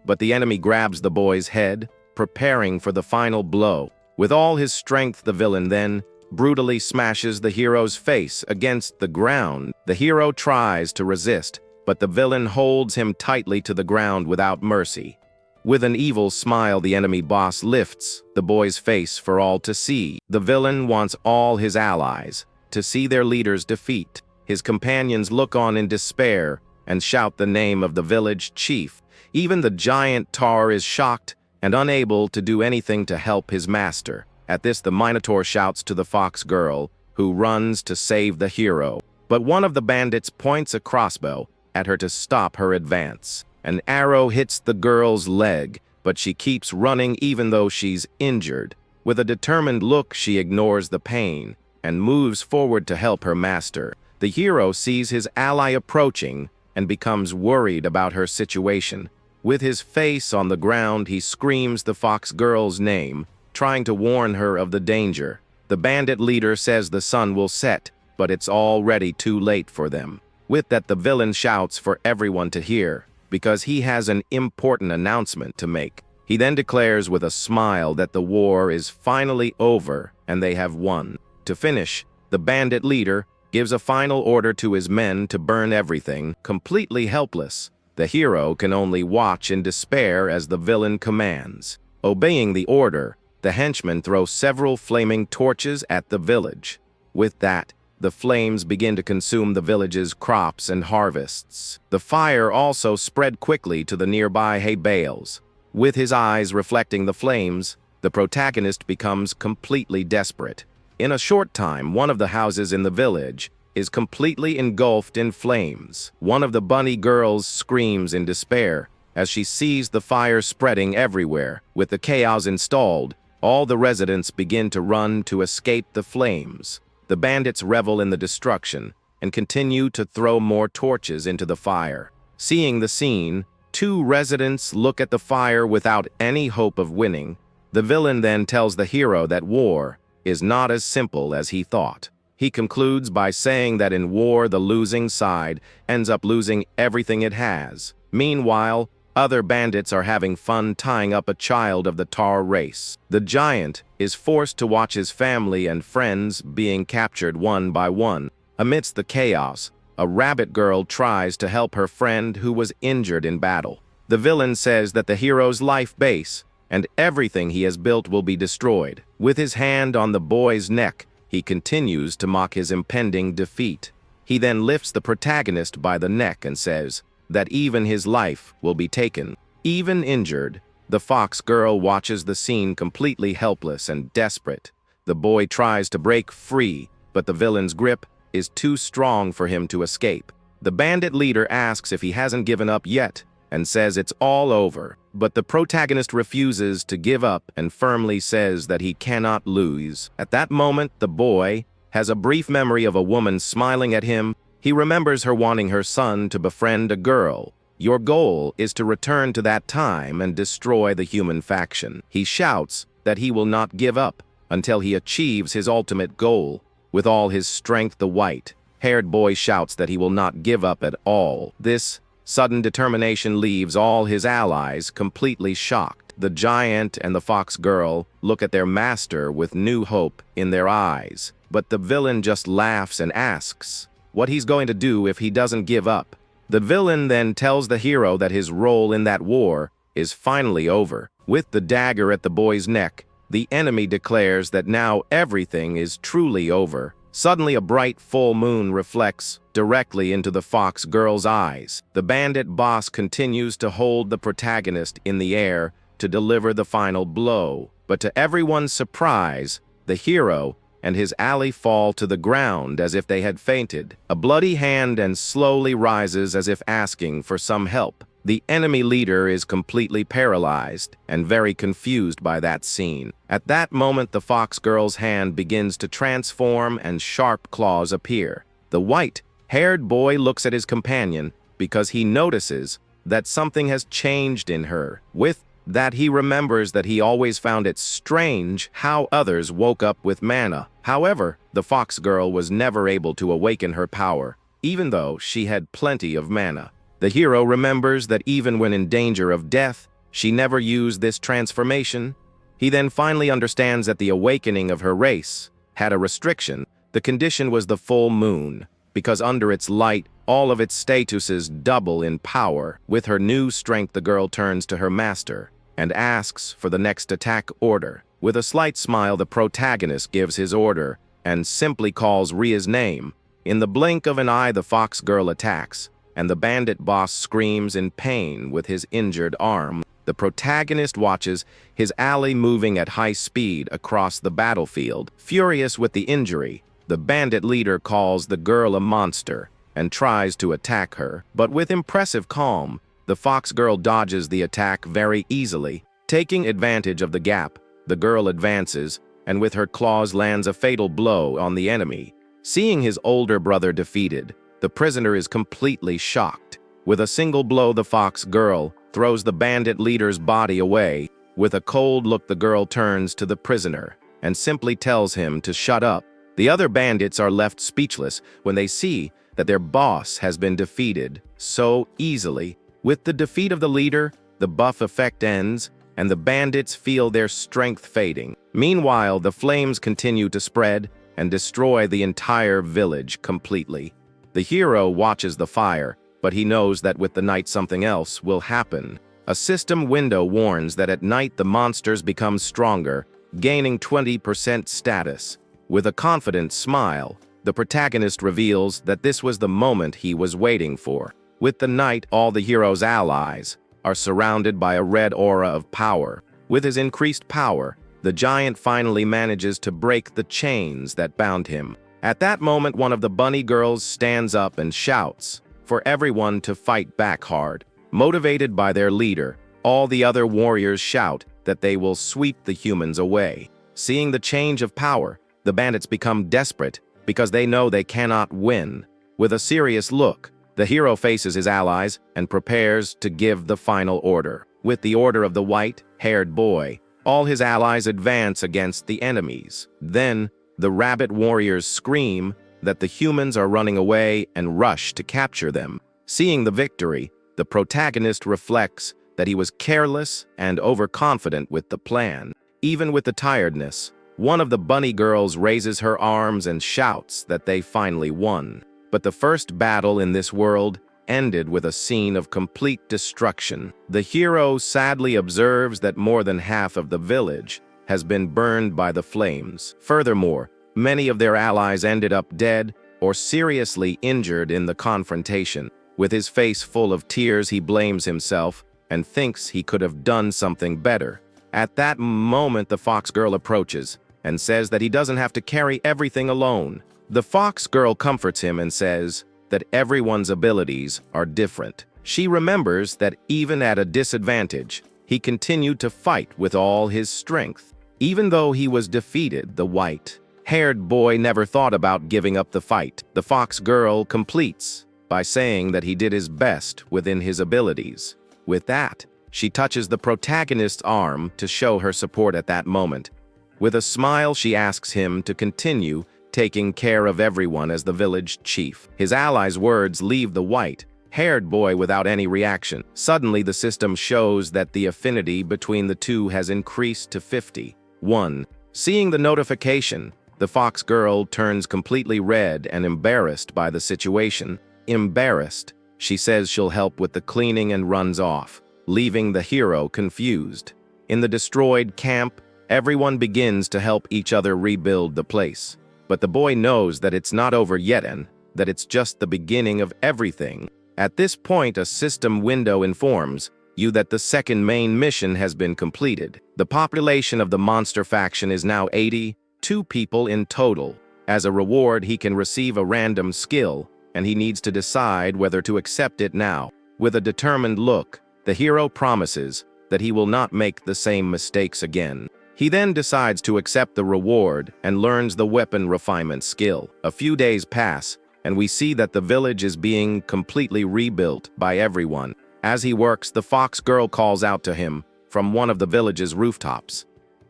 But the enemy grabs the boy's head, preparing for the final blow. With all his strength, the villain then brutally smashes the hero's face against the ground. The hero tries to resist, but the villain holds him tightly to the ground without mercy. With an evil smile, the enemy boss lifts the boy's face for all to see. The villain wants all his allies to see their leader's defeat. His companions look on in despair and shout the name of the village chief. Even the giant Tar is shocked and unable to do anything to help his master. At this, the Minotaur shouts to the fox girl, who runs to save the hero. But one of the bandits points a crossbow at her to stop her advance. An arrow hits the girl's leg, but she keeps running even though she's injured. With a determined look, she ignores the pain and moves forward to help her master. The hero sees his ally approaching and becomes worried about her situation. With his face on the ground, he screams the fox girl's name, trying to warn her of the danger. The bandit leader says the sun will set, but it's already too late for them. With that, the villain shouts for everyone to hear, because he has an important announcement to make. He then declares with a smile that the war is finally over and they have won. To finish, the bandit leader gives a final order to his men to burn everything, completely helpless. The hero can only watch in despair as the villain commands. Obeying the order, the henchmen throw several flaming torches at the village. With that, the flames begin to consume the village's crops and harvests. The fire also spread quickly to the nearby hay bales. With his eyes reflecting the flames, the protagonist becomes completely desperate. In a short time, one of the houses in the village is completely engulfed in flames. One of the bunny girls screams in despair as she sees the fire spreading everywhere. With the chaos installed, all the residents begin to run to escape the flames. The bandits revel in the destruction and continue to throw more torches into the fire. Seeing the scene, 2 residents look at the fire without any hope of winning. The villain then tells the hero that war is not as simple as he thought. He concludes by saying that in war, the losing side ends up losing everything it has. Meanwhile, other bandits are having fun tying up a child of the Tar race. The giant is forced to watch his family and friends being captured one by one. Amidst the chaos, a rabbit girl tries to help her friend who was injured in battle. The villain says that the hero's life base and everything he has built will be destroyed. With his hand on the boy's neck, he continues to mock his impending defeat. He then lifts the protagonist by the neck and says that even his life will be taken. Even injured, the fox girl watches the scene completely helpless and desperate. The boy tries to break free, but the villain's grip is too strong for him to escape. The bandit leader asks if he hasn't given up yet and says it's all over, but the protagonist refuses to give up and firmly says that he cannot lose. At that moment, the boy has a brief memory of a woman smiling at him. He remembers her wanting her son to befriend a girl. Your goal is to return to that time and destroy the human faction. He shouts that he will not give up until he achieves his ultimate goal. With all his strength, the white-haired boy shouts that he will not give up at all. This sudden determination leaves all his allies completely shocked. The giant and the fox girl look at their master with new hope in their eyes, but the villain just laughs and asks what he's going to do if he doesn't give up. The villain then tells the hero that his role in that war is finally over. With the dagger at the boy's neck, the enemy declares that now everything is truly over. Suddenly, a bright full moon reflects directly into the fox girl's eyes. The bandit boss continues to hold the protagonist in the air to deliver the final blow. But to everyone's surprise, the hero and his ally fall to the ground as if they had fainted. A bloody hand and slowly rises as if asking for some help. The enemy leader is completely paralyzed and very confused by that scene. At that moment, the fox girl's hand begins to transform and sharp claws appear. The white-haired boy looks at his companion because he notices that something has changed in her. With that, he remembers that he always found it strange how others woke up with mana. However, the fox girl was never able to awaken her power, even though she had plenty of mana. The hero remembers that even when in danger of death, she never used this transformation. He then finally understands that the awakening of her race had a restriction. The condition was the full moon, because under its light, all of its statuses double in power. With her new strength, the girl turns to her master and asks for the next attack order. With a slight smile, the protagonist gives his order and simply calls Ria's name. In the blink of an eye, the fox girl attacks, and the bandit boss screams in pain with his injured arm. The protagonist watches his ally moving at high speed across the battlefield. Furious with the injury, the bandit leader calls the girl a monster and tries to attack her. But with impressive calm, the fox girl dodges the attack very easily. Taking advantage of the gap, the girl advances and with her claws lands a fatal blow on the enemy. Seeing his older brother defeated, the prisoner is completely shocked. With a single blow, the fox girl throws the bandit leader's body away. With a cold look, the girl turns to the prisoner and simply tells him to shut up. The other bandits are left speechless when they see that their boss has been defeated so easily. With the defeat of the leader, the buff effect ends, and the bandits feel their strength fading. Meanwhile, the flames continue to spread and destroy the entire village completely. The hero watches the fire, but he knows that with the night something else will happen. A system window warns that at night the monsters become stronger, gaining 20% status. With a confident smile, the protagonist reveals that this was the moment he was waiting for. With the night, all the hero's allies are surrounded by a red aura of power. With his increased power, the giant finally manages to break the chains that bound him. At that moment, one of the bunny girls stands up and shouts for everyone to fight back hard. Motivated by their leader, all the other warriors shout that they will sweep the humans away. Seeing the change of power, the bandits become desperate because they know they cannot win. With a serious look, the hero faces his allies and prepares to give the final order. With the order of the white-haired boy, all his allies advance against the enemies. Then, the rabbit warriors scream that the humans are running away and rush to capture them. Seeing the victory, the protagonist reflects that he was careless and overconfident with the plan. Even with the tiredness, one of the bunny girls raises her arms and shouts that they finally won. But the first battle in this world ended with a scene of complete destruction. The hero sadly observes that more than half of the village has been burned by the flames. Furthermore, many of their allies ended up dead or seriously injured in the confrontation. With his face full of tears, he blames himself and thinks he could have done something better. At that moment, the fox girl approaches and says that he doesn't have to carry everything alone. The fox girl comforts him and says that everyone's abilities are different. She remembers that even at a disadvantage, he continued to fight with all his strength. Even though he was defeated, the white-haired boy never thought about giving up the fight. The fox girl completes by saying that he did his best within his abilities. With that, she touches the protagonist's arm to show her support at that moment. With a smile, she asks him to continue taking care of everyone as the village chief. His allies' words leave the white-haired boy without any reaction. Suddenly, the system shows that the affinity between the two has increased to 51. Seeing the notification, the fox girl turns completely red and embarrassed by the situation. Embarrassed, she says she'll help with the cleaning and runs off, leaving the hero confused. In the destroyed camp, everyone begins to help each other rebuild the place. But the boy knows that it's not over yet and that it's just the beginning of everything. At this point, a system window informs you that the second main mission has been completed. The population of the monster faction is now 82 people in total. As a reward, he can receive a random skill, and he needs to decide whether to accept it now. With a determined look, the hero promises that he will not make the same mistakes again. He then decides to accept the reward and learns the weapon refinement skill. A few days pass, and we see that the village is being completely rebuilt by everyone. As he works, the fox girl calls out to him from one of the village's rooftops.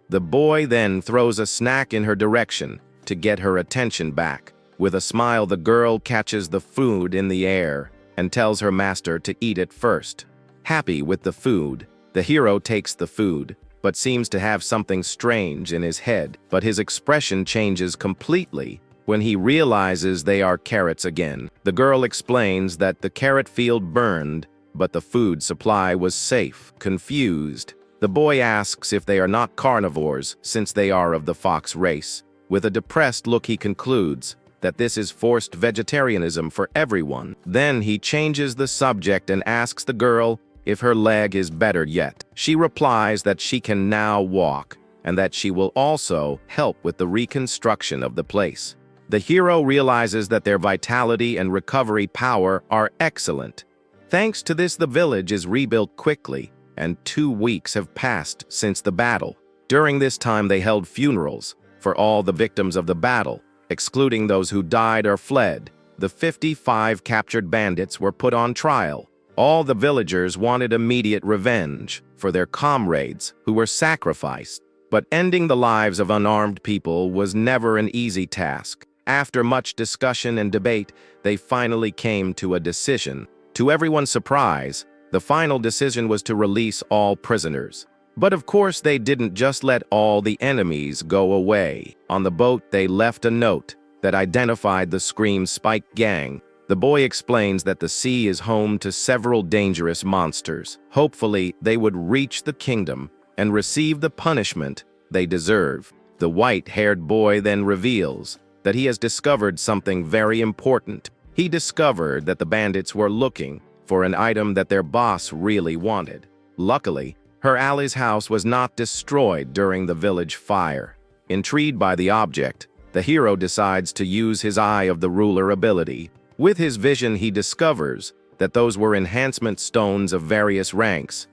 The boy then throws a snack in her direction to get her attention back. With a smile, the girl catches the food in the air and tells her master to eat it first. Happy with the food, the hero takes the food, but seems to have something strange in his head. But his expression changes completely when he realizes they are carrots again. The girl explains that the carrot field burned, but the food supply was safe. Confused, the boy asks if they are not carnivores since they are of the fox race. With a depressed look, he concludes that this is forced vegetarianism for everyone. Then he changes the subject and asks the girl if her leg is better yet. She replies that she can now walk and that she will also help with the reconstruction of the place. The hero realizes that their vitality and recovery power are excellent. Thanks to this, the village is rebuilt quickly, and 2 weeks have passed since the battle. During this time, they held funerals for all the victims of the battle, excluding those who died or fled. The 55 captured bandits were put on trial. All the villagers wanted immediate revenge for their comrades who were sacrificed. But ending the lives of unarmed people was never an easy task. After much discussion and debate, they finally came to a decision. To everyone's surprise, the final decision was to release all prisoners. But of course, they didn't just let all the enemies go away. On the boat, they left a note that identified the Scream Spike gang. The boy explains that the sea is home to several dangerous monsters. Hopefully, they would reach the kingdom and receive the punishment they deserve. The white-haired boy then reveals that he has discovered something very important. He discovered that the bandits were looking for an item that their boss really wanted. Luckily, her Ali's house was not destroyed during the village fire. Intrigued by the object, the hero decides to use his Eye of the Ruler ability. With his vision, he discovers that those were enhancement stones of various ranks.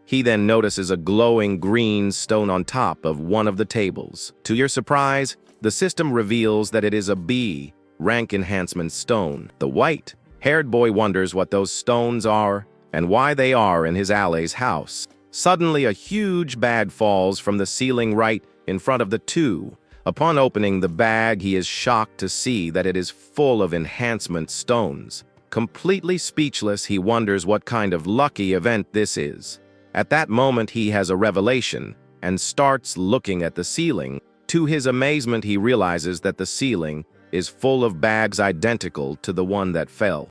He then notices a glowing green stone on top of one of the tables. To your surprise, the system reveals that it is a B rank enhancement stone. The white-haired boy wonders what those stones are and why they are in his Ali's house. Suddenly, a huge bag falls from the ceiling right in front of the two. Upon opening the bag, he is shocked to see that it is full of enhancement stones. Completely speechless, he wonders what kind of lucky event this is. At that moment, he has a revelation and starts looking at the ceiling. To his amazement, he realizes that the ceiling is full of bags identical to the one that fell.